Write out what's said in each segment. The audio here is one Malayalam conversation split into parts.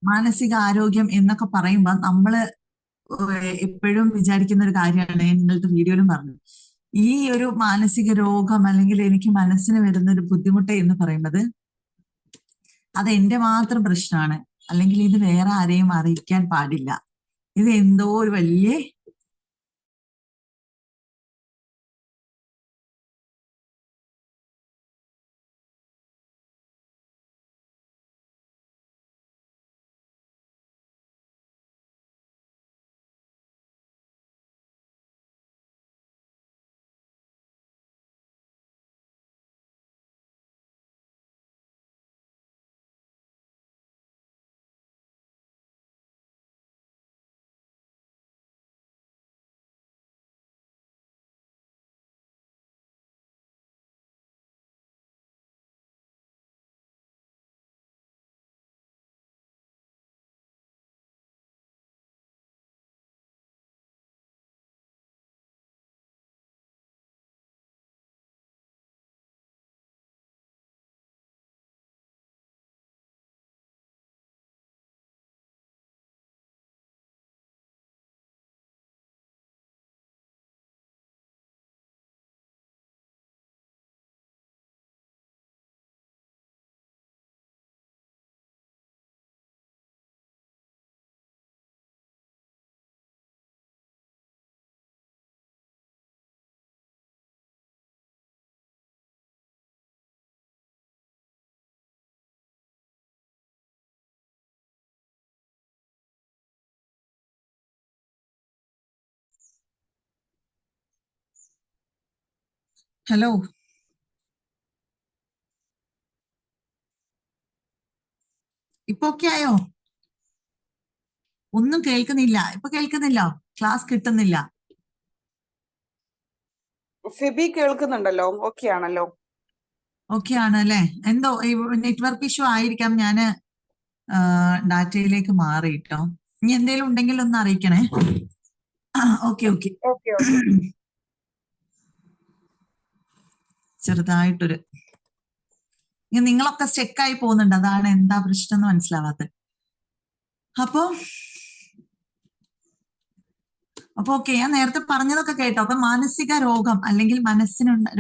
മാനസിക ആരോഗ്യം എന്നൊക്കെ പറയുമ്പോൾ നമ്മള് എപ്പോഴും വിചാരിക്കുന്ന ഒരു കാര്യമാണ്, ഞാൻ ഇന്നലത്തെ വീഡിയോയിലും പറഞ്ഞു. ഈ ഒരു മാനസിക രോഗം അല്ലെങ്കിൽ എനിക്ക് മനസ്സിന് വരുന്ന ഒരു ബുദ്ധിമുട്ട് എന്ന് പറയുന്നത് അത് എന്റെ മാത്രം പ്രശ്നമാണ്, അല്ലെങ്കിൽ ഇത് വേറെ ആരെയും അറിയിക്കാൻ പാടില്ല. ഇത് എന്തോ ഒരു വലിയ ഹലോ, ഇപ്പൊ ഓക്കെ ആയോ? ഒന്നും കേൾക്കുന്നില്ല. ഇപ്പൊ കേൾക്കുന്നില്ല, ക്ലാസ് കിട്ടുന്നില്ല. ഫെബി കേൾക്കുന്നുണ്ടല്ലോ, ഓക്കെ ആണല്ലോ. ഓക്കെ ആണ് അല്ലേ? എന്തോ നെറ്റ്വർക്ക് ഇഷ്യൂ ആയിരിക്കാം. ഞാന് ഡാറ്റയിലേക്ക് മാറിയിട്ടോ. ഇനി എന്തെങ്കിലും ഉണ്ടെങ്കിൽ ഒന്ന് അറിയിക്കണേ. Okay okay. Okay okay. ചെറുതായിട്ടൊരു നിങ്ങളൊക്കെ സ്റ്റെക്കായി പോകുന്നുണ്ട്, അതാണ് എന്താ പ്രശ്നം എന്ന് മനസ്സിലാവാത്തത്. അപ്പൊ ഓക്കെ, ഞാൻ നേരത്തെ പറഞ്ഞതൊക്കെ കേട്ടോ. അപ്പൊ മാനസിക രോഗം അല്ലെങ്കിൽ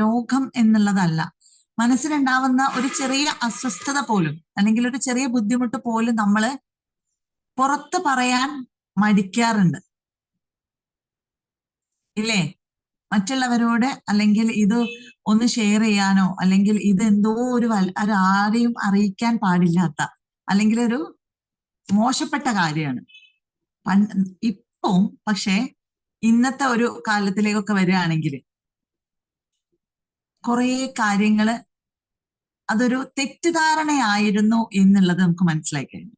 രോഗം എന്നുള്ളതല്ല, മനസ്സിനുണ്ടാവുന്ന ഒരു ചെറിയ അസ്വസ്ഥത പോലും അല്ലെങ്കിൽ ഒരു ചെറിയ ബുദ്ധിമുട്ട് പോലും നമ്മള് പുറത്ത് പറയാൻ മടിക്കാറുണ്ട്, ഇല്ലേ? മറ്റുള്ളവരോട് അല്ലെങ്കിൽ ഇത് ഒന്ന് ഷെയർ ചെയ്യാനോ അല്ലെങ്കിൽ ഇത് എന്തോ ഒരു ആരെയും അറിയിക്കാൻ പാടില്ലാത്ത അല്ലെങ്കിൽ ഒരു മോശപ്പെട്ട കാര്യമാണ്. ഇപ്പം പക്ഷെ ഇന്നത്തെ ഒരു കാലത്തിലേക്കൊക്കെ വരികയാണെങ്കിൽ കുറെ കാര്യങ്ങള് അതൊരു തെറ്റിദ്ധാരണയായിരുന്നു എന്നുള്ളത് നമുക്ക് മനസ്സിലായി കഴിഞ്ഞു.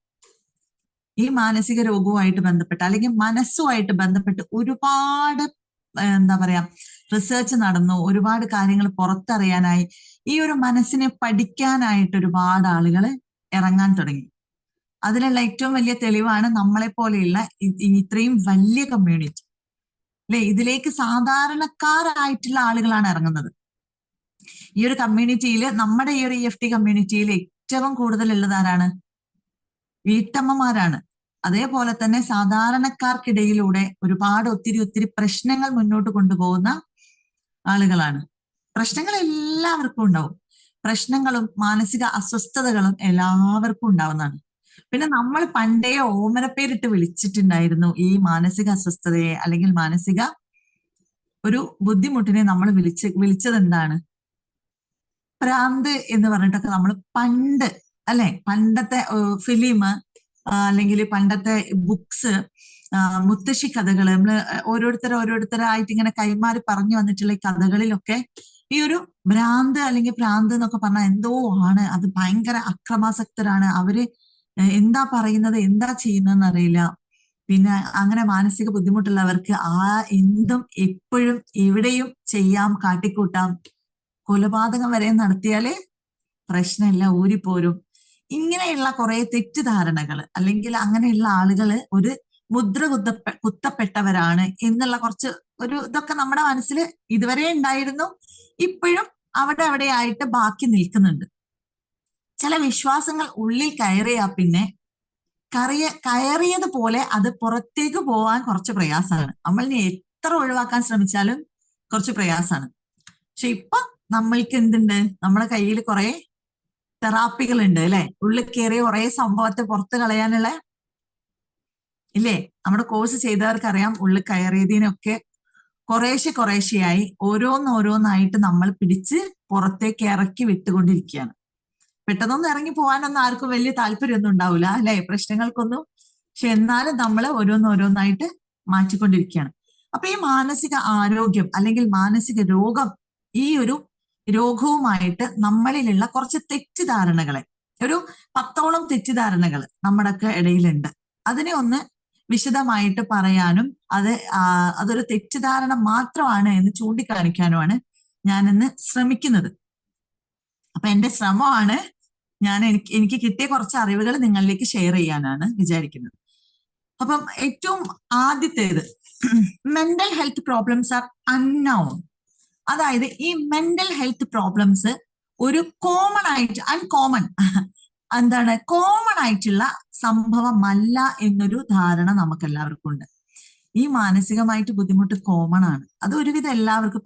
ഈ മാനസിക രോഗവുമായിട്ട് ബന്ധപ്പെട്ട് അല്ലെങ്കിൽ മനസ്സുമായിട്ട് ബന്ധപ്പെട്ട് ഒരുപാട് എന്താ പറയാ റിസർച്ച് നടന്നു, ഒരുപാട് കാര്യങ്ങൾ പുറത്തറിയാനായി ഈ ഒരു മനസ്സിനെ പഠിക്കാനായിട്ട് ഒരുപാട് ആളുകൾ ഇറങ്ങാൻ തുടങ്ങി. അതിനുള്ള ഏറ്റവും വലിയ തെളിവാണ് നമ്മളെ പോലെയുള്ള ഇത്രയും വലിയ കമ്മ്യൂണിറ്റി, അല്ലെ? ഇതിലേക്ക് സാധാരണക്കാരായിട്ടുള്ള ആളുകളാണ് ഇറങ്ങുന്നത്. ഈ ഒരു കമ്മ്യൂണിറ്റിയിൽ, നമ്മുടെ ഈ ഒരു EFT കമ്മ്യൂണിറ്റിയിൽ ഏറ്റവും കൂടുതൽ ഉള്ളത് ആരാണ്? വീട്ടമ്മമാരാണ്. അതേപോലെ തന്നെ സാധാരണക്കാർക്കിടയിലൂടെ ഒരുപാട് ഒത്തിരി പ്രശ്നങ്ങൾ മുന്നോട്ട് കൊണ്ടുപോകുന്ന ആളുകളാണ്. പ്രശ്നങ്ങൾ എല്ലാവർക്കും ഉണ്ടാവും, പ്രശ്നങ്ങളും മാനസിക അസ്വസ്ഥതകളും എല്ലാവർക്കും ഉണ്ടാവുന്നതാണ്. പിന്നെ നമ്മൾ പണ്ടേ ഓമനപ്പേരിട്ട് വിളിച്ചിട്ടുണ്ടായിരുന്നു ഈ മാനസിക അസ്വസ്ഥതയെ അല്ലെങ്കിൽ മാനസിക ഒരു ബുദ്ധിമുട്ടിനെ നമ്മൾ വിളിച്ചത് എന്താണ്? ഭ്രാന്ത് എന്ന് പറഞ്ഞിട്ടൊക്കെ നമ്മൾ പണ്ട്, അല്ലെ? പണ്ടത്തെ ഫിലിം അല്ലെങ്കിൽ പണ്ടത്തെ ബുക്സ്, മുത്തശ്ശി കഥകള്, നമ്മള് ഓരോരുത്തരായിട്ട് ഇങ്ങനെ കൈമാറി പറഞ്ഞു വന്നിട്ടുള്ള ഈ കഥകളിലൊക്കെ ഈ ഒരു ഭ്രാന്ത് അല്ലെങ്കിൽ ഭ്രാന്ത് എന്നൊക്കെ പറഞ്ഞാൽ എന്തോ ആണ്, അത് ഭയങ്കര അക്രമാസക്തരാണ് അവര്, എന്താ പറയുന്നത് എന്താ ചെയ്യുന്നതെന്ന് അറിയില്ല. പിന്നെ അങ്ങനെ മാനസിക ബുദ്ധിമുട്ടുള്ളവർക്ക് എന്തും എപ്പോഴും എവിടെയും ചെയ്യാം, കാട്ടിക്കൂട്ടാം, കൊലപാതകം വരെ നടത്തിയാല് പ്രശ്നമില്ല, ഊരിപ്പോരും. ഇങ്ങനെയുള്ള കുറെ തെറ്റിദ്ധാരണകൾ അല്ലെങ്കിൽ അങ്ങനെയുള്ള ആളുകള് ഒരു മുദ്ര കുത്തപ്പെട്ടവരാണ് എന്നുള്ള കുറച്ച് ഇതൊക്കെ നമ്മുടെ മനസ്സിൽ ഇതുവരെ ഉണ്ടായിരുന്നു, ഇപ്പോഴും അവിടെയായിട്ട് ബാക്കി നിൽക്കുന്നുണ്ട്. ചില വിശ്വാസങ്ങൾ ഉള്ളിൽ കയറിയാ പിന്നെ കയറിയതുപോലെ അത് പുറത്തേക്ക് പോവാൻ കുറച്ച് പ്രയാസമാണ്. നമ്മൾ ഇനി എത്ര ഒഴിവാക്കാൻ ശ്രമിച്ചാലും കുറച്ച് പ്രയാസമാണ്. പക്ഷെ ഇപ്പൊ നമ്മൾക്ക് എന്തുണ്ട്, നമ്മുടെ കയ്യിൽ കുറെ തെറാപ്പികൾ ഉണ്ട് അല്ലെ, ഉള്ളിൽ കയറിയ കുറെ സംഭവത്തെ പുറത്ത് കളയാനുള്ള ഇല്ലേ. നമ്മുടെ കോഴ്സ് ചെയ്തവർക്കറിയാം, ഉള്ളിൽ കയറിയതിനൊക്കെ കുറേശ്ശെയായി ഓരോന്നോരോന്നായിട്ട് നമ്മൾ പിടിച്ച് പുറത്തേക്ക് ഇറക്കി വിട്ടുകൊണ്ടിരിക്കുകയാണ്. പെട്ടെന്നൊന്നും ഇറങ്ങി പോകാനൊന്നും ആർക്കും വലിയ താല്പര്യമൊന്നും ഉണ്ടാവില്ല അല്ലെ, പ്രശ്നങ്ങൾക്കൊന്നും. പക്ഷെ എന്നാലും നമ്മൾ ഓരോന്നോരോന്നായിട്ട് മാറ്റിക്കൊണ്ടിരിക്കുകയാണ്. അപ്പൊ ഈ മാനസിക ആരോഗ്യം അല്ലെങ്കിൽ മാനസിക രോഗം, ഈ ഒരു രോഗവുമായിട്ട് നമ്മളിലുള്ള കുറച്ച് തെറ്റിദ്ധാരണകളെ, ഒരു 10ഓളം തെറ്റിദ്ധാരണകൾ നമ്മുടെയൊക്കെ ഇടയിലുണ്ട്. അതിനെ ഒന്ന് വിശദമായിട്ട് പറയാനും അതൊരു തെറ്റിദ്ധാരണ മാത്രമാണ് എന്ന് ചൂണ്ടിക്കാണിക്കാനുമാണ് ഞാൻ ഇന്ന് ശ്രമിക്കുന്നത്. അപ്പൊ എന്റെ ശ്രമമാണ്, എനിക്ക് കിട്ടിയ കുറച്ച് അറിവുകൾ നിങ്ങളിലേക്ക് ഷെയർ ചെയ്യാനാണ് വിചാരിക്കുന്നത്. അപ്പം ഏറ്റവും ആദ്യത്തേത്, mental health problems R unknown. അതായത് ഈ മെന്റൽ ഹെൽത്ത് പ്രോബ്ലംസ് ഒരു കോമൺ ആയിട്ടുള്ള സംഭവമല്ല എന്നൊരു ധാരണ നമുക്ക് എല്ലാവർക്കും ഉണ്ട്. ഈ മാനസികമായിട്ട് ബുദ്ധിമുട്ട് കോമൺ ആണ്. അത് ഒരുവിധം എല്ലാവർക്കും.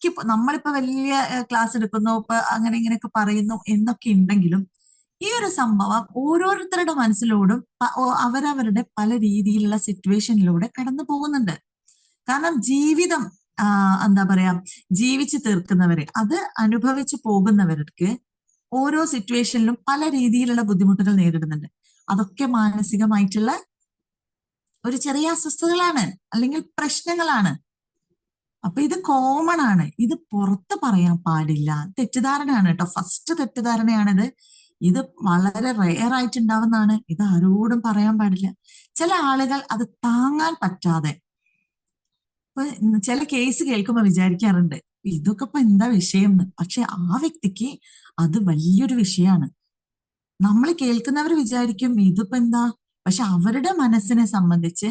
ഇപ്പൊ നമ്മളിപ്പോ വലിയ ക്ലാസ് എടുക്കുന്നു, ഇപ്പൊ അങ്ങനെ ഇങ്ങനെയൊക്കെ പറയുന്നു എന്നൊക്കെ ഉണ്ടെങ്കിലും ഈ ഒരു സംഭവം ഓരോരുത്തരുടെ മനസ്സിലൂടും അവരവരുടെ പല രീതിയിലുള്ള സിറ്റുവേഷനിലൂടെ കടന്നു പോകുന്നുണ്ട്. കാരണം ജീവിതം എന്താ പറയാ, ജീവിച്ചു തീർക്കുന്നവര്, അത് അനുഭവിച്ചു പോകുന്നവർക്ക് ഓരോ സിറ്റുവേഷനിലും പല രീതിയിലുള്ള ബുദ്ധിമുട്ടുകൾ നേരിടുന്നുണ്ട്. അതൊക്കെ മാനസികമായിട്ടുള്ള ഒരു ചെറിയ അസ്വസ്ഥതകളാണ് അല്ലെങ്കിൽ പ്രശ്നങ്ങളാണ്. അപ്പൊ ഇത് കോമൺ ആണ്, ഇത് പുറത്ത് പറയാൻ പാടില്ല. തെറ്റിദ്ധാരണയാണ് കേട്ടോ, ഫസ്റ്റ് തെറ്റിദ്ധാരണയാണിത്. ഇത് വളരെ റെയർ ആയിട്ടുണ്ടാവുന്നതാണ്. ഇത് ആരോടും പറയാൻ പാടില്ല. ചില ആളുകൾ അത് താങ്ങാൻ പറ്റാതെ ചില കേസ് കേൾക്കുമ്പോൾ വിചാരിക്കാറുണ്ട്, ഇതൊക്കെ ഇപ്പൊ എന്താ വിഷയം എന്ന്. പക്ഷെ ആ വ്യക്തിക്ക് അത് വലിയൊരു വിഷയമാണ്. നമ്മൾ കേൾക്കുന്നവർ വിചാരിക്കും ഇതിപ്പോ എന്താ, പക്ഷെ അവരുടെ മനസ്സിനെ സംബന്ധിച്ച്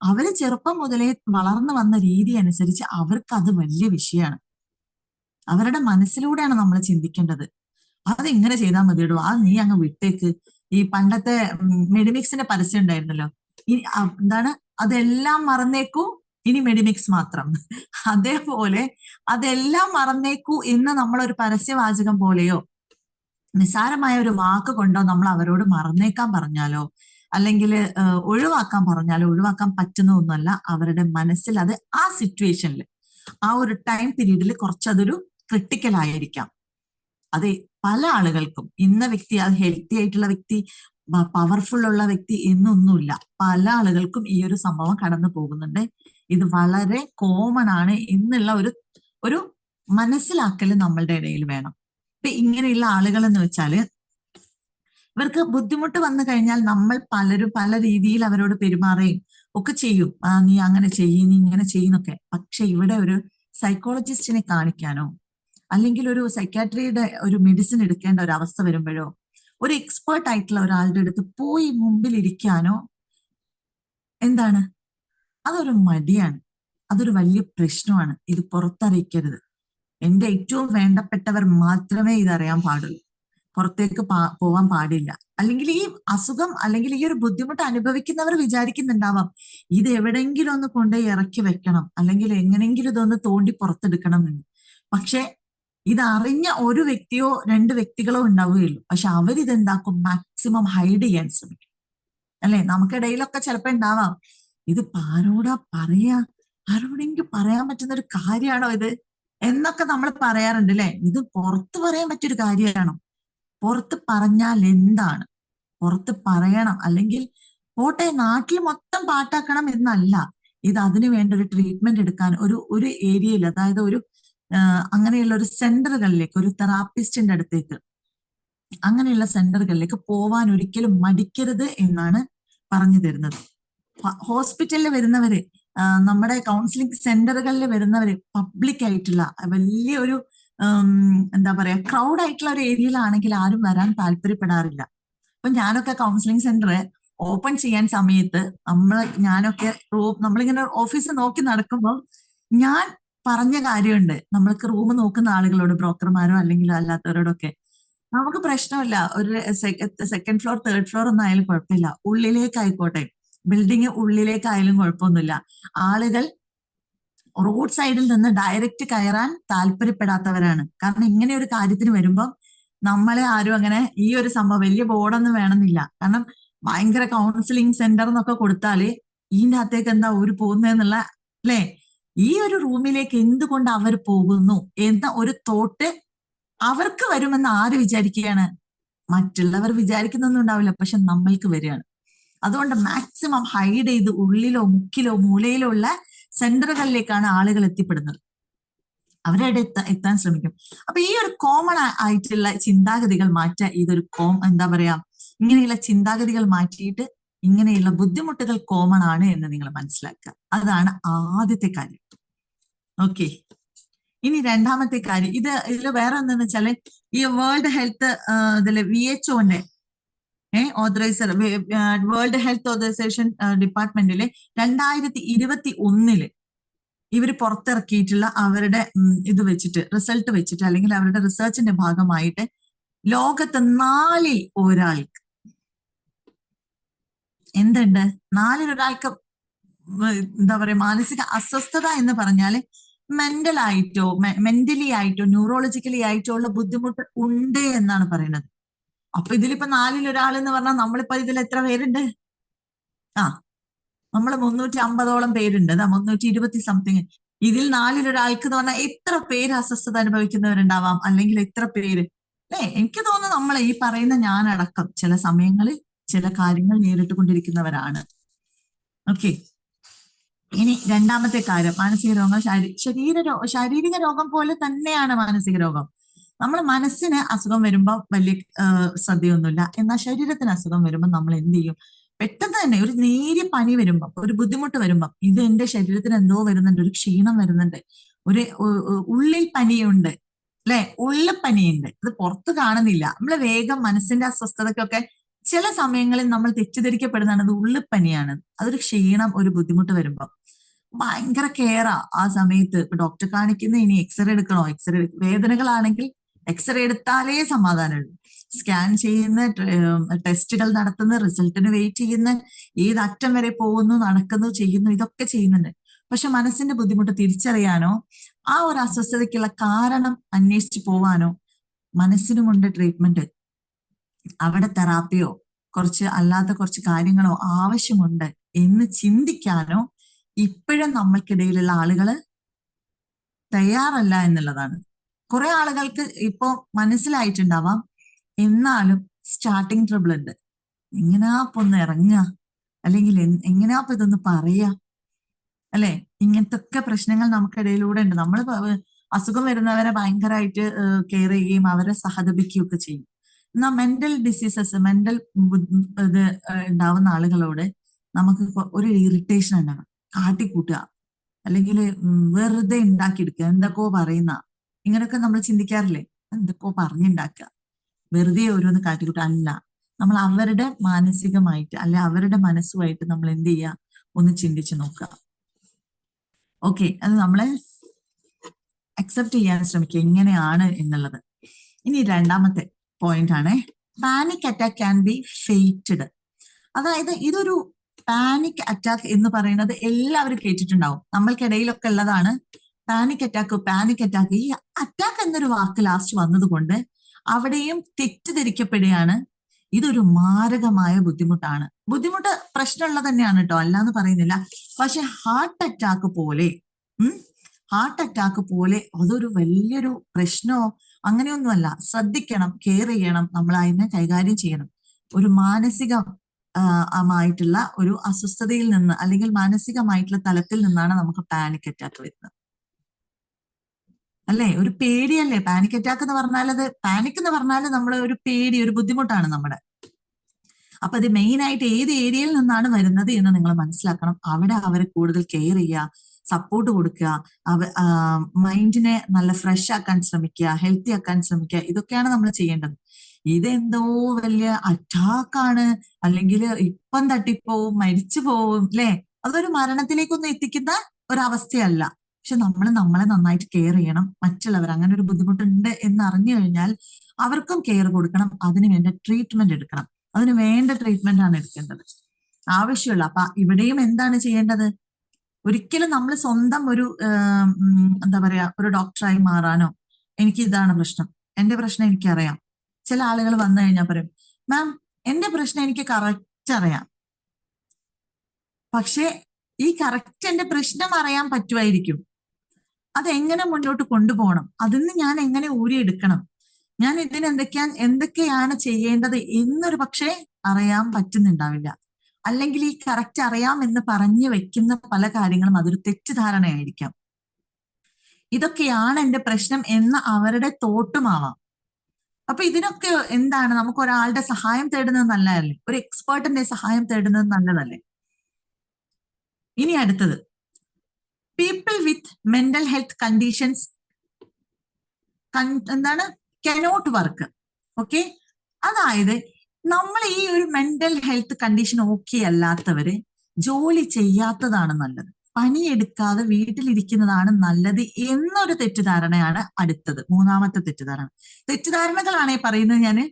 അവര് ചെറുപ്പം മുതലേ വളർന്നു വന്ന രീതി അനുസരിച്ച് അവർക്ക് അത് വലിയ വിഷയമാണ്. അവരുടെ മനസ്സിലൂടെയാണ് നമ്മൾ ചിന്തിക്കേണ്ടത്. അത് ഇങ്ങനെ ചെയ്താൽ മതിയിടും, അത് നീ അങ്ങ് വിട്ടേക്ക്. ഈ പണ്ടത്തെ മെഡിമിക്സിന്റെ പരസ്യം ഉണ്ടായിരുന്നല്ലോ, എന്താണ്, അതെല്ലാം മറന്നേക്കൂ, ഇനി മെഡിമിക്സ് മാത്രം. അതേപോലെ അതെല്ലാം മറന്നേക്കൂ എന്ന് നമ്മളൊരു പരസ്യവാചകം പോലെയോ നിസ്സാരമായ ഒരു വാക്ക് കൊണ്ടോ നമ്മൾ അവരോട് മറന്നേക്കാൻ പറഞ്ഞാലോ അല്ലെങ്കിൽ ഒഴിവാക്കാൻ പറഞ്ഞാലോ ഒഴിവാക്കാൻ പറ്റുന്ന ഒന്നുമല്ല. അവരുടെ മനസ്സിൽ അത് ആ സിറ്റുവേഷനിൽ, ആ ഒരു ടൈം പീരീഡിൽ കുറച്ചതൊരു ക്രിട്ടിക്കൽ ആയിരിക്കാം. അത് പല ആളുകൾക്കും, ഇന്ന വ്യക്തി, അത് ഹെൽത്തി ആയിട്ടുള്ള വ്യക്തി, പവർഫുൾ ഉള്ള വ്യക്തി എന്നൊന്നുമില്ല. പല ആളുകൾക്കും ഈ ഒരു സംഭവം കടന്നു പോകുന്നുണ്ട്. ഇത് വളരെ കോമൺ ആണ് എന്നുള്ള ഒരു മനസ്സിലാക്കൽ നമ്മളുടെ ഇടയിൽ വേണം. ഇപ്പൊ ഇങ്ങനെയുള്ള ആളുകൾ എന്ന് വെച്ചാല്, ഇവർക്ക് ബുദ്ധിമുട്ട് വന്നു കഴിഞ്ഞാൽ നമ്മൾ പലരും പല രീതിയിൽ അവരോട് പെരുമാറുകയും ഒക്കെ ചെയ്യും. നീ അങ്ങനെ ചെയ്യും, നീ ഇങ്ങനെ ചെയ്യുന്നൊക്കെ. പക്ഷെ ഇവിടെ ഒരു സൈക്കോളജിസ്റ്റിനെ കാണിക്കാനോ അല്ലെങ്കിൽ ഒരു സൈക്കാട്രിയുടെ ഒരു മെഡിസിൻ എടുക്കേണ്ട ഒരു അവസ്ഥ വരുമ്പോഴോ ഒരു എക്സ്പേർട്ട് ആയിട്ടുള്ള ഒരാളുടെ അടുത്ത് പോയി മുമ്പിൽ ഇരിക്കാനോ എന്താണ്, അതൊരു മടിയാണ്, അതൊരു വലിയ പ്രശ്നമാണ്. ഇത് പുറത്തറിയിക്കരുത്. എന്റെ ഏറ്റവും വേണ്ടപ്പെട്ടവർ മാത്രമേ ഇതറിയാൻ പാടുള്ളൂ, പുറത്തേക്ക് പോവാൻ പാടില്ല. അല്ലെങ്കിൽ ഈ അസുഖം അല്ലെങ്കിൽ ഈ ഒരു ബുദ്ധിമുട്ട് അനുഭവിക്കുന്നവർ വിചാരിക്കുന്നുണ്ടാവാം, ഇത് എവിടെയെങ്കിലും ഒന്ന് കൊണ്ടുപോയി ഇറക്കി വെക്കണം, അല്ലെങ്കിൽ എങ്ങനെയെങ്കിലും ഇതൊന്ന് തോണ്ടി പുറത്തെടുക്കണം എന്ന്. പക്ഷെ ഇതറിഞ്ഞ ഒരു വ്യക്തിയോ 2 വ്യക്തികളോ ഉണ്ടാവുകയുള്ളൂ. പക്ഷെ അവരിതെന്താക്കും, മാക്സിമം ഹൈഡ് ചെയ്യാൻ ശ്രമിക്കും അല്ലെ. നമുക്കിടയിലൊക്കെ ചിലപ്പോ ഉണ്ടാവാം, ഇത് ആരോടാ പറയാ, ആരോടെങ്കിലും പറയാൻ പറ്റുന്ന ഒരു കാര്യമാണോ ഇത് എന്നൊക്കെ നമ്മൾ പറയാറുണ്ട് അല്ലെ. ഇത് പുറത്ത് പറയാൻ പറ്റിയൊരു കാര്യമാണോ? പുറത്ത് പറഞ്ഞാൽ എന്താണ്, പുറത്ത് പറയണം. അല്ലെങ്കിൽ പോട്ടെ, നാട്ടിൽ മൊത്തം പാട്ടാക്കണം എന്നല്ല. ഇത് അതിനു വേണ്ട ഒരു ട്രീറ്റ്മെന്റ് എടുക്കാൻ ഒരു ഏരിയയിൽ, അതായത് അങ്ങനെയുള്ള ഒരു സെന്ററുകളിലേക്ക്, ഒരു തെറാപ്പിസ്റ്റിന്റെ അടുത്തേക്ക്, അങ്ങനെയുള്ള സെന്ററുകളിലേക്ക് പോവാൻ ഒരിക്കലും മടിക്കരുത് എന്നാണ് പറഞ്ഞു തരുന്നത്. ഹോസ്പിറ്റലിൽ വരുന്നവര്, നമ്മുടെ കൗൺസിലിംഗ് സെന്ററുകളിൽ വരുന്നവര് പബ്ലിക് ആയിട്ടുള്ള വലിയൊരു എന്താ പറയാ ക്രൗഡ് ആയിട്ടുള്ള ഒരു ഏരിയയിലാണെങ്കിൽ ആരും വരാൻ താല്പര്യപ്പെടാറില്ല. അപ്പൊ ഞാനൊക്കെ കൗൺസിലിംഗ് സെന്റർ ഓപ്പൺ ചെയ്യാൻ സമയത്ത് ഞാനൊക്കെ നമ്മളിങ്ങനെ ഓഫീസ് നോക്കി നടക്കുമ്പോൾ ഞാൻ പറഞ്ഞ കാര്യമുണ്ട് നമ്മൾക്ക് റൂം നോക്കുന്ന ആളുകളോട്, ബ്രോക്കർമാരോ അല്ലെങ്കിൽ അല്ലാത്തവരോടൊക്കെ, നമുക്ക് പ്രശ്നമില്ല. ഒരു സെക്കൻഡ് ഫ്ലോർ, തേർഡ് ഫ്ലോർ ഒന്നും ആയാലും കുഴപ്പമില്ല. ഉള്ളിലേക്കായിക്കോട്ടെ, ബിൽഡിംഗ് ഉള്ളിലേക്കായാലും കുഴപ്പമൊന്നുമില്ല. ആളുകൾ റോഡ് സൈഡിൽ നിന്ന് ഡയറക്റ്റ് കയറാൻ താല്പര്യപ്പെടാത്തവരാണ്. കാരണം ഇങ്ങനെ ഒരു കാര്യത്തിന് വരുമ്പം നമ്മളെ ആരും അങ്ങനെ ഈ ഒരു സംഭവം വലിയ ബോർഡൊന്നും വേണമെന്നില്ല. കാരണം ഭയങ്കര കൗൺസിലിംഗ് സെന്റർ എന്നൊക്കെ കൊടുത്താല് ഇതിന്റെ അകത്തേക്ക് എന്താ ഒരു പോകുന്നതെന്നുള്ള അല്ലെ, ഈ ഒരു റൂമിലേക്ക് എന്തുകൊണ്ട് അവർ പോകുന്നു എന്ന ഒരു തോട്ട് അവർക്ക് വരുമെന്ന് ആര് വിചാരിക്കുകയാണ്? മറ്റുള്ളവർ വിചാരിക്കുന്നൊന്നും ഉണ്ടാവില്ല, പക്ഷെ നമ്മൾക്ക് വരികയാണ്. അതുകൊണ്ട് മാക്സിമം ഹൈഡ് ചെയ്ത് ഉള്ളിലോ മുക്കിലോ മൂലയിലോ ഉള്ള സെന്ററുകളിലേക്കാണ് ആളുകൾ എത്തിപ്പെടുന്നത്. അവരവിടെ എത്താൻ ശ്രമിക്കും. അപ്പൊ ഈ ഒരു കോമൺ ആയിട്ടുള്ള ചിന്താഗതികൾ മാറ്റാൻ ഇതൊരു എന്താ പറയാ, ഇങ്ങനെയുള്ള ചിന്താഗതികൾ മാറ്റിയിട്ട് ഇങ്ങനെയുള്ള ബുദ്ധിമുട്ടുകൾ കോമൺ ആണ് എന്ന് നിങ്ങൾ മനസ്സിലാക്കുക. അതാണ് ആദ്യത്തെ കാര്യം. ഓക്കെ, ഇനി രണ്ടാമത്തെ കാര്യം, ഇതിൽ വേറെ എന്താന്ന് വെച്ചാല് ഈ വേൾഡ് ഹെൽത്ത് ഇതില് WHO authoriser, world health authorisation ഡിപ്പാർട്ട്മെന്റില് 2021 ഇവർ പുറത്തിറക്കിയിട്ടുള്ള അവരുടെ ഇത് വെച്ചിട്ട്, റിസൾട്ട് വെച്ചിട്ട്, അല്ലെങ്കിൽ അവരുടെ റിസർച്ചിന്റെ ഭാഗമായിട്ട് ലോകത്ത് 4 ഒരാൾക്ക് എന്തുണ്ട്, 4 ഒരാൾക്ക് എന്താ പറയാ, മാനസിക അസ്വസ്ഥത എന്ന് പറഞ്ഞാല് മെന്റലി ആയിട്ടോ ന്യൂറോളജിക്കലി ആയിട്ടോ ഉള്ള ബുദ്ധിമുട്ട് ഉണ്ട് എന്നാണ് പറയുന്നത്. അപ്പൊ ഇതിലിപ്പോ 4 ഒരാൾ എന്ന് പറഞ്ഞാൽ നമ്മളിപ്പോ ഇതിൽ എത്ര പേരുണ്ട്? നമ്മൾ 350ഓളം പേരുണ്ട്. 320 സംതിങ്. ഇതിൽ 4 ഒരാൾക്ക് എന്ന് പറഞ്ഞാൽ എത്ര പേര് അസ്വസ്ഥത അനുഭവിക്കുന്നവരുണ്ടാവാം, അല്ലെങ്കിൽ എത്ര പേര് എനിക്ക് തോന്നുന്നു നമ്മൾ ഈ പറയുന്ന ഞാനടക്കം ചില സമയങ്ങളിൽ ചില കാര്യങ്ങൾ നേരിട്ടുകൊണ്ടിരിക്കുന്നവരാണ്. ഓക്കെ, ഇനി രണ്ടാമത്തെ കാര്യം, മാനസിക രോഗം ശാരീരിക രോഗം പോലെ തന്നെയാണ് മാനസിക രോഗം. നമ്മൾ മനസ്സിന് അസുഖം വരുമ്പോൾ വലിയ ശ്രദ്ധയൊന്നുമില്ല, എന്നാൽ ശരീരത്തിന് അസുഖം വരുമ്പോൾ നമ്മൾ എന്ത് ചെയ്യും? പെട്ടെന്ന് തന്നെ ഒരു നേരിയ പനി വരുമ്പം, ഒരു ബുദ്ധിമുട്ട് വരുമ്പം, ഇത് എന്റെ ശരീരത്തിന് എന്തോ വരുന്നുണ്ട്, ഒരു ക്ഷീണം വരുന്നുണ്ട്, ഒരു ഉള്ളിൽ പനിയുണ്ട് അല്ലെ, ഉള്ളിപ്പനിയുണ്ട്, അത് പുറത്ത് കാണുന്നില്ല. നമ്മള് വേഗം മനസ്സിന്റെ അസ്വസ്ഥതയ്ക്കൊക്കെ ചില സമയങ്ങളിൽ നമ്മൾ തെറ്റിദ്ധരിക്കപ്പെടുന്നതാണ് അത് ഉള്ളിപ്പനിയാണ്. അതൊരു ക്ഷീണം, ഒരു ബുദ്ധിമുട്ട് വരുമ്പം ഭയങ്കര കെയറാ ആ സമയത്ത്. ഇപ്പൊ ഡോക്ടറെ കാണിക്കുന്ന, ഇനി എക്സ്റേ എടുക്കണോ, വേദനകളാണെങ്കിൽ എക്സ്റേ എടുത്താലേ സമാധാനമുള്ളൂ. സ്കാൻ ചെയ്യുന്ന, ടെസ്റ്റുകൾ നടത്തുന്ന, റിസൾട്ടിന് വെയിറ്റ് ചെയ്യുന്ന, ഏത് അറ്റം വരെ പോകുന്നു, നടക്കുന്നു, ചെയ്യുന്നു, ഇതൊക്കെ ചെയ്യുന്നുണ്ട്. പക്ഷെ മനസ്സിന്റെ ബുദ്ധിമുട്ട് തിരിച്ചറിയാനോ ആ ഒരു അസ്വസ്ഥതയ്ക്കുള്ള കാരണം അന്വേഷിച്ചു പോവാനോ, മനസ്സിനുമുണ്ട് ട്രീറ്റ്മെന്റ്, അവിടെ തെറാപ്പിയോ അല്ലാത്ത കുറച്ച് കാര്യങ്ങളോ ആവശ്യമുണ്ട് എന്ന് ചിന്തിക്കാനോ ഇപ്പോഴും നമ്മൾക്കിടയിലുള്ള ആളുകള് തയ്യാറല്ല എന്നുള്ളതാണ്. കുറെ ആളുകൾക്ക് ഇപ്പോ മനസ്സിലായിട്ടുണ്ടാവാം, എന്നാലും സ്റ്റാർട്ടിങ് ട്രബിൾ ഉണ്ട്. എങ്ങനെയാപ്പൊ ഒന്ന് ഇറങ്ങുക, അല്ലെങ്കിൽ എങ്ങനെയാപ്പൊ ഇതൊന്ന് പറയാ, അല്ലെ? ഇങ്ങനത്തെ ഒക്കെ പ്രശ്നങ്ങൾ നമുക്കിടയിലൂടെ ഉണ്ട്. നമ്മൾ അസുഖം വരുന്നവരെ ഭയങ്കരമായിട്ട് കെയർ ചെയ്യുകയും അവരെ സഹതപിക്കുകയും ഒക്കെ ചെയ്യും. എന്നാൽ മെന്റൽ ഡിസീസസ്, മെന്റൽ ഇത് ഉണ്ടാവുന്ന ആളുകളോട് നമുക്ക് ഒരു ഇറിറ്റേഷൻ ഉണ്ടാകും, കാട്ടിക്കൂട്ടുക, അല്ലെങ്കിൽ വെറുതെ ഉണ്ടാക്കിയെടുക്കുക, എന്തൊക്കെയോ പറയുന്ന, ഇങ്ങനെയൊക്കെ നമ്മൾ ചിന്തിക്കാറില്ലേ? എന്തൊക്കെയോ പറഞ്ഞുണ്ടാക്കുക, വെറുതെ ഓരോന്ന് കാട്ടിക്കൂട്ടുക. അല്ല, നമ്മൾ അവരുടെ മാനസികമായിട്ട് അല്ലെ അവരുടെ മനസ്സുമായിട്ട് നമ്മൾ എന്ത് ചെയ്യുക, ഒന്ന് ചിന്തിച്ചു നോക്കുക. ഓക്കെ, അത് നമ്മളെ അക്സെപ്റ്റ് ചെയ്യാൻ ശ്രമിക്കുക എങ്ങനെയാണ് എന്നുള്ളത്. ഇനി രണ്ടാമത്തെ പോയിന്റ് ആണ്, പാനിക് അറ്റാക്ക് ക്യാൻ ബി ഫേറ്റഡ്. അതായത് ഇതൊരു പാനിക് അറ്റാക്ക് എന്ന് പറയുന്നത് എല്ലാവരും കേട്ടിട്ടുണ്ടാവും, നമ്മൾക്കിടയിലൊക്കെ ഉള്ളതാണ് പാനിക് അറ്റാക്ക്. ഈ അറ്റാക്ക് എന്നൊരു വാക്ക് ലാസ്റ്റ് വന്നതുകൊണ്ട് അവിടെയും തെറ്റിദ്ധരിക്കപ്പെടുകയാണ് ഇതൊരു മാരകമായ ബുദ്ധിമുട്ടാണ്. ബുദ്ധിമുട്ട് പ്രശ്നമുള്ളത് തന്നെയാണ് കേട്ടോ, അല്ലാന്ന് പറയുന്നില്ല. പക്ഷെ ഹാർട്ട് അറ്റാക്ക് പോലെ അതൊരു വലിയൊരു പ്രശ്നമോ അങ്ങനെയൊന്നുമല്ല. ശ്രദ്ധിക്കണം, കെയർ ചെയ്യണം, നമ്മൾ അതിനെ കൈകാര്യം ചെയ്യണം. ഒരു മാനസികമായിട്ടുള്ള ഒരു അസ്വസ്ഥതയിൽ നിന്ന്, അല്ലെങ്കിൽ മാനസികമായിട്ടുള്ള തലത്തിൽ നിന്നാണ് നമുക്ക് പാനിക് അറ്റാക്ക് വരുന്നത്, അല്ലേ? ഒരു പേടിയല്ലേ പാനിക് അറ്റാക്ക് എന്ന് പറഞ്ഞാൽ. പാനിക് എന്ന് പറഞ്ഞാൽ നമ്മൾ ഒരു പേടി, ഒരു ബുദ്ധിമുട്ടാണ് നമ്മുടെ. അപ്പൊ അത് മെയിൻ ആയിട്ട് ഏത് ഏരിയയിൽ നിന്നാണ് വരുന്നത് എന്ന് നിങ്ങൾ മനസ്സിലാക്കണം. അവിടെ അവരെ കൂടുതൽ കെയർ ചെയ്യുക, സപ്പോർട്ട് കൊടുക്കുക, മൈൻഡിനെ നല്ല ഫ്രഷ് ആക്കാൻ ശ്രമിക്കുക, ഹെൽത്തി ആക്കാൻ ശ്രമിക്കുക. ഇതൊക്കെയാണ് നമ്മൾ ചെയ്യേണ്ടത്. ഇതെന്തോ വലിയ അറ്റാക്കാണ്, അല്ലെങ്കിൽ ഇപ്പം തട്ടിപ്പോവും, മരിച്ചു പോവും, അല്ലെ? അതൊരു മരണത്തിലേക്കൊന്നും എത്തിക്കുന്ന ഒരവസ്ഥയല്ല. പക്ഷെ നമ്മൾ നമ്മളെ നന്നായിട്ട് കെയർ ചെയ്യണം. മറ്റുള്ളവർ അങ്ങനെ ഒരു ബുദ്ധിമുട്ടുണ്ട് എന്ന് അറിഞ്ഞു കഴിഞ്ഞാൽ അവർക്കും കെയർ കൊടുക്കണം. അതിന് വേണ്ട ട്രീറ്റ്മെന്റ് എടുക്കണം. അതിന് വേണ്ട ട്രീറ്റ്മെന്റ് ആണ് എടുക്കേണ്ടത്, ആവശ്യമുള്ള. അപ്പൊ ഇവിടെയും എന്താണ് ചെയ്യേണ്ടത്? ഒരിക്കലും നമ്മൾ സ്വന്തം ഒരു എന്താ പറയാ ഒരു ഡോക്ടറായി മാറാനോ, എനിക്ക് ഇതാണ് പ്രശ്നം, എന്റെ പ്രശ്നം എനിക്കറിയാം. ചില ആളുകൾ വന്നു കഴിഞ്ഞാൽ പറയും, മാം എന്റെ പ്രശ്നം എനിക്ക് കറക്റ്റ് അറിയാം, പക്ഷെ ഈ കറക്റ്റ് എന്റെ പ്രശ്നം അറിയാൻ പറ്റുമായിരിക്കും, അതെങ്ങനെ മുന്നോട്ട് കൊണ്ടുപോകണം, അതിന്ന് ഞാൻ എങ്ങനെ ഊരിയെടുക്കണം, ഞാൻ ഇതിന് എന്തൊക്കെയാണ് ചെയ്യേണ്ടത് എന്നൊരു പക്ഷേ അറിയാൻ പറ്റുന്നുണ്ടാവില്ല. അല്ലെങ്കിൽ ഈ കറക്റ്റ് അറിയാം എന്ന് പറഞ്ഞു വെക്കുന്ന പല കാര്യങ്ങളും അതൊരു തെറ്റിദ്ധാരണയായിരിക്കാം. ഇതൊക്കെയാണ് എന്റെ പ്രശ്നം എന്ന അവരുടെ തോട്ടുമാവാം. അപ്പൊ ഇതിനൊക്കെ എന്താണ്, നമുക്ക് ഒരാളുടെ സഹായം തേടുന്നത് നല്ലതല്ലേ? ഒരു എക്സ്പേർട്ടിന്റെ സഹായം തേടുന്നത് നല്ലതല്ലേ? ഇനി അടുത്തത്, people with mental health conditions എന്താണ് കനോട്ട് വർക്ക്. ഓക്കെ, അതായത് നമ്മൾ ഈ ഒരു മെന്റൽ ഹെൽത്ത് കണ്ടീഷൻ ഓക്കെ അല്ലാത്തവര് ജോലി ചെയ്യാത്തതാണ് നല്ലത്, പണിയെടുക്കാതെ വീട്ടിലിരിക്കുന്നതാണ് നല്ലത് എന്നൊരു തെറ്റിദ്ധാരണയാണ് അടുത്തത്, മൂന്നാമത്തെ തെറ്റിദ്ധാരണ. തെറ്റിദ്ധാരണകളാണ് പറയുന്നത് ഞാന്.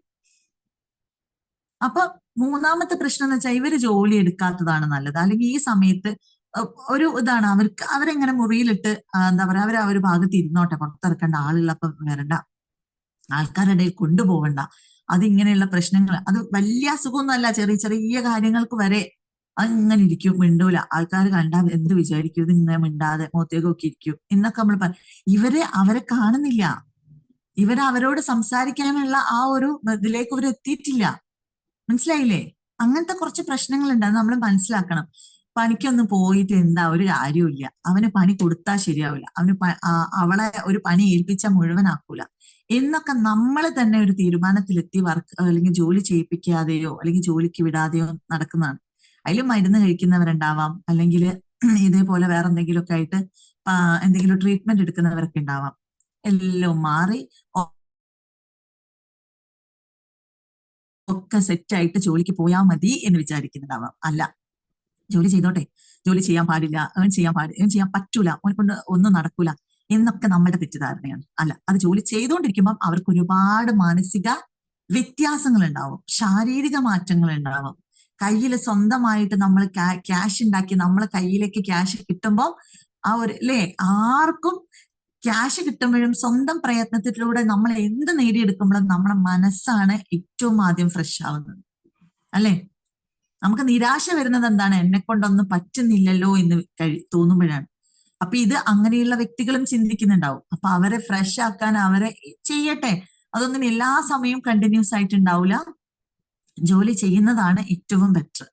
അപ്പൊ മൂന്നാമത്തെ പ്രശ്നം എന്ന് വെച്ചാൽ ഇവര് ജോലി എടുക്കാത്തതാണ് നല്ലത്, അല്ലെങ്കിൽ ഈ സമയത്ത് ഒരു ഇതാണ് അവർക്ക്, അവരെങ്ങനെ മുറിയിലിട്ട് എന്താ പറയാ അവർ ആ ഒരു ഭാഗത്ത് ഇരുന്നോട്ടെ, പുറത്തിറക്കേണ്ട, ആളുള്ളപ്പോ വരണ്ട, ആൾക്കാരുടെ ഇടയിൽ കൊണ്ടുപോകണ്ട, അതിങ്ങനെയുള്ള പ്രശ്നങ്ങൾ, അത് വലിയ അസുഖമൊന്നുമല്ല, ചെറിയ ചെറിയ കാര്യങ്ങൾക്ക് വരെ അങ്ങനെ ഇരിക്കും, മിണ്ടൂല, ആൾക്കാർ കണ്ടാൽ എന്ത് വിചാരിക്കും, ഇത് ഇങ്ങനെ മിണ്ടാതെ മുഖത്തേക്ക് നോക്കി ഇരിക്കും എന്നൊക്കെ നമ്മൾ പറയും. അവരെ കാണുന്നില്ല, അവരോട് സംസാരിക്കാനുള്ള ആ ഒരു ഇതിലേക്ക് ഇവർ എത്തിയിട്ടില്ല. മനസ്സിലായില്ലേ? അങ്ങനത്തെ കുറച്ച് പ്രശ്നങ്ങളുണ്ട്, അത് നമ്മൾ മനസ്സിലാക്കണം. പണിക്കൊന്നും പോയിട്ട് എന്താ ഒരു കാര്യമില്ല, അവന് പണി കൊടുത്താൽ ശരിയാവില്ല, അവളെ ഒരു പണി ഏൽപ്പിച്ചാൽ മുഴുവനാക്കൂല എന്നൊക്കെ നമ്മൾ തന്നെ ഒരു തീരുമാനത്തിലെത്തി വർക്ക് അല്ലെങ്കിൽ ജോലി ചെയ്യിപ്പിക്കാതെയോ അല്ലെങ്കിൽ ജോലിക്ക് വിടാതെയോ നടക്കുന്നതാണ്. അതിൽ മരുന്ന് കഴിക്കുന്നവരുണ്ടാവാം, അല്ലെങ്കിൽ ഇതേപോലെ വേറെ എന്തെങ്കിലുമൊക്കെ ആയിട്ട് എന്തെങ്കിലും ട്രീറ്റ്മെന്റ് എടുക്കുന്നവരൊക്കെ ഉണ്ടാവാം. എല്ലാം മാറി ഒക്കെ സെറ്റായിട്ട് ജോലിക്ക് പോയാൽ മതി എന്ന് വിചാരിക്കുന്നുണ്ടാവാം. അല്ല, ജോലി ചെയ്തോട്ടെ, ജോലി ചെയ്യാൻ പാടില്ല, ഏൺ ചെയ്യാൻ പറ്റൂല, അവനെ കൊണ്ട് ഒന്നും നടക്കൂല എന്നൊക്കെ നമ്മുടെ തെറ്റിദ്ധാരണയാണ്. അല്ല, അത് ജോലി ചെയ്തുകൊണ്ടിരിക്കുമ്പോൾ അവർക്ക് ഒരുപാട് മാനസിക വ്യത്യാസങ്ങൾ ഉണ്ടാവും, ശാരീരിക മാറ്റങ്ങൾ ഉണ്ടാവും. കയ്യിൽ സ്വന്തമായിട്ട് നമ്മൾ ക്യാഷ് ഉണ്ടാക്കി നമ്മളെ കയ്യിലേക്ക് ക്യാഷ് കിട്ടുമ്പോൾ ആ ഒരു ആർക്കും ക്യാഷ് കിട്ടുമ്പോഴും സ്വന്തം പ്രയത്നത്തിലൂടെ നമ്മൾ എന്ത് നേടിയെടുക്കുമ്പോഴും നമ്മുടെ മനസ്സാണ് ഏറ്റവും ആദ്യം ഫ്രഷ് ആവുന്നത്, അല്ലെ? നമുക്ക് നിരാശ വരുന്നത് എന്താണ്? എന്നെ കൊണ്ടൊന്നും പറ്റുന്നില്ലല്ലോ എന്ന് തോന്നുമ്പോഴാണ്. അപ്പൊ ഇത് അങ്ങനെയുള്ള വ്യക്തികളും ചിന്തിക്കുന്നുണ്ടാവും. അപ്പൊ അവരെ ഫ്രഷ് ആക്കാൻ അവരെ ചെയ്യട്ടെ, അതൊന്നും എല്ലാ സമയവും കണ്ടിന്യൂസ് ആയിട്ട് ഉണ്ടാവില്ല, ജോലി ചെയ്യുന്നതാണ് ഏറ്റവും ബെറ്റർ.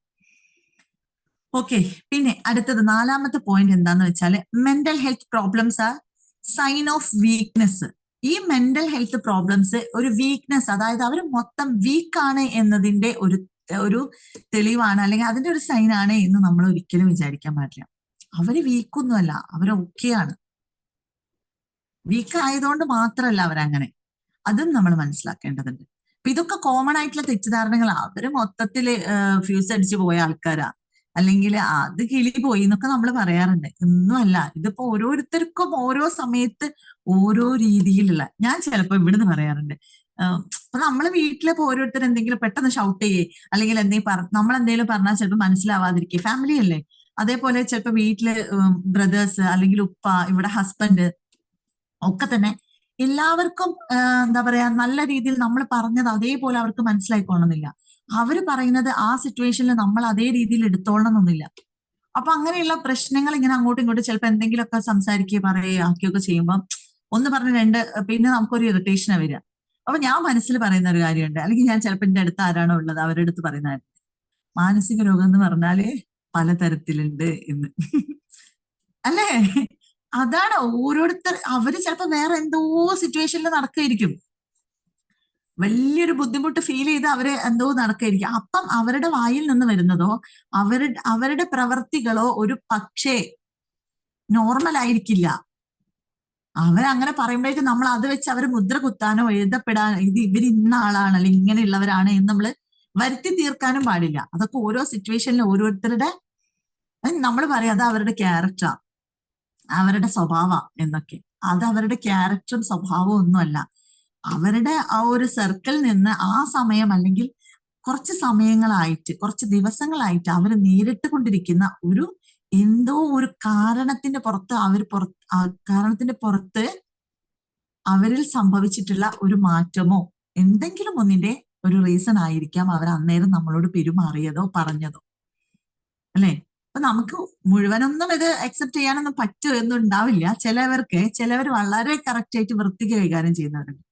ഓക്കെ, പിന്നെ അടുത്തത് നാലാമത്തെ പോയിന്റ് എന്താന്ന് വെച്ചാല്, mental health problems are sign of weakness. ഈ മെന്റൽ ഹെൽത്ത് പ്രോബ്ലംസ് ഒരു വീക്ക്നെസ്, അതായത് അവർ മൊത്തം വീക്കാണ് എന്നതിന്റെ ഒരു തെളിവാണ്, അല്ലെങ്കിൽ അതിന്റെ ഒരു സൈൻ ആണ് എന്ന് നമ്മൾ ഒരിക്കലും വിചാരിക്കാൻ പാടില്ല. അവര് വീക്കൊന്നുമല്ല, അവര് ഓക്കെയാണ്. വീക്ക് ആയതുകൊണ്ട് മാത്രമല്ല അവരങ്ങനെ, അതും നമ്മൾ മനസ്സിലാക്കേണ്ടതുണ്ട്. അപ്പൊ ഇതൊക്കെ കോമൺ ആയിട്ടുള്ള തെറ്റിദ്ധാരണകളാണ്. അവര് മൊത്തത്തില് ഫ്യൂസ് അടിച്ചു പോയ ആൾക്കാരാ, അല്ലെങ്കിൽ അത് കിളി പോയി എന്നൊക്കെ നമ്മൾ പറയാറുണ്ട്. ഒന്നുമല്ല, ഇതിപ്പോ ഓരോരുത്തർക്കും ഓരോ സമയത്ത് ഓരോ രീതിയിലുള്ള, ഞാൻ ചിലപ്പോ ഇവിടുന്ന് പറയാറുണ്ട്, അപ്പൊ നമ്മള് വീട്ടിലിപ്പോ ഓരോരുത്തർ എന്തെങ്കിലും പെട്ടെന്ന് ഷൗട്ട് ചെയ്യേ, അല്ലെങ്കിൽ നമ്മൾ എന്തെങ്കിലും പറഞ്ഞാൽ ചിലപ്പോൾ മനസ്സിലാവാതിരിക്കുക, ഫാമിലി അല്ലേ. അതേപോലെ ചിലപ്പോ വീട്ടില് ബ്രദേഴ്സ് അല്ലെങ്കിൽ ഉപ്പ, ഇവിടെ ഹസ്ബൻഡ് ഒക്കെ തന്നെ എല്ലാവർക്കും എന്താ പറയാ നല്ല രീതിയിൽ നമ്മൾ പറഞ്ഞത് അതേപോലെ അവർക്ക് മനസ്സിലായിക്കൊള്ളണമെന്നില്ല. അവര് പറയുന്നത് ആ സിറ്റുവേഷനിൽ നമ്മൾ അതേ രീതിയിൽ എടുത്തോളണമെന്നില്ല. അപ്പൊ അങ്ങനെയുള്ള പ്രശ്നങ്ങൾ ഇങ്ങനെ അങ്ങോട്ടും ഇങ്ങോട്ടും ചിലപ്പോൾ എന്തെങ്കിലുമൊക്കെ സംസാരിക്കുകയോ പറയുകയോ ആക്കുകയൊക്കെ ചെയ്യുമ്പോൾ ഒന്ന് പറഞ്ഞ് പിന്നെ നമുക്കൊരു ഇറിറ്റേഷനാ വരിക. അപ്പൊ ഞാൻ മനസ്സിൽ പറയുന്ന ഒരു കാര്യമുണ്ട്, അല്ലെങ്കിൽ ഞാൻ ചിലപ്പോൾ എന്റെ അടുത്ത് ആരാണോ ഉള്ളത് അവരുടെ അടുത്ത് പറയുന്ന മാനസിക രോഗം എന്ന് പറഞ്ഞാല് പലതരത്തിലുണ്ട് എന്ന്. അല്ലേ? അതാണ് ഓരോരുത്തർ, അവര് ചിലപ്പോ വേറെ എന്തോ സിറ്റുവേഷനിൽ നടക്കായിരിക്കും, വലിയൊരു ബുദ്ധിമുട്ട് ഫീൽ ചെയ്ത് അവര് എന്തോ നടക്കായിരിക്കും. അപ്പം അവരുടെ വായിൽ നിന്ന് വരുന്നതോ അവരുടെ പ്രവർത്തികളോ ഒരു പക്ഷേ നോർമൽ ആയിരിക്കില്ല. അവരങ്ങനെ പറയുമ്പോഴേക്കും നമ്മൾ അത് വെച്ച് അവർ മുദ്ര കുത്താനോ എഴുതപ്പെടാനോ ഇവർ ഇന്ന ആളാണ് അല്ലെങ്കിൽ ഇങ്ങനെയുള്ളവരാണ് എന്ന് നമ്മൾ വരുത്തി തീർക്കാനും പാടില്ല. അതൊക്കെ ഓരോ സിറ്റുവേഷനിലും ഓരോരുത്തരുടെ, നമ്മൾ പറയാം അത് അവരുടെ ക്യാരക്ടറാ, അവരുടെ സ്വഭാവം എന്നൊക്കെ. അത് അവരുടെ ക്യാരക്ടറും സ്വഭാവവും ഒന്നുമല്ല. അവരുടെ ആ ഒരു സർക്കിളിൽ നിന്ന് ആ സമയം അല്ലെങ്കിൽ കുറച്ച് സമയങ്ങളായിട്ട് കുറച്ച് ദിവസങ്ങളായിട്ട് അവർ നേരിട്ട് കൊണ്ടിരിക്കുന്ന ഒരു എന്തോ ഒരു കാരണത്തിന്റെ പുറത്ത് കാരണത്തിന്റെ പുറത്ത് അവരിൽ സംഭവിച്ചിട്ടുള്ള ഒരു മാറ്റമോ എന്തെങ്കിലും ഒന്നിന്റെ ഒരു റീസൺ ആയിരിക്കാം അവർ അന്നേരം നമ്മളോട് പെരുമാറിയതോ പറഞ്ഞതോ, അല്ലെ? അപ്പൊ നമുക്ക് മുഴുവനൊന്നും ഇത് അക്സെപ്റ്റ് ചെയ്യാനൊന്നും പറ്റുമോ ഉണ്ടാവില്ല. ചിലവർ വളരെ കറക്റ്റ് ആയിട്ട് വൃത്തിക്ക് കൈകാര്യം ചെയ്യുന്നവരുണ്ട്.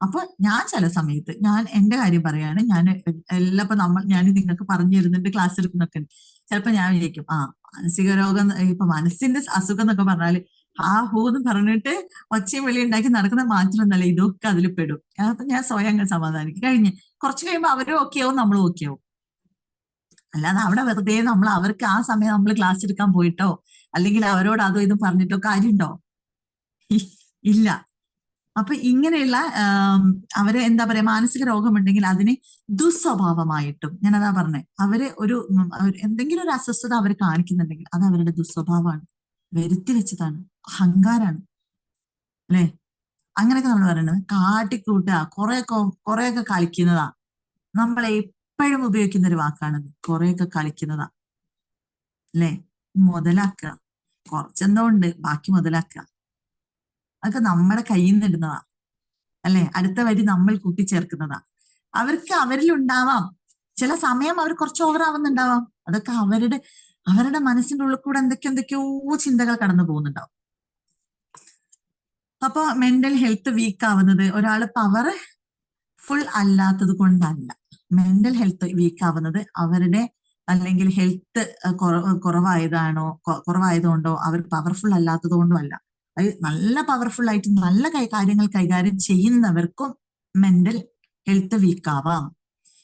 അപ്പൊ ഞാൻ ചില സമയത്ത് ഞാൻ എന്റെ കാര്യം പറയാണ്, ഞാൻ എല്ലാം ഞാൻ നിങ്ങൾക്ക് പറഞ്ഞു തരുന്നുണ്ട്, ക്ലാസ് എടുക്കുന്നൊക്കെ ചിലപ്പോ ഞാൻ വിചാരിക്കും മാനസിക രോഗം, ഇപ്പൊ മനസ്സിന്റെ അസുഖം എന്നൊക്കെ പറഞ്ഞാല് എന്ന് പറഞ്ഞിട്ട് ഒച്ചയും വെളി ഉണ്ടാക്കി നടക്കുന്ന മാത്രമൊന്നല്ല, ഇതൊക്കെ അതിൽ പെടും. അപ്പൊ ഞാൻ സ്വയം സമാധാനിക്കും. കുറച്ച് കഴിയുമ്പോൾ അവരും ഓക്കെ ആവും, നമ്മളും ഓക്കെ ആവും. അല്ലാതെ അവിടെ വെറുതെ അവർക്ക് ആ സമയം നമ്മൾ ക്ലാസ് എടുക്കാൻ പോയിട്ടോ അല്ലെങ്കിൽ അവരോട് അതോ ഇതും പറഞ്ഞിട്ടോ കാര്യമുണ്ടോ? ഇല്ല. അപ്പൊ ഇങ്ങനെയുള്ള അവരെ എന്താ പറയാ, മാനസിക രോഗമുണ്ടെങ്കിൽ അതിനെ ദുസ്വഭാവമായിട്ടും, ഞാനതാ പറഞ്ഞേ, അവര് എന്തെങ്കിലും ഒരു അസ്വസ്ഥത അവർ കാണിക്കുന്നുണ്ടെങ്കിൽ അത് അവരുടെ ദുസ്വഭാവമാണ്, വരുത്തി വെച്ചതാണ്, അഹങ്കാരാണ്, അല്ലെ? അങ്ങനെയൊക്കെ നമ്മൾ പറയുന്നത് കാട്ടിക്കൂട്ടുക, കുറെയൊക്കെ കളിക്കുന്നതാ. നമ്മളെ എപ്പോഴും ഉപയോഗിക്കുന്ന ഒരു വാക്കാണത്, കുറെയൊക്കെ കളിക്കുന്നതാ, അല്ലെ? മുതലാക്കുക, കുറച്ചെന്തോ ഉണ്ട് ബാക്കി മുതലാക്കുക, അതൊക്കെ നമ്മുടെ കയ്യിൽ നിന്ന് ഇടുന്നതാ, അല്ലെ? അടുത്ത വരി നമ്മൾ കൂട്ടിച്ചേർക്കുന്നതാ. അവർക്ക് അവരിലുണ്ടാവാം ചില സമയം അവർ കുറച്ച് ഓവർ ആവുന്നുണ്ടാവാം, അതൊക്കെ അവരുടെ മനസ്സിന്റെ ഉള്ളിൽ കൂടെ എന്തൊക്കെയോ ചിന്തകൾ കടന്നു പോകുന്നുണ്ടാവും. അപ്പൊ മെന്റൽ ഹെൽത്ത് വീക്ക് ആവുന്നത് ഒരാൾ പവർ ഫുൾ അല്ലാത്തത് കൊണ്ടല്ല. മെന്റൽ ഹെൽത്ത് വീക്ക് ആവുന്നത് അവരുടെ അല്ലെങ്കിൽ ഹെൽത്ത് കുറവായതുകൊണ്ടോ അവർ പവർഫുൾ അല്ലാത്തത് കൊണ്ടോ അല്ല. അത് നല്ല പവർഫുൾ ആയിട്ട് നല്ല കാര്യങ്ങൾ കൈകാര്യം ചെയ്യുന്നവർക്കും മെന്റൽ ഹെൽത്ത് വീക്ക് ആവാം.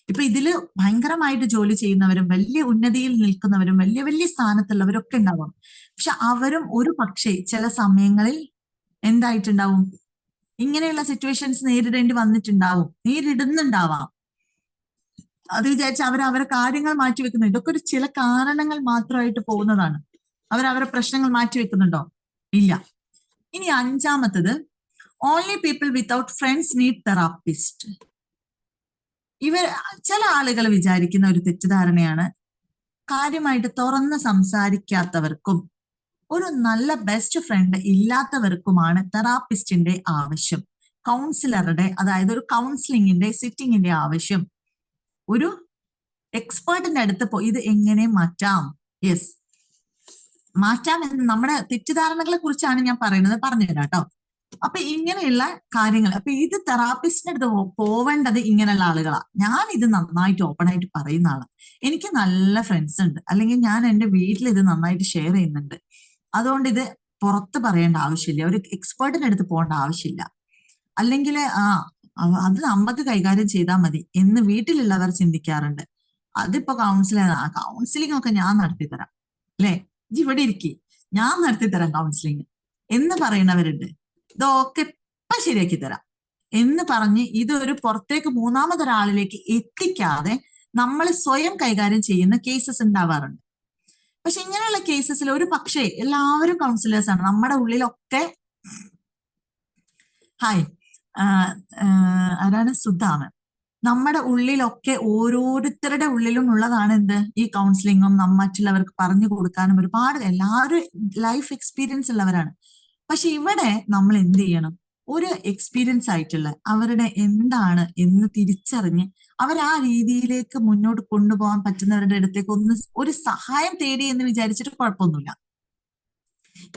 ഇപ്പൊ ഇതില് ഭയങ്കരമായിട്ട് ജോലി ചെയ്യുന്നവരും വലിയ ഉന്നതിയിൽ നിൽക്കുന്നവരും വലിയ വലിയ സ്ഥാനത്തുള്ളവരൊക്കെ ഉണ്ടാവാം. പക്ഷെ അവരും ഒരു പക്ഷേ ചില സമയങ്ങളിൽ എന്തായിട്ടുണ്ടാവും, ഇങ്ങനെയുള്ള സിറ്റുവേഷൻസ് നേരിടുന്നുണ്ടാവാം. അത് വിചാരിച്ച് അവരെ കാര്യങ്ങൾ മാറ്റിവെക്കുന്നു. ഇതൊക്കെ ഒരു ചില കാരണങ്ങൾ മാത്രമായിട്ട് പോകുന്നതാണ്. അവരെ പ്രശ്നങ്ങൾ മാറ്റിവെക്കുന്നുണ്ടോ? ഇല്ല. ഇനി അഞ്ചാമത്തത്, only people without friends need therapist. ചില ആളുകൾ വിചാരിക്കുന്ന ഒരു തെറ്റിദ്ധാരണയാണ്, കാര്യമായിട്ട് തുറന്ന് സംസാരിക്കാത്തവർക്കും ഒരു നല്ല ബെസ്റ്റ് ഫ്രണ്ട് ഇല്ലാത്തവർക്കുമാണ് തെറാപ്പിസ്റ്റിന്റെ ആവശ്യം, കൗൺസിലറുടെ, അതായത് ഒരു കൗൺസിലിങ്ങിന്റെ സിറ്റിങ്ങിന്റെ ആവശ്യം. ഒരു എക്സ്പേർട്ടിന്റെ അടുത്ത് പോയി ഇത് എങ്ങനെ മാറ്റാം, യെസ് മാറ്റാം എന്ന് നമ്മുടെ തെറ്റിദ്ധാരണകളെ കുറിച്ചാണ് ഞാൻ പറഞ്ഞുതരാം കേട്ടോ. അപ്പൊ ഇങ്ങനെയുള്ള കാര്യങ്ങൾ, അപ്പൊ ഇത് തെറാപ്പിസ്റ്റിന്റെ അടുത്ത് പോവേണ്ടത് ഇങ്ങനെയുള്ള ആളുകളാ. ഞാൻ ഇത് നന്നായിട്ട് ഓപ്പൺ ആയിട്ട് പറയുന്ന ആളാണ്, എനിക്ക് നല്ല ഫ്രണ്ട്സ് ഉണ്ട്, അല്ലെങ്കിൽ ഞാൻ എന്റെ വീട്ടിൽ ഇത് നന്നായിട്ട് ഷെയർ ചെയ്യുന്നുണ്ട്, അതുകൊണ്ട് ഇത് പുറത്ത് പറയേണ്ട ആവശ്യമില്ല, ഒരു എക്സ്പേർട്ടിന്റെ അടുത്ത് പോകേണ്ട ആവശ്യമില്ല, അല്ലെങ്കിൽ അത് നമുക്ക് കൈകാര്യം ചെയ്താൽ മതി എന്ന് വീട്ടിലുള്ളവർ ചിന്തിക്കാറുണ്ട്. അതിപ്പോ കൗൺസിലിംഗ് ഒക്കെ ഞാൻ നടത്തിത്തരാം, അല്ലെ? ഇവിടെ ഇരിക്കി, ഞാൻ നടത്തിത്തരാം കൗൺസിലിംഗ് എന്ന് പറയുന്നവരുണ്ട്. ഇതൊക്കെ ഇപ്പൊ ശരിയാക്കി തരാം എന്ന് പറഞ്ഞ് ഇതൊരു പുറത്തേക്ക് മൂന്നാമതൊരാളിലേക്ക് എത്തിക്കാതെ നമ്മൾ സ്വയം കൈകാര്യം ചെയ്യുന്ന കേസസ് ഉണ്ടാവാറുണ്ട്. പക്ഷെ ഇങ്ങനെയുള്ള കേസസിൽ ഒരു പക്ഷേ എല്ലാവരും കൗൺസിലേഴ്സ് ആണ്. നമ്മുടെ ഉള്ളിലൊക്കെ ആരാണ്? സുധാമൻ. നമ്മുടെ ഉള്ളിലൊക്കെ ഓരോരുത്തരുടെ ഉള്ളിലും ഉള്ളതാണ് എന്ത്? ഈ കൗൺസിലിങ്ങും മറ്റുള്ളവർക്ക് പറഞ്ഞു കൊടുക്കാനും ഒരുപാട് എല്ലാവരും ലൈഫ് എക്സ്പീരിയൻസ് ഉള്ളവരാണ്. പക്ഷെ ഇവിടെ നമ്മൾ എന്ത് ചെയ്യണം? ഒരു എക്സ്പീരിയൻസ് ആയിട്ടുള്ള അവരുടെ എന്താണ് എന്ന് തിരിച്ചറിഞ്ഞ് ആ രീതിയിലേക്ക് മുന്നോട്ട് കൊണ്ടുപോകാൻ പറ്റുന്നവരുടെ അടുത്തേക്ക് ഒരു സഹായം തേടി എന്ന് വിചാരിച്ചിട്ട് കുഴപ്പമൊന്നുമില്ല.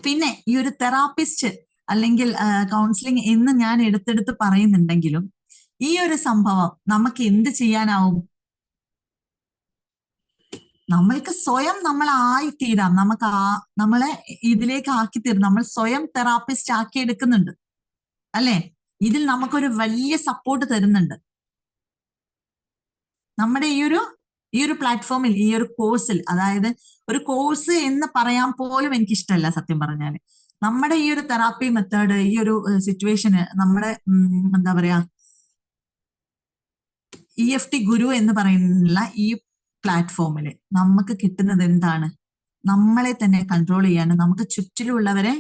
പിന്നെ ഈ ഒരു തെറാപ്പിസ്റ്റ് അല്ലെങ്കിൽ കൗൺസിലിംഗ് എന്ന് ഞാൻ എടുത്തെടുത്ത് പറയുന്നുണ്ടെങ്കിലും ഈ ഒരു സംഭവം നമുക്ക് എന്ത് ചെയ്യാനാവും? നമ്മൾക്ക് സ്വയം നമ്മളായിത്തീരാം. നമ്മളെ ഇതിലേക്ക് ആക്കിത്തീരും. നമ്മൾ സ്വയം തെറാപ്പിസ്റ്റ് ആക്കി എടുക്കുന്നുണ്ട്, അല്ലെ? ഇതിൽ നമുക്കൊരു വലിയ സപ്പോർട്ട് തരുന്നുണ്ട്. നമ്മുടെ ഈ ഒരു പ്ലാറ്റ്ഫോമിൽ, ഈ ഒരു കോഴ്സിൽ, അതായത് ഒരു കോഴ്സ് എന്ന് പറയാൻ പോലും എനിക്കിഷ്ടമല്ല സത്യം പറഞ്ഞാല്. നമ്മുടെ ഈ ഒരു തെറാപ്പി മെത്തേഡ്, ഈ ഒരു സിറ്റുവേഷന്, നമ്മുടെ എന്താ പറയാ, EFT ഗുരു എന്ന് പറയുന്ന ഈ പ്ലാറ്റ്ഫോമില് നമുക്ക് കിട്ടുന്നത് എന്താണ്? നമ്മളെ തന്നെ കൺട്രോൾ ചെയ്യാനും നമുക്ക് ചുറ്റിലുള്ളവരെ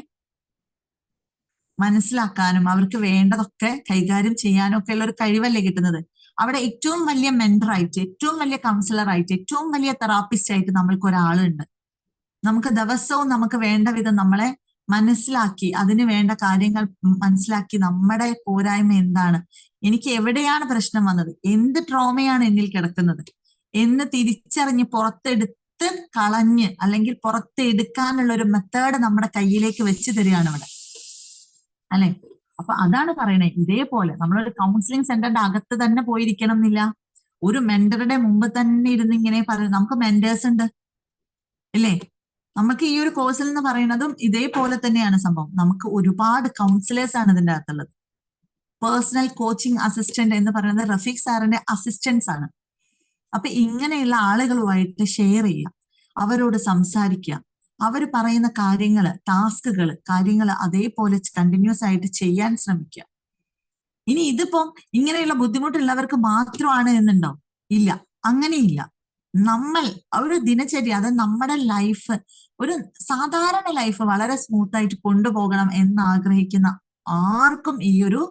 മനസ്സിലാക്കാനും അവർക്ക് വേണ്ടതൊക്കെ കൈകാര്യം ചെയ്യാനും ഒക്കെ ഉള്ള ഒരു കഴിവല്ലേ കിട്ടുന്നത്. അവിടെ ഏറ്റവും വലിയ മെന്ററായിട്ട്, ഏറ്റവും വലിയ കൗൺസിലറായിട്ട്, ഏറ്റവും വലിയ തെറാപ്പിസ്റ്റ് ആയിട്ട് നമ്മൾക്ക് ഒരാളുണ്ട്. നമുക്ക് ദിവസവും നമുക്ക് വേണ്ട വിധം നമ്മളെ മനസ്സിലാക്കി അതിന് വേണ്ട കാര്യങ്ങൾ മനസ്സിലാക്കി നമ്മുടെ പോരായ്മ എന്താണ്, എനിക്ക് എവിടെയാണ് പ്രശ്നം വന്നത്, എന്ത് ട്രോമയാണ് എന്നിൽ കിടക്കുന്നത് എന്ന് തിരിച്ചറിഞ്ഞ് പുറത്തെടുത്ത് കളഞ്ഞ് അല്ലെങ്കിൽ പുറത്തെടുക്കാനുള്ള ഒരു മെത്തേഡ് നമ്മുടെ കയ്യിലേക്ക് വെച്ച് തരികയാണ് ഇവിടെ, അല്ലെ? അപ്പൊ അതാണ് പറയണേ. ഇതേപോലെ നമ്മളൊരു കൗൺസിലിംഗ് സെന്ററിന്റെ അകത്ത് തന്നെ പോയിരിക്കണം എന്നില്ല. ഒരു മെന്ററുടെ മുമ്പ് തന്നെ ഇരുന്ന് ഇങ്ങനെ പറയും. നമുക്ക് മെന്റേഴ്സ് ഉണ്ട് ഇല്ലേ? നമുക്ക് ഈ ഒരു കോഴ്സിൽ എന്ന് പറയുന്നതും ഇതേപോലെ തന്നെയാണ് സംഭവം. നമുക്ക് ഒരുപാട് കൗൺസിലേഴ്സ് ആണ് ഇതിന്റെ അകത്തുള്ളത്. പേഴ്സണൽ കോച്ചിങ് അസിസ്റ്റന്റ് എന്ന് പറയുന്നത് റഫീഖ് സാറിന്റെ അസിസ്റ്റൻസ് ആണ്. അപ്പൊ ഇങ്ങനെയുള്ള ആളുകളുമായിട്ട് ഷെയർ ചെയ്യുക, അവരോട് സംസാരിക്കുക, അവർ പറയുന്ന കാര്യങ്ങൾ അതേപോലെ കണ്ടിന്യൂസ് ആയിട്ട് ചെയ്യാൻ ശ്രമിക്കുക. ഇനി ഇതിപ്പം ഇങ്ങനെയുള്ള ബുദ്ധിമുട്ടുള്ളവർക്ക് മാത്രമാണ് എന്നുണ്ടോ? ഇല്ല, അങ്ങനെയില്ല. നമ്മൾ ഒരു ദിനചര്യ, അത് നമ്മുടെ ലൈഫ്, ഒരു സാധാരണ ലൈഫ് വളരെ സ്മൂത്ത് ആയിട്ട് കൊണ്ടുപോകണം എന്ന് ആഗ്രഹിക്കുന്ന ആർക്കും ഈ ഒരു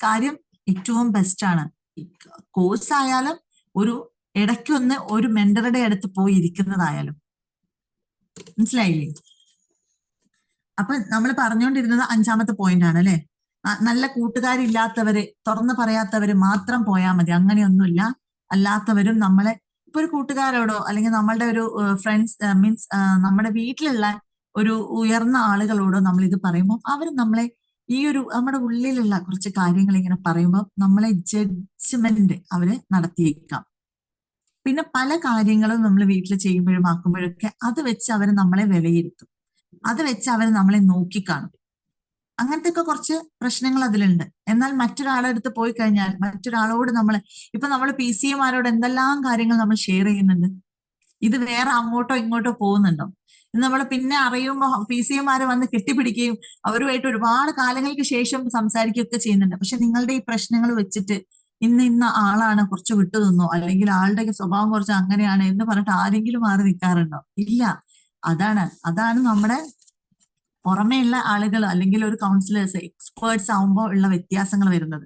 കാര്യം ഏറ്റവും ബെസ്റ്റ് ആണ്. കോഴ്സ് ആയാലും ഒരു ഇടയ്ക്കൊന്ന് ഒരു മെന്ററുടെ അടുത്ത് പോയി ഇരിക്കുന്നതായാലും. മനസ്സിലായില്ലേ? അപ്പൊ നമ്മൾ പറഞ്ഞുകൊണ്ടിരുന്നത് 5ാമത്തെ പോയിന്റ് ആണ് അല്ലെ? നല്ല കൂട്ടുകാരില്ലാത്തവര്, തുറന്നു പറയാത്തവര് മാത്രം പോയാൽ മതി, അങ്ങനെയൊന്നുമില്ല. അല്ലാത്തവരും നമ്മളെ ഇപ്പൊ ഒരു കൂട്ടുകാരോടോ അല്ലെങ്കിൽ നമ്മളുടെ ഒരു ഫ്രണ്ട്സ് മീൻസ് നമ്മുടെ വീട്ടിലുള്ള ഒരു ഉയർന്ന ആളുകളോടോ നമ്മൾ ഇത് പറയുമ്പോൾ അവർ നമ്മളെ ഈ ഒരു നമ്മുടെ ഉള്ളിലുള്ള കുറച്ച് കാര്യങ്ങൾ ഇങ്ങനെ പറയുമ്പോൾ നമ്മളെ ജഡ്ജ്മെന്റ് അവര് നടത്തിയേക്കാം. പിന്നെ പല കാര്യങ്ങളും നമ്മൾ വീട്ടിൽ ചെയ്യുമ്പോഴും ആക്കുമ്പോഴൊക്കെ അത് വെച്ച് അവർ നമ്മളെ വിലയിരുത്തും, അത് വെച്ച് അവർ നമ്മളെ നോക്കിക്കാണും. അങ്ങനത്തെ ഒക്കെ കുറച്ച് പ്രശ്നങ്ങൾ അതിലുണ്ട്. എന്നാൽ മറ്റൊരാളുടെ അടുത്ത് പോയി കഴിഞ്ഞാൽ മറ്റൊരാളോട് ഇപ്പൊ നമ്മൾ PCAമാരോട് എന്തെല്ലാം കാര്യങ്ങൾ നമ്മൾ ഷെയർ ചെയ്യുന്നുണ്ട്. ഇത് വേറെ അങ്ങോട്ടോ ഇങ്ങോട്ടോ പോകുന്നുണ്ടോ? നമ്മൾ പിന്നെ അറിയുമ്പോൾ PCAമാര് വന്ന് കെട്ടിപ്പിടിക്കുകയും അവരുമായിട്ട് ഒരുപാട് കാലങ്ങൾക്ക് ശേഷം സംസാരിക്കുകയൊക്കെ ചെയ്യുന്നുണ്ട്. പക്ഷെ നിങ്ങളുടെ ഈ പ്രശ്നങ്ങൾ വെച്ചിട്ട് ഇന്ന ആളാണ് കുറച്ച് വിട്ടു നിന്നോ, അല്ലെങ്കിൽ ആളുടെ സ്വഭാവം കുറച്ച് അങ്ങനെയാണ് എന്ന് പറഞ്ഞിട്ട് ആരെങ്കിലും മാറി നിൽക്കാറുണ്ടോ? ഇല്ല. അതാണ് നമ്മുടെ പുറമേയുള്ള ആളുകൾ അല്ലെങ്കിൽ ഒരു കൗൺസിലേഴ്സ്, എക്സ്പേർട്സ് ആവുമ്പോൾ ഉള്ള വ്യത്യാസങ്ങൾ വരുന്നത്.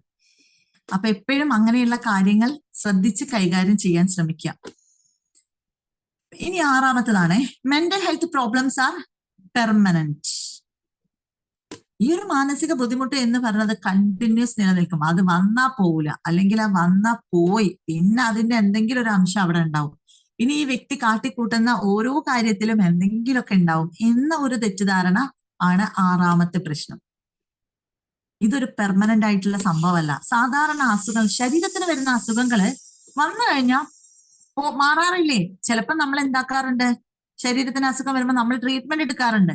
അപ്പൊ എപ്പോഴും അങ്ങനെയുള്ള കാര്യങ്ങൾ ശ്രദ്ധിച്ച് കൈകാര്യം ചെയ്യാൻ ശ്രമിക്കുക. ഇനി 6ാമത്തേതാണ്, mental health problems are permanent. ഈ ഒരു മാനസിക ബുദ്ധിമുട്ട് എന്ന് പറയുന്നത് കണ്ടിന്യൂസ് നിലനിൽക്കും. അത് വന്നാ പോവില്ല, അല്ലെങ്കിൽ ആ വന്നാ പോയി, പിന്നെ അതിന്റെ എന്തെങ്കിലും ഒരു അംശം അവിടെ ഉണ്ടാവും. ഇനി ഈ വ്യക്തി കാട്ടിക്കൂട്ടുന്ന ഓരോ കാര്യത്തിലും എന്തെങ്കിലുമൊക്കെ ഉണ്ടാവും എന്ന ഒരു തെറ്റിദ്ധാരണ ആണ് 6ാമത്തെ പ്രശ്നം. ഇതൊരു പെർമനന്റ് ആയിട്ടുള്ള സംഭവമല്ല. സാധാരണ അസുഖം, ശരീരത്തിന് വരുന്ന അസുഖങ്ങള് വന്നു കഴിഞ്ഞാൽ മാറാറില്ലേ? ചിലപ്പോൾ നമ്മൾ എന്താക്കാറുണ്ട്, ശരീരത്തിന് അസുഖം വരുമ്പോൾ നമ്മൾ ട്രീറ്റ്മെന്റ് എടുക്കാറുണ്ട്,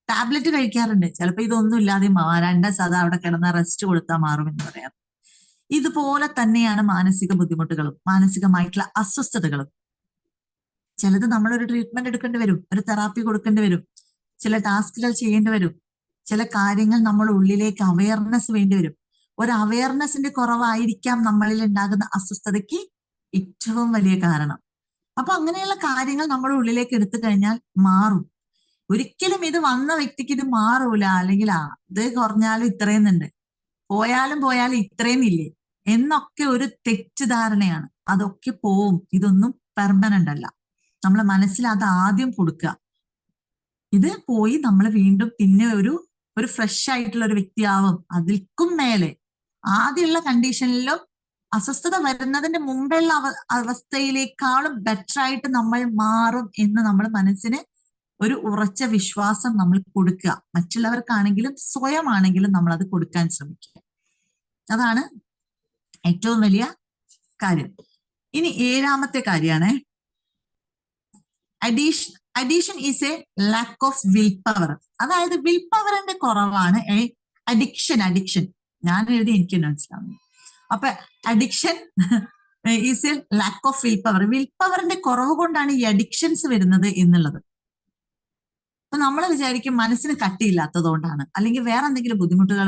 ടാബ്ലറ്റ് കഴിക്കാറുണ്ട്. ചിലപ്പോൾ ഇതൊന്നും ഇല്ലാതെ മാറാണ്ട സദാ അവിടെ കിടന്ന റെസ്റ്റ് കൊടുത്താൽ മാറുമെന്ന് പറയാം. ഇതുപോലെ തന്നെയാണ് മാനസിക ബുദ്ധിമുട്ടുകളും മാനസികമായിട്ടുള്ള അസ്വസ്ഥതകളും. ചിലത് നമ്മളൊരു ട്രീറ്റ്മെന്റ് എടുക്കേണ്ടി വരും, ഒരു തെറാപ്പി കൊടുക്കേണ്ടി വരും, ചില ടാസ്കുകൾ ചെയ്യേണ്ടി വരും, ചില കാര്യങ്ങൾ നമ്മുടെ ഉള്ളിലേക്ക് അവയർനെസ് വേണ്ടി വരും. ഒരു അവയർനെസിന്റെ കുറവായിരിക്കാം നമ്മളിൽ ഉണ്ടാകുന്ന അസ്വസ്ഥതയ്ക്ക് ഏറ്റവും വലിയ കാരണം. അപ്പൊ അങ്ങനെയുള്ള കാര്യങ്ങൾ നമ്മുടെ ഉള്ളിലേക്ക് എടുത്തു കഴിഞ്ഞാൽ മാറും. ഒരിക്കലും ഇത് വന്ന വ്യക്തിക്ക് ഇത് മാറൂല, അല്ലെങ്കിൽ ഇത് കുറഞ്ഞാലും ഇത്രയുന്നുണ്ട്, പോയാലും ഇത്രയും ഇല്ലേ എന്നൊക്കെ ഒരു തെറ്റിദ്ധാരണയാണ്. അതൊക്കെ പോവും. ഇതൊന്നും പെർമനന്റ് അല്ല. നമ്മളെ മനസ്സിൽ അത് ആദ്യം കൊടുക്കുക. ഇത് പോയി നമ്മൾ വീണ്ടും പിന്നെ ഒരു ഫ്രഷ് ആയിട്ടുള്ള ഒരു വ്യക്തിയാവും. അതിൽക്കും മേലെ ആദ്യമുള്ള കണ്ടീഷനിലും അസ്വസ്ഥത വരുന്നതിന്റെ മുമ്പുള്ള അവസ്ഥയിലേക്കാളും ബെറ്റർ ആയിട്ട് നമ്മൾ മാറും എന്ന് നമ്മൾ മനസ്സിന് ഒരു ഉറച്ച വിശ്വാസം നമ്മൾ കൊടുക്കുക. മറ്റുള്ളവർക്കാണെങ്കിലും സ്വയമാണെങ്കിലും നമ്മൾ അത് കൊടുക്കാൻ ശ്രമിക്കുക. അതാണ് ഏറ്റവും വലിയ കാര്യം. ഇനി 7ാമത്തെ കാര്യമാണ് addiction is a lack of will power. അതായത് വിൽ പവറിന്റെ കുറവാണ് അഡിക്ഷൻ. ഞാൻ എഴുതി എനിക്ക് മനസ്സിലാവുന്നു. അപ്പൊ addiction is a lack of will power. Will പവറിന്റെ കുറവ് കൊണ്ടാണ് ഈ അഡിക്ഷൻസ് വരുന്നത് എന്നുള്ളത്. അപ്പൊ നമ്മൾ വിചാരിക്കും മനസ്സിന് കട്ടിയില്ലാത്തത് കൊണ്ടാണ്, അല്ലെങ്കിൽ വേറെ എന്തെങ്കിലും ബുദ്ധിമുട്ടുകൾ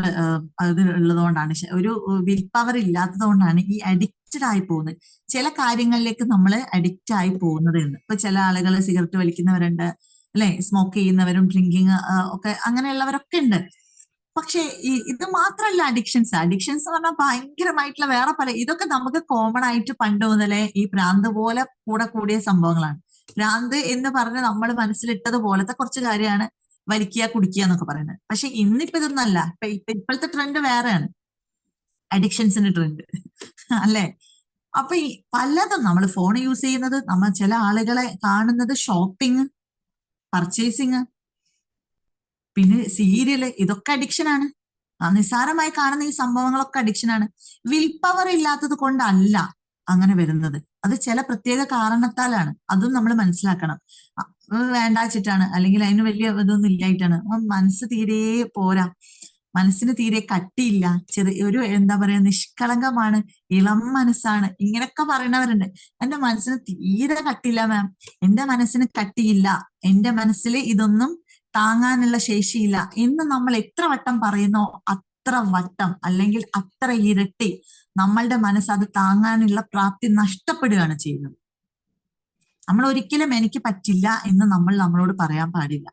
അത് ഉള്ളതുകൊണ്ടാണ്, ഒരു വിൽ പവർ ഇല്ലാത്തത് കൊണ്ടാണ് ഈ അഡിക്റ്റഡ് ആയി പോകുന്നത്, ചില കാര്യങ്ങളിലേക്ക് നമ്മൾ അഡിക്റ്റ് ആയി പോകുന്നത് എന്ന്. ഇപ്പൊ ചില ആളുകൾ സിഗരറ്റ് വലിക്കുന്നവരുണ്ട്, അല്ലെ, സ്മോക്ക് ചെയ്യുന്നവരും ഡ്രിങ്കിങ് ഒക്കെ അങ്ങനെയുള്ളവരൊക്കെ ഉണ്ട്. പക്ഷേ ഇത് മാത്രമല്ല അഡിക്ഷൻസ് എന്ന് പറഞ്ഞാൽ ഭയങ്കരമായിട്ടുള്ള വേറെ പല ഇതൊക്കെ നമുക്ക് കോമൺ ആയിട്ട് പണ്ട് മുതലേ ഈ ഭ്രാന്ത് പോലെ കൂടെ കൂടിയ സംഭവങ്ങളാണ്. ഭ്രാന്ത് എന്ന് പറഞ്ഞ് നമ്മൾ മനസ്സിലിട്ടത് പോലത്തെ കുറച്ച് കാര്യമാണ് വലിക്കുക കുടിക്കുക എന്നൊക്കെ പറയുന്നത്. പക്ഷെ ഇന്നിപ്പോ ഇതൊന്നല്ല. ഇപ്പോഴത്തെ ട്രെൻഡ് വേറെയാണ്, അഡിക്ഷൻസിന്റെ ട്രെൻഡ് അല്ലെ. അപ്പൊ ഈ പലതും നമ്മൾ ഫോൺ യൂസ് ചെയ്യുന്നത്, നമ്മൾ ചില ആളുകളെ കാണുന്നത് ഷോപ്പിംഗ്, പർച്ചേസിങ്, പിന്നെ സീരിയല്, ഇതൊക്കെ അഡിക്ഷനാണ്. നിസ്സാരമായി കാണുന്ന ഈ സംഭവങ്ങളൊക്കെ അഡിക്ഷനാണ്. വിൽ പവർ ഇല്ലാത്തത് കൊണ്ടല്ല അങ്ങനെ വരുന്നത്, അത് ചില പ്രത്യേക കാരണത്താലാണ്. അതും നമ്മൾ മനസ്സിലാക്കണം. വേണ്ടാച്ചിട്ടാണ്, അല്ലെങ്കിൽ അതിന് വലിയ ഇതൊന്നും ഇല്ലായിട്ടാണ്. മനസ്സ് തീരെ പോരാ, മനസ്സിന് തീരെ കട്ടിയില്ല, ഒരു എന്താ പറയാ നിഷ്കളങ്കമാണ്, ഇളം മനസ്സാണ്, ഇങ്ങനെയൊക്കെ പറയുന്നവരുണ്ട്. എന്റെ മനസ്സിന് തീരെ കട്ടിയില്ല മാം, എന്റെ മനസ്സിന് കട്ടിയില്ല, എന്റെ മനസ്സിൽ ഇതൊന്നും താങ്ങാനുള്ള ശേഷിയില്ല എന്ന് നമ്മൾ എത്ര വട്ടം പറയുന്നോ അത്ര വട്ടം അല്ലെങ്കിൽ അത്ര ഇരട്ടി നമ്മളുടെ മനസ്സ് അത് താങ്ങാനുള്ള പ്രാപ്തി നഷ്ടപ്പെടുകയാണ് ചെയ്യുന്നത്. നമ്മൾ ഒരിക്കലും എനിക്ക് പറ്റില്ല എന്ന് നമ്മളോട് പറയാൻ പാടില്ല.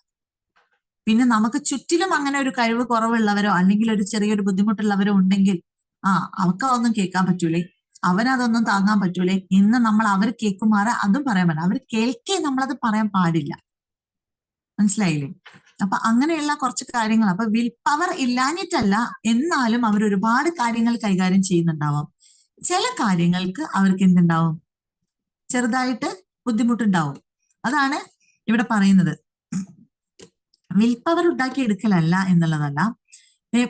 പിന്നെ നമുക്ക് ചുറ്റിലും അങ്ങനെ ഒരു കഴിവ് കുറവുള്ളവരോ അല്ലെങ്കിൽ ഒരു ചെറിയൊരു ബുദ്ധിമുട്ടുള്ളവരോ ഉണ്ടെങ്കിൽ അവർക്ക് അതൊന്നും കേൾക്കാൻ പറ്റൂലേ, അവനതൊന്നും താങ്ങാൻ പറ്റൂലേ എന്ന് നമ്മൾ അവർ കേൾക്കുമാറെ അതും പറയാൻ പാടില്ല. അവർ കേൾക്കേ നമ്മളത് പറയാൻ പാടില്ല. മനസ്സിലായില്ലേ? അപ്പൊ അങ്ങനെയുള്ള കുറച്ച് കാര്യങ്ങൾ. അപ്പൊ വിൽ പവർ ഇല്ലാഞ്ഞിട്ടല്ല, എന്നാലും അവർ ഒരുപാട് കാര്യങ്ങൾ കൈകാര്യം ചെയ്യുന്നുണ്ടാവാം. ചില കാര്യങ്ങൾക്ക് അവർക്ക് എന്തുണ്ടാവും, ചെറുതായിട്ട് ബുദ്ധിമുട്ടുണ്ടാവും. അതാണ് ഇവിടെ പറയുന്നത്. വിൽ പവർ ഉണ്ടാക്കി എടുക്കലല്ല എന്നുള്ളതല്ല,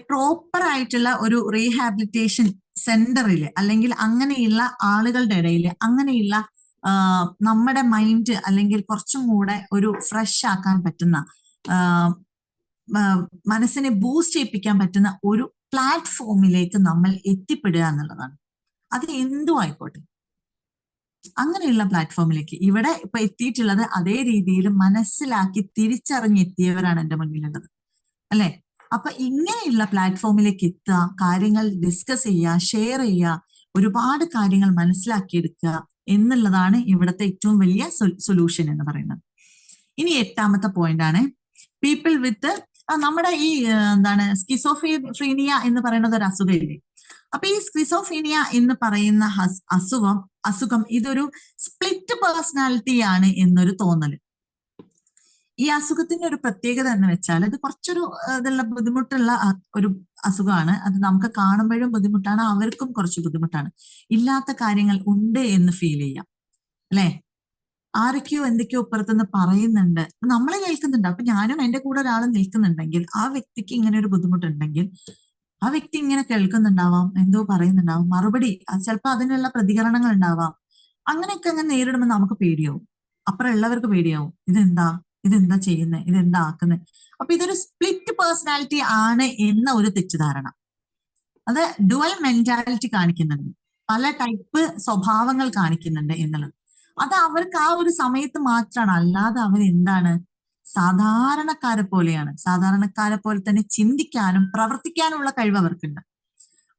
പ്രോപ്പർ ആയിട്ടുള്ള ഒരു റീഹാബിലിറ്റേഷൻ സെന്ററിൽ അല്ലെങ്കിൽ അങ്ങനെയുള്ള ആളുകളുടെ ഇടയിൽ അങ്ങനെയുള്ള നമ്മുടെ മൈൻഡ് അല്ലെങ്കിൽ കുറച്ചും കൂടെ ഒരു ഫ്രഷ് ആക്കാൻ പറ്റുന്ന, മനസ്സിനെ ബൂസ്റ്റ് ചെയ്യിപ്പിക്കാൻ പറ്റുന്ന ഒരു പ്ലാറ്റ്ഫോമിലേക്ക് നമ്മൾ എത്തിപ്പെടുക എന്നുള്ളതാണ്. അത് എന്തും ആയിക്കോട്ടെ, അങ്ങനെയുള്ള പ്ലാറ്റ്ഫോമിലേക്ക് ഇവിടെ ഇപ്പൊ എത്തിയിട്ടുള്ളത് അതേ രീതിയിൽ മനസ്സിലാക്കി തിരിച്ചറിഞ്ഞെത്തിയവരാണ് എൻ്റെ മുന്നിലുള്ളത്, അല്ലെ? അപ്പൊ ഇങ്ങനെയുള്ള പ്ലാറ്റ്ഫോമിലേക്ക് എത്തുക, കാര്യങ്ങൾ ഡിസ്കസ് ചെയ്യുക, ഷെയർ ചെയ്യുക, ഒരുപാട് കാര്യങ്ങൾ മനസ്സിലാക്കിയെടുക്കുക എന്നുള്ളതാണ് ഇവിടുത്തെ ഏറ്റവും വലിയ സൊല്യൂഷൻ എന്ന് പറയുന്നത്. ഇനി 8ാമത്തെ പോയിന്റ് ആണ് പീപ്പിൾ വിത്ത്, നമ്മുടെ ഈ എന്താണ് സ്കിസോഫ്രീനിയ എന്ന് പറയുന്നത് ഒരു അസുഖമില്ലേ? അപ്പൊ ഈ സ്കിസോഫ്രീനിയ എന്ന് പറയുന്ന അസുഖം ഇതൊരു സ്പ്ലിറ്റ് പേഴ്സണാലിറ്റി ആണ് എന്നൊരു തോന്നല്. ഈ അസുഖത്തിന്റെ ഒരു പ്രത്യേകത എന്ന് വെച്ചാൽ ഇത് കുറച്ചൊരു ഇതുള്ള ബുദ്ധിമുട്ടുള്ള ഒരു അസുഖമാണ്. അത് നമുക്ക് കാണുമ്പോഴും ബുദ്ധിമുട്ടാണ്, അവർക്കും കുറച്ച് ബുദ്ധിമുട്ടാണ്. ഇല്ലാത്ത കാര്യങ്ങൾ ഉണ്ട് എന്ന് ഫീൽ ചെയ്യാം, അല്ലെ? ആരൊക്കെയോ എന്തൊക്കെയോ ഇപ്പുറത്തുനിന്ന് പറയുന്നുണ്ട്, നമ്മളെ കേൾക്കുന്നുണ്ട്. അപ്പൊ ഞാനും എന്റെ കൂടെ ഒരാൾ നിൽക്കുന്നുണ്ടെങ്കിൽ ആ വ്യക്തിക്ക് ഇങ്ങനെ ഒരു ബുദ്ധിമുട്ടുണ്ടെങ്കിൽ ആ വ്യക്തി ഇങ്ങനെ കേൾക്കുന്നുണ്ടാവാം, എന്തോ പറയുന്നുണ്ടാവാം, മറുപടി ചിലപ്പോൾ അതിനുള്ള പ്രതികരണങ്ങൾ ഉണ്ടാവാം. അങ്ങനെയൊക്കെ അങ്ങനെ നേരിടുമ്പോൾ നമുക്ക് പേടിയാവും, അപ്പുറം ഉള്ളവർക്ക് പേടിയാവും. ഇതെന്താ ചെയ്യുന്നത്, ഇതെന്താ ആക്കുന്നത്. അപ്പൊ ഇതൊരു സ്പ്ലിറ്റ് പേഴ്സണാലിറ്റി ആണ് എന്ന ഒരു തെറ്റിദ്ധാരണ. അത് ഡുവൽ മെന്റാലിറ്റി കാണിക്കുന്നുണ്ട്, പല ടൈപ്പ് സ്വഭാവങ്ങൾ കാണിക്കുന്നുണ്ട് എന്നുള്ളത്. അത് അവർക്ക് ആ ഒരു സമയത്ത് മാത്രമാണ്, അല്ലാതെ അവരെന്താണ് സാധാരണക്കാരെ പോലെയാണ്. സാധാരണക്കാരെ പോലെ തന്നെ ചിന്തിക്കാനും പ്രവർത്തിക്കാനുള്ള കഴിവ് അവർക്കുണ്ട്.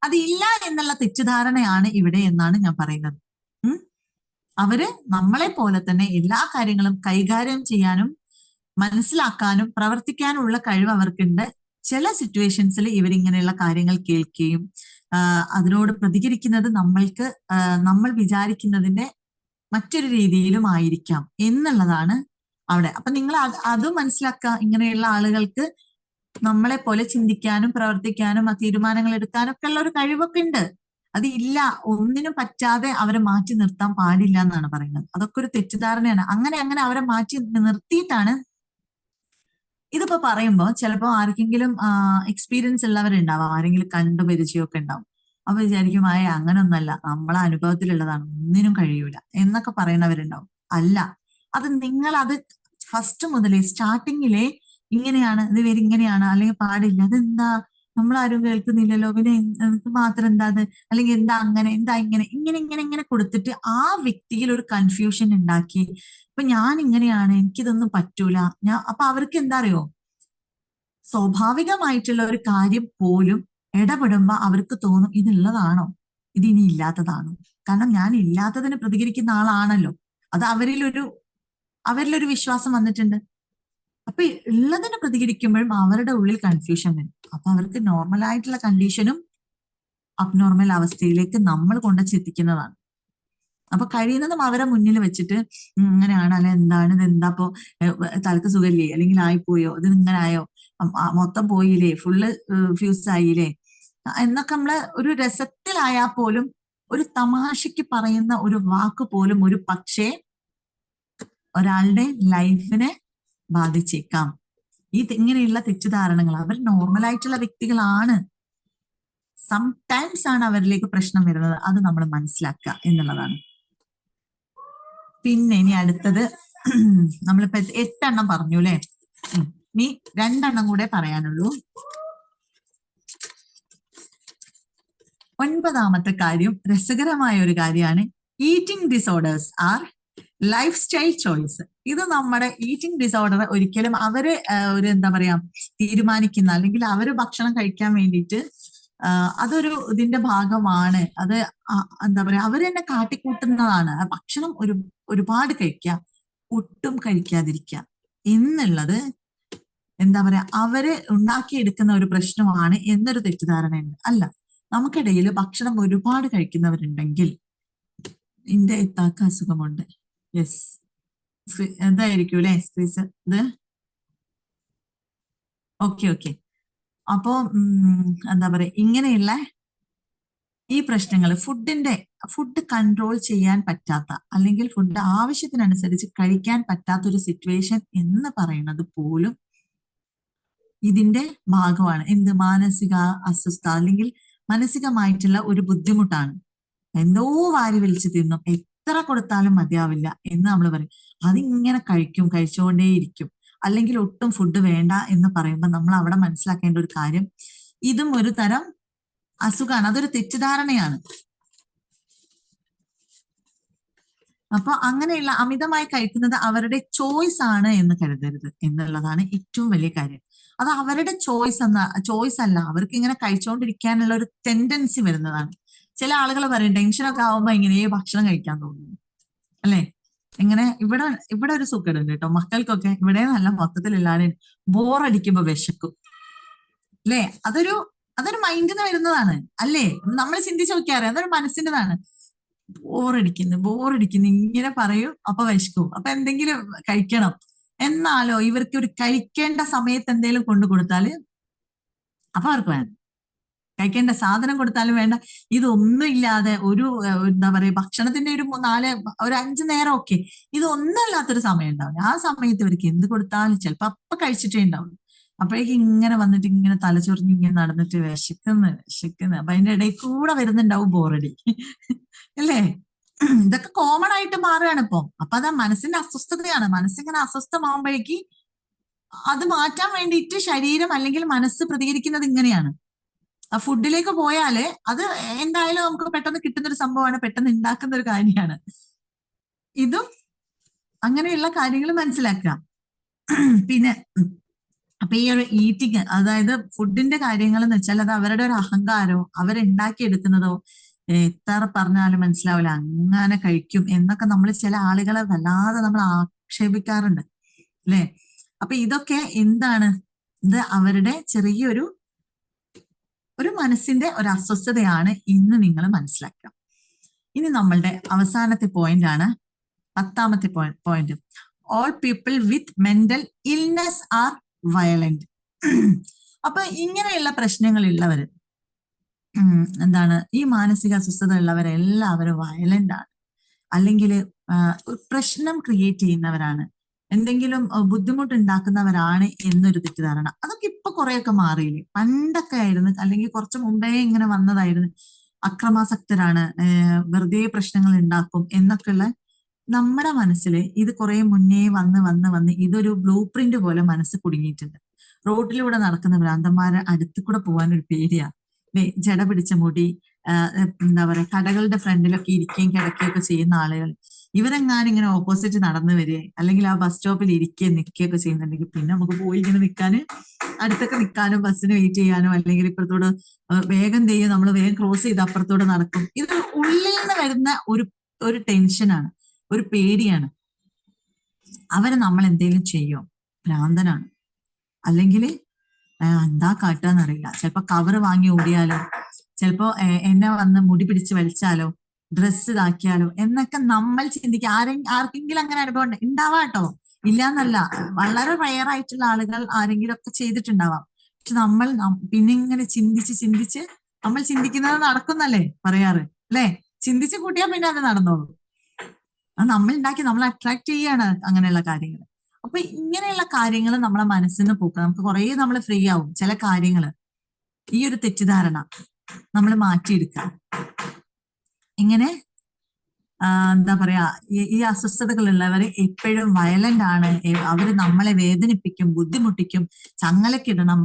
അതില്ല എന്നുള്ള തെറ്റിദ്ധാരണയാണ് ഇവിടെ എന്നാണ് ഞാൻ പറയുന്നത്. അവര് നമ്മളെ പോലെ തന്നെ എല്ലാ കാര്യങ്ങളും കൈകാര്യം ചെയ്യാനും മനസ്സിലാക്കാനും പ്രവർത്തിക്കാനുള്ള കഴിവ് അവർക്കുണ്ട്. ചില സിറ്റുവേഷൻസിൽ ഇവരിങ്ങനെയുള്ള കാര്യങ്ങൾ കേൾക്കുകയും അതിനോട് പ്രതികരിക്കുന്നത് നമ്മൾ വിചാരിക്കുന്നതിന്റെ മറ്റൊരു രീതിയിലും ആയിരിക്കാം എന്നുള്ളതാണ് അവിടെ. അപ്പൊ നിങ്ങൾ അത് മനസ്സിലാക്കുക. ഇങ്ങനെയുള്ള ആളുകൾക്ക് നമ്മളെ പോലെ ചിന്തിക്കാനും പ്രവർത്തിക്കാനും തീരുമാനങ്ങൾ എടുക്കാനും ഒക്കെ ഉള്ള ഒരു കഴിവൊക്കെ ഉണ്ട്. അത് ഇല്ല, ഒന്നിനും പറ്റാതെ അവരെ മാറ്റി നിർത്താൻ പാടില്ല എന്നാണ് പറയുന്നത്. അതൊക്കെ ഒരു തെറ്റിദ്ധാരണയാണ്. അങ്ങനെ അവരെ മാറ്റി നിർത്തിയിട്ടാണ് ഇതിപ്പോ പറയുമ്പോൾ ചിലപ്പോൾ ആർക്കെങ്കിലും എക്സ്പീരിയൻസ് ഉള്ളവരുണ്ടാവാം, ആരെങ്കിലും കണ്ടു പരിചയമൊക്കെ ഉണ്ടാവും. അപ്പൊ വിചാരിക്കും അങ്ങനൊന്നല്ല, നമ്മളെ അനുഭവത്തിലുള്ളതാണ്, ഒന്നിനും കഴിയൂല എന്നൊക്കെ പറയുന്നവരുണ്ടാവും. അല്ല, അത് അത് ഫസ്റ്റ് മുതലേ സ്റ്റാർട്ടിങ്ങിലെ ഇങ്ങനെയാണ്, ഇത് ഇങ്ങനെയാണ്, അല്ലെങ്കിൽ പാടില്ല, അതെന്താ നമ്മളാരും കേൾക്കുന്നില്ലല്ലോ, പിന്നെ എനിക്ക് മാത്രം എന്താ അത്, അല്ലെങ്കിൽ എന്താ അങ്ങനെ, എന്താ ഇങ്ങനെ കൊടുത്തിട്ട് ആ വ്യക്തിയിൽ ഒരു കൺഫ്യൂഷൻ ഉണ്ടാക്കി. ഇപ്പൊ ഞാൻ ഇങ്ങനെയാണ്, എനിക്കിതൊന്നും പറ്റൂല. അപ്പൊ അവർക്ക് എന്താ അറിയോ, സ്വാഭാവികമായിട്ടുള്ള ഒരു കാര്യം പോലും ഇടപെടുമ്പോ അവർക്ക് തോന്നും ഇതുള്ളതാണോ, ഇതിനി ഇല്ലാത്തതാണോ. കാരണം ഞാൻ ഇല്ലാത്തതിന് പ്രതികരിക്കുന്ന ആളാണല്ലോ, അത് അവരിലൊരു വിശ്വാസം വന്നിട്ടുണ്ട്. അപ്പൊ ഉള്ളതിന് പ്രതികരിക്കുമ്പോഴും അവരുടെ ഉള്ളിൽ കൺഫ്യൂഷൻ വരും. അപ്പൊ അവർക്ക് നോർമൽ ആയിട്ടുള്ള കണ്ടീഷനും അബ്നോർമൽ അവസ്ഥയിലേക്ക് നമ്മൾ കൊണ്ടുവച്ചെത്തിക്കുന്നതാണ്. അപ്പൊ കഴിയുന്നതും അവരെ മുന്നിൽ വെച്ചിട്ട് ഇങ്ങനെയാണ് അല്ലെ, എന്താണ് ഇത്, എന്താപ്പോ തലക്ക് സുഖമില്ലേ, അല്ലെങ്കിൽ ആയിപ്പോയോ, ഇത് ഇങ്ങനെ ആയോ, മൊത്തം പോയില്ലേ, ഫുള്ള് ഫ്യൂസ് ആയില്ലേ എന്നൊക്കെ നമ്മള് ഒരു രസത്തിലായാൽ പോലും ഒരു തമാശക്ക് പറയുന്ന ഒരു വാക്ക് പോലും ഒരു പക്ഷേ ഒരാളുടെ ലൈഫിനെ ബാധിച്ചേക്കാം. ഇങ്ങനെയുള്ള തെറ്റിദ്ധാരണകൾ, അവർ നോർമൽ ആയിട്ടുള്ള വ്യക്തികളാണ്, സംടൈംസ് ആണ് അവരിലേക്ക് പ്രശ്നം വരുന്നത്. അത് നമ്മൾ മനസ്സിലാക്കുക എന്നുള്ളതാണ്. പിന്നെ ഇനി അടുത്തത് നമ്മളിപ്പോ 8 പറഞ്ഞു അല്ലെ, ഇനി 2 കൂടെ പറയാനുള്ളൂ. 9ാമത്തെ കാര്യം രസകരമായ ഒരു കാര്യമാണ്. Eating disorders are lifestyle choice. ഇത് നമ്മുടെ ഈറ്റിംഗ് ഡിസോർഡർ ഒരിക്കലും അവര് ഒരു എന്താ പറയാ തീരുമാനിക്കുന്ന, അല്ലെങ്കിൽ അവര് ഭക്ഷണം കഴിക്കാൻ വേണ്ടിയിട്ട് അതൊരു ഇതിന്റെ ഭാഗമാണ്. അത് എന്താ പറയാ അവര് തന്നെ കാട്ടിക്കൂട്ടുന്നതാണ്. ഭക്ഷണം ഒരുപാട് കഴിക്കുക, ഒട്ടും കഴിക്കാതിരിക്കുക എന്നുള്ളത് എന്താ പറയാ അവര് ഉണ്ടാക്കിയെടുക്കുന്ന ഒരു പ്രശ്നമാണ് എന്നൊരു തെറ്റിദ്ധാരണയുണ്ട്. അല്ല, നമുക്കിടയിൽ ഭക്ഷണം ഒരുപാട് കഴിക്കുന്നവരുണ്ടെങ്കിൽ, എന്റെ ഇത്താക്ക് അസുഖമുണ്ട്, യെസ് എന്തായിരിക്കും അല്ലെ സ്ക്രീസ് ഇത്, ഓക്കെ. അപ്പോ എന്താ പറയാ ഇങ്ങനെയുള്ള ഈ പ്രശ്നങ്ങൾ, ഫുഡ് കൺട്രോൾ ചെയ്യാൻ പറ്റാത്ത, അല്ലെങ്കിൽ ഫുഡ് ആവശ്യത്തിനനുസരിച്ച് കഴിക്കാൻ പറ്റാത്ത ഒരു സിറ്റുവേഷൻ എന്ന് പറയുന്നത് പോലും ഇതിന്റെ ഭാഗമാണ്. എന്ത് മാനസിക അസ്വസ്ഥ, അല്ലെങ്കിൽ മാനസികമായിട്ടുള്ള ഒരു ബുദ്ധിമുട്ടാണ്. എന്തോ വാരി വലിച്ചു തിന്നും, എത്ര കൊടുത്താലും മതിയാവില്ല എന്ന് നമ്മൾ പറയും. അതിങ്ങനെ കഴിച്ചുകൊണ്ടേയിരിക്കും. അല്ലെങ്കിൽ ഒട്ടും ഫുഡ് വേണ്ട എന്ന് പറയുമ്പോൾ നമ്മൾ അവിടെ മനസ്സിലാക്കേണ്ട ഒരു കാര്യം, ഇതും ഒരു തരം അസുഖമാണ്, അതൊരു തെറ്റിദ്ധാരണയാണ്. അപ്പൊ അങ്ങനെയുള്ള അമിതമായി കഴിക്കുന്നത് അവരുടെ ചോയ്സ് ആണ് എന്ന് കരുതരുത് എന്നുള്ളതാണ് ഏറ്റവും വലിയ കാര്യം. അത് അവരുടെ ചോയ്സ് അല്ല, അവർക്ക് ഇങ്ങനെ കഴിച്ചുകൊണ്ടിരിക്കാനുള്ള ഒരു ടെൻഡൻസി വരുന്നതാണ്. ചില ആളുകൾ പറയും ടെൻഷനൊക്കെ ആവുമ്പോ ഇങ്ങനെ ഭക്ഷണം കഴിക്കാൻ തോന്നുന്നു അല്ലെ. ഇങ്ങനെ ഇവിടെ ഒരു സുഖമുണ്ട് കേട്ടോ, മക്കൾക്കൊക്കെ ഇവിടെ നല്ല മൊത്തത്തിൽ എല്ലാവരും ബോറടിക്കുമ്പോ വിശക്കും അല്ലേ. അതൊരു മൈൻഡിൽ നിന്ന് വരുന്നതാണ് അല്ലേ, നമ്മൾ ചിന്തിച്ചു നോക്കിയാറേ, അതൊരു മനസ്സിൻ്റെതാണ്. ബോറടിക്കുന്നു ഇങ്ങനെ പറയും, അപ്പൊ വിശക്കും, അപ്പൊ എന്തെങ്കിലും കഴിക്കണം. എന്നാലോ ഇവർക്ക് ഒരു കഴിക്കേണ്ട സമയത്ത് എന്തെങ്കിലും കൊണ്ടു കൊടുത്താല് അപ്പൊ അവർക്ക് വേണ്ട, കഴിക്കേണ്ട സാധനം കൊടുത്താലും വേണ്ട. ഇതൊന്നും ഇല്ലാതെ ഒരു എന്താ പറയാ ഭക്ഷണത്തിന്റെ ഒരു 5 നേരം ഒക്കെ ഇതൊന്നും അല്ലാത്തൊരു സമയം ഉണ്ടാവില്ല. ആ സമയത്ത് ഇവർക്ക് എന്ത് കൊടുത്താലും ചിലപ്പോ അപ്പൊ കഴിച്ചിട്ടേ ഉണ്ടാവുള്ളൂ. അപ്പോഴേക്ക് ഇങ്ങനെ വന്നിട്ട് ഇങ്ങനെ തലചൊറിഞ്ഞ് ഇങ്ങനെ നടന്നിട്ട് വിശക്കുന്നു. അപ്പൊ അതിന്റെ ഇടയിൽ കൂടെ വരുന്നുണ്ടാവും ബോറടി അല്ലേ. ഇതൊക്കെ കോമൺ ആയിട്ട് മാറുകയാണ് ഇപ്പൊ. അപ്പൊ അതാ മനസ്സിന്റെ അസ്വസ്ഥതയാണ്. മനസ്സിങ്ങനെ അസ്വസ്ഥമാകുമ്പോഴേക്ക് അത് മാറ്റാൻ വേണ്ടിയിട്ട് ശരീരം അല്ലെങ്കിൽ മനസ്സ് പ്രതികരിക്കുന്നത് ഇങ്ങനെയാണ്. ആ ഫുഡിലേക്ക് പോയാല് അത് എന്തായാലും നമുക്ക് പെട്ടെന്ന് കിട്ടുന്ന ഒരു സംഭവമാണ്, പെട്ടെന്ന് ഉണ്ടാക്കുന്ന ഒരു കാര്യമാണ്. ഇതും അങ്ങനെയുള്ള കാര്യങ്ങൾ മനസ്സിലാക്കുക. പിന്നെ അപ്പൊ ഈ ഒരു ഈറ്റിങ്, അതായത് ഫുഡിന്റെ കാര്യങ്ങൾ എന്ന് വെച്ചാൽ അത് അവരുടെ ഒരു അഹങ്കാരോ അവരുണ്ടാക്കിയെടുക്കുന്നതോ എത്ര പറഞ്ഞാലും മനസ്സിലാവില്ല, അങ്ങനെ കഴിക്കും എന്നൊക്കെ നമ്മൾ ചില ആളുകളെ വല്ലാതെ നമ്മൾ ആക്ഷേപിക്കാറുണ്ട് അല്ലെ. അപ്പൊ ഇതൊക്കെ എന്താണ്, ഇത് അവരുടെ ചെറിയൊരു മനസ്സിന്റെ ഒരു അസ്വസ്ഥതയാണ് ഇന്ന് നിങ്ങൾ മനസ്സിലാക്കുക. ഇനി നമ്മളുടെ അവസാനത്തെ പോയിന്റ് ആണ് 10ാമത്തെ point. All people with mental illness are violent. അപ്പൊ ഇങ്ങനെയുള്ള പ്രശ്നങ്ങളുള്ളവര് എന്താണ്, ഈ മാനസിക അസ്വസ്ഥത ഉള്ളവരെല്ലാവരും വയലന്റ് ആണ്, അല്ലെങ്കിൽ പ്രശ്നം ക്രിയേറ്റ് ചെയ്യുന്നവരാണ്, എന്തെങ്കിലും ബുദ്ധിമുട്ടുണ്ടാക്കുന്നവരാണ് എന്നൊരു തെറ്റിദ്ധാരണ. അതൊക്കെ ഇപ്പൊ കുറെയൊക്കെ മാറിയില്ലേ. പണ്ടൊക്കെ ആയിരുന്നു, അല്ലെങ്കിൽ കുറച്ച് മുമ്പേ ഇങ്ങനെ വന്നതായിരുന്നു, അക്രമാസക്തരാണ്, വെറുതെ പ്രശ്നങ്ങൾ ഉണ്ടാക്കും എന്നൊക്കെയുള്ള നമ്മുടെ മനസ്സിൽ ഇത് കുറെ മുന്നേ വന്ന് ഇതൊരു ബ്ലൂ പ്രിന്റ് പോലെ മനസ്സ് കുടുങ്ങിയിട്ടുണ്ട്. റോഡിലൂടെ നടക്കുന്ന ഭ്രാന്തന്മാരെ അടുത്ത് കൂടെ പോകാൻ ഒരു പേടിയാ അല്ലെ. ജട പിടിച്ച മുടി, എന്താ പറയാ കടകളുടെ ഫ്രണ്ടിലൊക്കെ ഇരിക്കുകയും കിടക്കുകയൊക്കെ ചെയ്യുന്ന ആളുകൾ, ഇവരെങ്ങാനും ഇങ്ങനെ ഓപ്പോസിറ്റ് നടന്നു വരിക, അല്ലെങ്കിൽ ആ ബസ് സ്റ്റോപ്പിൽ ഇരിക്കുകയും നിൽക്കുകയൊക്കെ ചെയ്യുന്നുണ്ടെങ്കിൽ പിന്നെ നമുക്ക് പോയി ഇങ്ങനെ നിൽക്കാന്, അടുത്തൊക്കെ നിൽക്കാനോ ബസ്സിന് വെയിറ്റ് ചെയ്യാനോ, അല്ലെങ്കിൽ ഇപ്പുറത്തോട് വേഗം ചെയ്യും, നമ്മൾ വേഗം ക്രോസ് ചെയ്ത് അപ്പുറത്തോടെ നടക്കും. ഇത് ഉള്ളിൽ നിന്ന് വരുന്ന ഒരു ടെൻഷനാണ്, ഒരു പേടിയാണ്. അവര് നമ്മൾ എന്തെങ്കിലും ചെയ്യോ, ഭ്രാന്തനാണ്, അല്ലെങ്കിൽ എന്താ കാട്ടുകയെന്നറിയില്ല. ചിലപ്പോ കവറ് വാങ്ങി ഓടിയാലോ, ചിലപ്പോ എന്നെ വന്ന് മുടി പിടിച്ച് വലിച്ചാലോ, ഡ്രസ്സ് ഇതാക്കിയാലോ എന്നൊക്കെ നമ്മൾ ചിന്തിക്കുക. ആർക്കെങ്കിലും അങ്ങനെ അനുഭവം ഉണ്ടാവാട്ടോ, ഇല്ലാന്നല്ല. വളരെ റയർ ആയിട്ടുള്ള ആളുകൾ ആരെങ്കിലും ഒക്കെ ചെയ്തിട്ടുണ്ടാവാം. പക്ഷെ നമ്മൾ പിന്നെ ഇങ്ങനെ ചിന്തിച്ച് നമ്മൾ ചിന്തിക്കുന്നത് നടക്കുന്നല്ലേ പറയാറ്, അല്ലെ? ചിന്തിച്ച് കൂട്ടിയാൽ പിന്നെ അത് നടന്നോളൂ. അത് നമ്മൾ ഉണ്ടാക്കി, നമ്മൾ അട്രാക്ട് ചെയ്യാണ് അങ്ങനെയുള്ള കാര്യങ്ങൾ. അപ്പൊ ഇങ്ങനെയുള്ള കാര്യങ്ങൾ നമ്മളെ മനസ്സിന് പോക്കുക. നമുക്ക് കുറെ നമ്മൾ ഫ്രീ ആവും. ചില കാര്യങ്ങൾ, ഈ ഒരു തെറ്റിദ്ധാരണ നമ്മൾ മാറ്റിയെടുക്കുക. ഇങ്ങനെ എന്താ പറയാ, ഈ അസ്വസ്ഥതകളുള്ളവര് എപ്പോഴും വയലന്റ് ആണ്. അവര് നമ്മളെ വേദനിപ്പിക്കും, ബുദ്ധിമുട്ടിക്കും, ചങ്ങലക്കിടണം,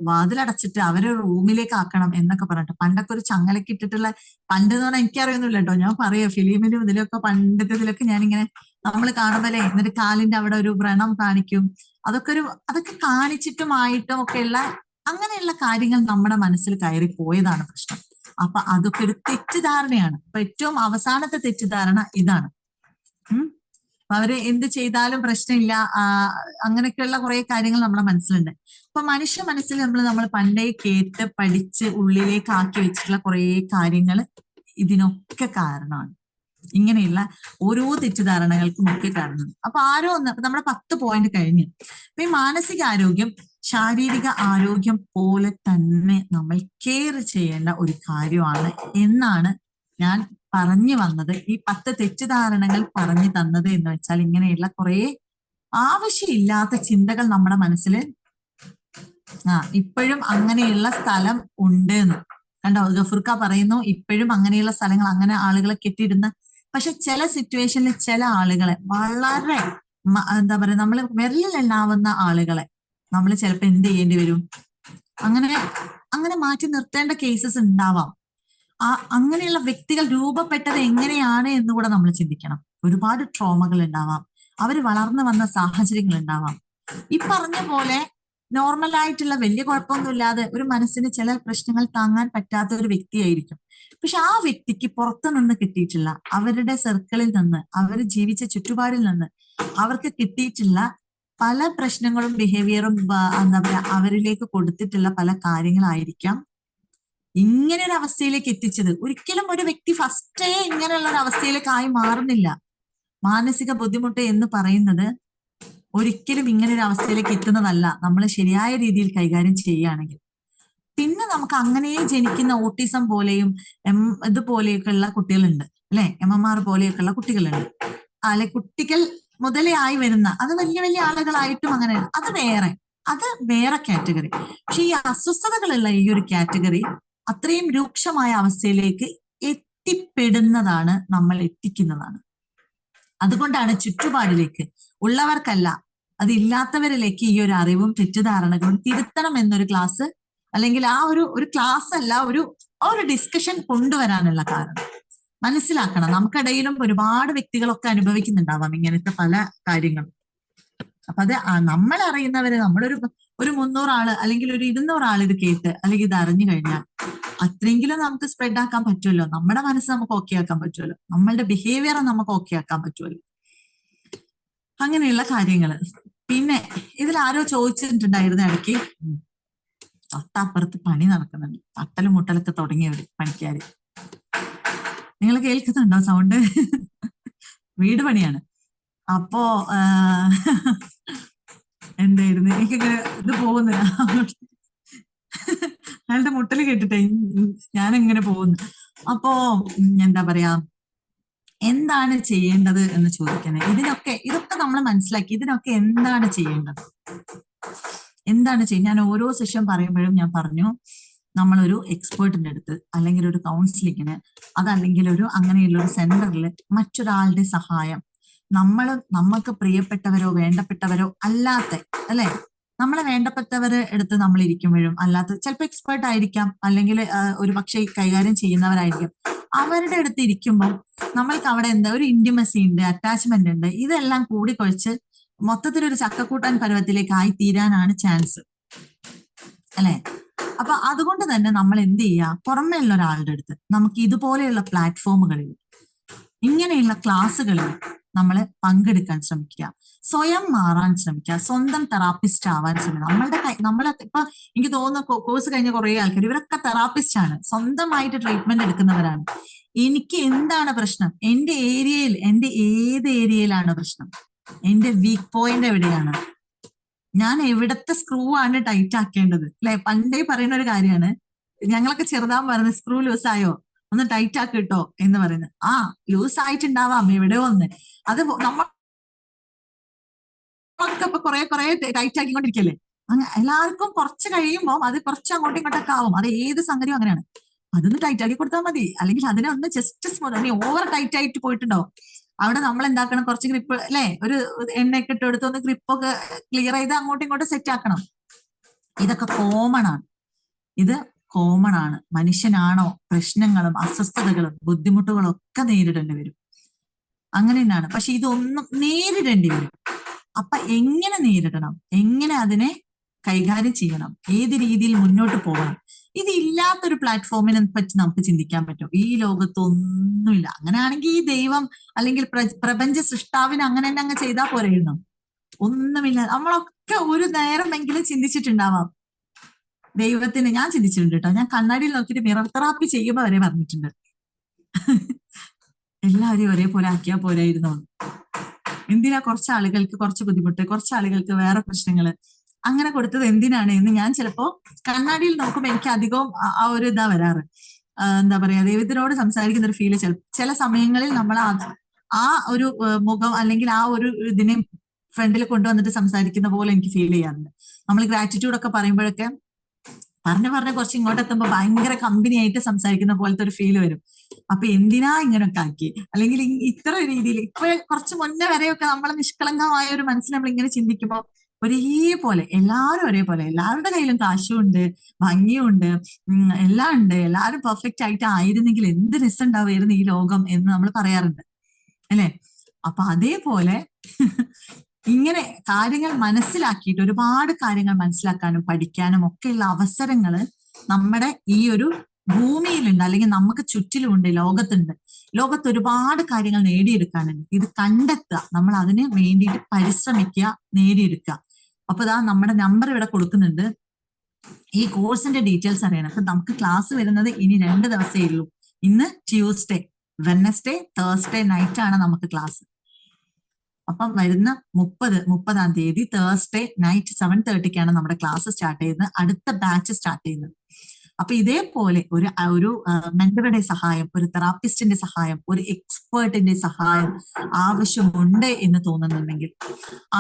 വാതിലടച്ചിട്ട് അവരെ റൂമിലേക്ക് ആക്കണം എന്നൊക്കെ പറഞ്ഞിട്ട്. പണ്ടൊക്കെ ഒരു ചങ്ങലക്കിട്ടിട്ടുള്ള, പണ്ട് എന്ന് പറഞ്ഞാൽ എനിക്കറിയൊന്നുമില്ല കേട്ടോ, ഞാൻ പറയാ ഫിലിമിലും ഇതിലൊക്കെ പണ്ടത്തെ ഇതിലൊക്കെ ഞാനിങ്ങനെ നമ്മൾ കാണുമ്പോഴേ, എന്നിട്ട് കാലിന്റെ അവിടെ ഒരു വ്രണം കാണിക്കും. അതൊക്കെ കാണിച്ചിട്ടുമായിട്ടും ഒക്കെയുള്ള അങ്ങനെയുള്ള കാര്യങ്ങൾ നമ്മുടെ മനസ്സിൽ കയറി പോയതാണ് പ്രശ്നം. അപ്പൊ അതൊക്കെ ഒരു തെറ്റിദ്ധാരണയാണ്. അപ്പൊ ഏറ്റവും അവസാനത്തെ തെറ്റിദ്ധാരണ ഇതാണ്. അപ്പൊ അവര് എന്ത് ചെയ്താലും പ്രശ്നമില്ല, അങ്ങനെയൊക്കെയുള്ള കുറെ കാര്യങ്ങൾ നമ്മുടെ മനസ്സിലുണ്ട്. അപ്പൊ മനുഷ്യ മനസ്സിൽ നമ്മൾ പണ്ടേ കേട്ട് പഠിച്ച് ഉള്ളിലേക്ക് ആക്കി വെച്ചിട്ടുള്ള കുറെ കാര്യങ്ങൾ ഇതിനൊക്കെ കാരണമാണ്. ഇങ്ങനെയുള്ള ഓരോ തെറ്റിദ്ധാരണകൾക്കും ഒക്കെ കാരണം. അപ്പൊ നമ്മുടെ 10 പോയിന്റ് കഴിഞ്ഞു. അപ്പൊ ഈ മാനസികാരോഗ്യം ശാരീരിക ആരോഗ്യം പോലെ തന്നെ നമ്മൾ കെയർ ചെയ്യേണ്ട ഒരു കാര്യമാണ് എന്നാണ് ഞാൻ പറഞ്ഞു വന്നത്. ഈ 10 തെറ്റിദ്ധാരണകൾ പറഞ്ഞു തന്നത് എന്ന് വെച്ചാൽ, ഇങ്ങനെയുള്ള കുറെ ആവശ്യമില്ലാത്ത ചിന്തകൾ നമ്മുടെ മനസ്സിൽ ഇപ്പോഴും അങ്ങനെയുള്ള സ്ഥലം ഉണ്ട് എന്ന് കണ്ടോ. ഗഫൂർക്ക പറയുന്നു ഇപ്പോഴും അങ്ങനെയുള്ള സ്ഥലങ്ങൾ, അങ്ങനെ ആളുകളെ കെട്ടിയിടുന്ന. പക്ഷെ ചില സിറ്റുവേഷനിൽ ചില ആളുകളെ, വളരെ എന്താ പറയാ, നമ്മൾ വിരലിലുണ്ടാവുന്ന ആളുകളെ നമ്മൾ ചിലപ്പോൾ എന്ത് ചെയ്യേണ്ടി വരും, അങ്ങനെ മാറ്റി നിർത്തേണ്ട കേസസ് ഉണ്ടാവാം. അങ്ങനെയുള്ള വ്യക്തികൾ രൂപപ്പെട്ടത് എങ്ങനെയാണ് എന്ന് കൂടെ നമ്മൾ ചിന്തിക്കണം. ഒരുപാട് ട്രോമകൾ ഉണ്ടാവാം, അവർ വളർന്നു വന്ന സാഹചര്യങ്ങൾ ഉണ്ടാവാം. ഈ പറഞ്ഞ പോലെ നോർമൽ ആയിട്ടുള്ള വലിയ കുഴപ്പമൊന്നുമില്ലാതെ ഒരു മനസ്സിന് ചില പ്രശ്നങ്ങൾ താങ്ങാൻ പറ്റാത്ത ഒരു വ്യക്തിയായിരിക്കും. പക്ഷെ ആ വ്യക്തിക്ക് പുറത്തു നിന്ന് കിട്ടിയിട്ടുള്ള, അവരുടെ സർക്കിളിൽ നിന്ന്, അവർ ജീവിച്ച ചുറ്റുപാടിൽ നിന്ന് അവർക്ക് കിട്ടിയിട്ടുള്ള പല പ്രശ്നങ്ങളും ബിഹേവിയറും എന്താ പറയാ അവരിലേക്ക് കൊടുത്തിട്ടുള്ള പല കാര്യങ്ങളായിരിക്കാം ഇങ്ങനെ ഒരു അവസ്ഥയിലേക്ക് എത്തിച്ചത്. ഒരിക്കലും ഒരു വ്യക്തി ഫസ്റ്റേ ഇങ്ങനെയുള്ള ഒരു അവസ്ഥയിലേക്ക് ആയി മാറുന്നില്ല. മാനസിക ബുദ്ധിമുട്ട് എന്ന് പറയുന്നത് ഒരിക്കലും ഇങ്ങനെ ഒരു അവസ്ഥയിലേക്ക് എത്തുന്നതല്ല, നമ്മൾ ശരിയായ രീതിയിൽ കൈകാര്യം ചെയ്യുകയാണെങ്കിൽ. പിന്നെ നമുക്ക് അങ്ങനെ ജനിക്കുന്ന ഓട്ടിസം പോലെയും ഇതുപോലെയൊക്കെയുള്ള കുട്ടികളുണ്ട്, അല്ലെ? MMR പോലെയൊക്കെയുള്ള കുട്ടികളുണ്ട്. അല്ലെ, കുട്ടികൾ മുതലേ ആയി വരുന്ന, അത് വലിയ വലിയ ആളുകളായിട്ടും അങ്ങനെ, അത് വേറെ കാറ്റഗറി. പക്ഷെ ഈ അസ്വസ്ഥതകളുള്ള ഈ ഒരു കാറ്റഗറി അത്രയും രൂക്ഷമായ അവസ്ഥയിലേക്ക് എത്തിപ്പെടുന്നതാണ്, നമ്മൾ എത്തിക്കുന്നതാണ്. അതുകൊണ്ടാണ് ചുറ്റുപാടിലേക്ക് ഉള്ളവർക്കല്ല, അതില്ലാത്തവരിലേക്ക് ഈ ഒരു അറിവും തെറ്റിദ്ധാരണകളും തിരുത്തണം എന്നൊരു ക്ലാസ്, അല്ലെങ്കിൽ ആ ഒരു ക്ലാസ് അല്ല, ഒരു ഡിസ്കഷൻ കൊണ്ടുവരാനുള്ള കാരണം. മനസ്സിലാക്കണം, നമുക്കിടയിലും ഒരുപാട് വ്യക്തികളൊക്കെ അനുഭവിക്കുന്നുണ്ടാവാം ഇങ്ങനത്തെ പല കാര്യങ്ങളും. അപ്പൊ അത് നമ്മൾ അറിയുന്നവര്, നമ്മളൊരു 300 ആള് അല്ലെങ്കിൽ ഒരു 200 ആള് ഇത് കേട്ട് അല്ലെങ്കിൽ ഇത് അറിഞ്ഞു കഴിഞ്ഞാൽ അത്രയെങ്കിലും നമുക്ക് സ്പ്രെഡ് ആക്കാൻ പറ്റുമല്ലോ. നമ്മുടെ മനസ്സ് നമുക്ക് ഓക്കെ ആക്കാൻ പറ്റുമല്ലോ, നമ്മളുടെ ബിഹേവിയർ നമുക്ക് ഓക്കെ ആക്കാൻ പറ്റുമല്ലോ, അങ്ങനെയുള്ള കാര്യങ്ങൾ. പിന്നെ ഇതിൽ ആരോ ചോദിച്ചിട്ടുണ്ടായിരുന്നു ഇടയ്ക്ക്, തൊട്ടപ്പുറത്ത് പണി നടക്കുന്നുണ്ട്, തട്ടലും മുട്ടലൊക്കെ തുടങ്ങിയവര് പണിക്കാര്. നിങ്ങൾ കേൾക്കുന്നുണ്ടോ സൗണ്ട്? വീട് പണിയാണ്. അപ്പോ എന്തായിരുന്നു, എനിക്കിങ്ങനെ ഇത് പോകുന്നില്ല, അയാളുടെ മുട്ടല് കേട്ടിട്ടേ ഞാനെങ്ങനെ പോകുന്നു. അപ്പോ എന്താ പറയാ, എന്താണ് ചെയ്യേണ്ടത് എന്ന് ചോദിക്കുന്നത്. ഇതൊക്കെ നമ്മൾ മനസ്സിലാക്കി, ഇതിനൊക്കെ എന്താണ് ചെയ്യേണ്ടത്, ഞാൻ ഓരോ സെഷൻ പറയുമ്പോഴും ഞാൻ പറഞ്ഞു, നമ്മളൊരു എക്സ്പേർട്ടിന്റെ അടുത്ത് അല്ലെങ്കിൽ ഒരു കൗൺസിലിങ്ങിന്, അതല്ലെങ്കിൽ അങ്ങനെയുള്ള ഒരു സെന്ററിൽ മറ്റൊരാളുടെ സഹായം, നമ്മൾക്ക് പ്രിയപ്പെട്ടവരോ വേണ്ടപ്പെട്ടവരോ അല്ലാത്ത, അല്ലെ, നമ്മളെ വേണ്ടപ്പെട്ടവരെ അടുത്ത് നമ്മൾ ഇരിക്കുമ്പോഴും അല്ലാത്ത, ചിലപ്പോൾ എക്സ്പേർട്ട് ആയിരിക്കാം, അല്ലെങ്കിൽ ഒരു പക്ഷേ കൈകാര്യം ചെയ്യുന്നവരായിരിക്കും, അവരുടെ അടുത്ത് ഇരിക്കുമ്പോൾ നമ്മൾക്ക് അവിടെ എന്താ ഒരു ഇന്റിമസി ഉണ്ട്, അറ്റാച്ച്മെന്റ് ഉണ്ട്. ഇതെല്ലാം കൂടി കുഴച്ച് മൊത്തത്തിലൊരു ചക്കക്കൂട്ടാൻ പരുവത്തിലേക്ക് ആയി തീരാനാണ് ചാൻസ്, അല്ലെ? അപ്പൊ അതുകൊണ്ട് തന്നെ നമ്മൾ എന്ത് ചെയ്യുക, പുറമേ ഉള്ള ഒരാളുടെ അടുത്ത് നമുക്ക് ഇതുപോലെയുള്ള പ്ലാറ്റ്ഫോമുകളിൽ, ഇങ്ങനെയുള്ള ക്ലാസ്സുകളിൽ നമ്മൾ പങ്കെടുക്കാൻ ശ്രമിക്കുക, സ്വയം മാറാൻ ശ്രമിക്കുക, സ്വന്തം തെറാപ്പിസ്റ്റ് ആവാൻ ശ്രമിക്കുക. നമ്മളെ ഇപ്പൊ എനിക്ക് തോന്നുന്നു കോഴ്സ് കഴിഞ്ഞ കുറെ ആൾക്കാർ ഇവരൊക്കെ തെറാപ്പിസ്റ്റ് ആണ്, സ്വന്തമായിട്ട് ട്രീറ്റ്മെന്റ് എടുക്കുന്നവരാണ്. എനിക്ക് എന്താണ് പ്രശ്നം, എന്റെ ഏരിയയിൽ, എന്റെ ഏത് ഏരിയയിലാണ് പ്രശ്നം, എന്റെ വീക്ക് പോയിന്റ് എവിടെയാണ്, ഞാൻ എവിടത്തെ സ്ക്രൂ ആണ് ടൈറ്റ് ആക്കേണ്ടത്, അല്ലെ? പണ്ടേ പറയുന്ന ഒരു കാര്യമാണ്, ഞങ്ങളൊക്കെ ചെറുതാൻ പറയുന്നത് സ്ക്രൂ ലൂസ് ആയോ ഒന്ന് ടൈറ്റ് ആക്കി കിട്ടോ എന്ന് പറയുന്നത്. ആ ലൂസ് ആയിട്ടുണ്ടാവാം എവിടെയോ ഒന്ന്, അത് നമ്മളൊക്കെ ഇപ്പൊ കുറെ ടൈറ്റ് ആക്കിക്കൊണ്ടിരിക്കല്ലേ. അങ്ങനെ എല്ലാവർക്കും കുറച്ച് കഴിയുമ്പോൾ അത് കുറച്ച് അങ്ങോട്ടും ഇങ്ങോട്ടൊക്കെ ആവും. അത് ഏത് സംഗതിയും അങ്ങനെയാണ്. അതൊന്ന് ടൈറ്റ് ആക്കി കൊടുത്താൽ മതി, അല്ലെങ്കിൽ അതിനെ ഒന്ന് ജസ്റ്റ് സ്മൂത്ത്. ഓവർ ടൈറ്റ് ആയിട്ട് പോയിട്ടുണ്ടോ അവിടെ നമ്മൾ എന്താക്കണം, കുറച്ച് ഗ്രിപ്പ് അല്ലെ, ഒരു എണ്ണയൊക്കെ ഇട്ട് എടുത്ത് ഒന്ന് ഗ്രിപ്പൊക്കെ ക്ലിയർ ചെയ്ത് അങ്ങോട്ടും ഇങ്ങോട്ടും സെറ്റ് ആക്കണം. ഇതൊക്കെ കോമൺ ആണ്, ഇത് കോമൺ ആണ്. മനുഷ്യനാണോ പ്രശ്നങ്ങളും അസ്വസ്ഥതകളും ബുദ്ധിമുട്ടുകളും ഒക്കെ നേരിടേണ്ടി വരും, അങ്ങനെ തന്നെയാണ്. പക്ഷെ ഇതൊന്നും നേരിടേണ്ടി വരും. അപ്പൊ എങ്ങനെ നേരിടണം, എങ്ങനെ അതിനെ കൈകാര്യം ചെയ്യണം, ഏത് രീതിയിൽ മുന്നോട്ട് പോകണം, ഇതില്ലാത്തൊരു പ്ലാറ്റ്ഫോമിനെ പറ്റി നമുക്ക് ചിന്തിക്കാൻ പറ്റും? ഈ ലോകത്തൊന്നുമില്ല. അങ്ങനെയാണെങ്കിൽ ഈ ദൈവം അല്ലെങ്കിൽ പ്രപഞ്ച സൃഷ്ടാവിന് അങ്ങനെ തന്നെ അങ്ങ് ചെയ്താൽ പോരായിരുന്നു? ഒന്നുമില്ല. നമ്മളൊക്കെ ഒരു നേരമെങ്കിലും ചിന്തിച്ചിട്ടുണ്ടാവാം ദൈവത്തിന്. ഞാൻ ചിന്തിച്ചിട്ടുണ്ട് കേട്ടോ, ഞാൻ കണ്ണാടിയിൽ നോക്കിയിട്ട് മിറർ തെറാപ്പി ചെയ്യുമ്പോ വരെ പറഞ്ഞിട്ടുണ്ട് എല്ലാവരെയും ഒരേപോലെ ആക്കിയാൽ പോരായിരുന്നു. എന്തിനാ കുറച്ച് ആളുകൾക്ക് കുറച്ച് ബുദ്ധിമുട്ട്, കുറച്ച് ആളുകൾക്ക് വേറെ പ്രശ്നങ്ങള്, അങ്ങനെ കൊടുത്തത് എന്തിനാണ് എന്ന് ഞാൻ ചിലപ്പോ കണ്ണാടിയിൽ നോക്കുമ്പോൾ എനിക്ക് അധികവും ആ ഒരു ഇതാ വരാറ്. എന്താ പറയാ, ദൈവത്തിനോട് സംസാരിക്കുന്ന ഒരു ഫീല് ചില സമയങ്ങളിൽ നമ്മൾ ആ ഒരു മുഖം അല്ലെങ്കിൽ ആ ഒരു ഇതിനെ ഫ്രണ്ടിൽ കൊണ്ടുവന്നിട്ട് സംസാരിക്കുന്ന പോലെ എനിക്ക് ഫീൽ ചെയ്യാറുണ്ട്. നമ്മൾ ഗ്രാറ്റിറ്റ്യൂഡ് ഒക്കെ പറയുമ്പോഴൊക്കെ പറഞ്ഞ് കുറച്ച് ഇങ്ങോട്ട് എത്തുമ്പോൾ ഭയങ്കര കമ്പനി ആയിട്ട് സംസാരിക്കുന്ന പോലത്തെ ഒരു ഫീല് വരും. അപ്പൊ എന്തിനാ ഇങ്ങനെയൊക്കെ ആക്കി, അല്ലെങ്കിൽ ഇത്ര രീതിയിൽ ഇപ്പൊ കുറച്ച് മുന്നേ വരെയൊക്കെ നമ്മളെ നിഷ്കളങ്കമായ ഒരു മനസ്സിൽ നമ്മൾ ഇങ്ങനെ ചിന്തിക്കുമ്പോൾ ഒരേപോലെ എല്ലാവരും ഒരേപോലെ, എല്ലാവരുടെ കയ്യിലും കാശും ഉണ്ട്, ഭംഗിയും ഉണ്ട്, എല്ലാം ഉണ്ട്, എല്ലാവരും പെർഫെക്റ്റ് ആയിട്ട് ആയിരുന്നെങ്കിൽ എന്ത് രസമുണ്ടാവുമായിരുന്നു ഈ ലോകം എന്ന് നമ്മൾ പറയാറുണ്ട്, അല്ലെ? അപ്പൊ അതേപോലെ ഇങ്ങനെ കാര്യങ്ങൾ മനസ്സിലാക്കിയിട്ട് ഒരുപാട് കാര്യങ്ങൾ മനസ്സിലാക്കാനും പഠിക്കാനും ഒക്കെയുള്ള അവസരങ്ങള് നമ്മുടെ ഈ ഒരു ഭൂമിയിലുണ്ട്, അല്ലെങ്കിൽ നമുക്ക് ചുറ്റിലുമുണ്ട്, ലോകത്തുണ്ട്. ലോകത്ത് ഒരുപാട് കാര്യങ്ങൾ നേടിയെടുക്കാനുണ്ട്. ഇത് കണ്ടെത്തുക, നമ്മൾ അതിന് വേണ്ടിയിട്ട് പരിശ്രമിക്കുക, നേടിയെടുക്കുക. അപ്പൊ ഇതാ നമ്മുടെ നമ്പർ ഇവിടെ കൊടുക്കുന്നുണ്ട്. ഈ കോഴ്സിന്റെ ഡീറ്റെയിൽസ് അറിയണം. അപ്പൊ നമുക്ക് ക്ലാസ് വരുന്നത് ഇനി 2 ദിവസമേ ഉള്ളൂ. ഇന്ന് ട്യൂസ്ഡേ, വെഡ്നെസ്ഡേ, തേഴ്സ്ഡേ നൈറ്റ് ആണ് നമുക്ക് ക്ലാസ്. അപ്പം വരുന്ന 30-ാം തീയതി തേഴ്സ്ഡേ നൈറ്റ് 7:30-ക്കാണ് നമ്മുടെ ക്ലാസ് സ്റ്റാർട്ട് ചെയ്യുന്നത്, അടുത്ത ബാച്ച് സ്റ്റാർട്ട് ചെയ്യുന്നത്. അപ്പൊ ഇതേപോലെ ഒരു മെന്ററുടെ സഹായം, ഒരു തെറാപ്പിസ്റ്റിന്റെ സഹായം, ഒരു എക്സ്പേർട്ടിന്റെ സഹായം ആവശ്യമുണ്ട് എന്ന് തോന്നുന്നുണ്ടെങ്കിൽ,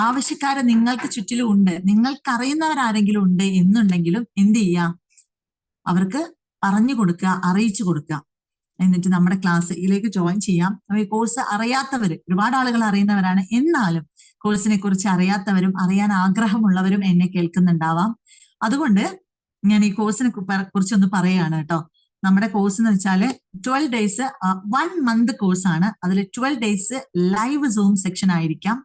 ആവശ്യക്കാരെ നിങ്ങൾക്ക് ചുറ്റിലും ഉണ്ട്, നിങ്ങൾക്കറിയുന്നവരാരെങ്കിലും ഉണ്ട് എന്നുണ്ടെങ്കിലും എന്ത് ചെയ്യാം, അവർക്ക് പറഞ്ഞു കൊടുക്കുക, അറിയിച്ചു കൊടുക്കുക. എന്നിട്ട് നമ്മുടെ ക്ലാസ്സിലേക്ക് ജോയിൻ ചെയ്യാം. ഈ കോഴ്സ് അറിയാത്തവര്, ഒരുപാട് ആളുകൾ അറിയുന്നവരാണ്, എന്നാലും കോഴ്സിനെ കുറിച്ച് അറിയാത്തവരും അറിയാൻ ആഗ്രഹമുള്ളവരും എന്നെ കേൾക്കുന്നുണ്ടാവാം. അതുകൊണ്ട് ഞാൻ ഈ കോഴ്സിനെ കുറിച്ചൊന്ന് പറയുകയാണ് കേട്ടോ. നമ്മുടെ കോഴ്സ് എന്ന് വെച്ചാല് 12 ഡേയ്സ് 1 മന്ത് കോഴ്സാണ്. അതിൽ 12 ഡേയ്സ് ലൈവ് സൂം സെക്ഷൻ ആയിരിക്കും.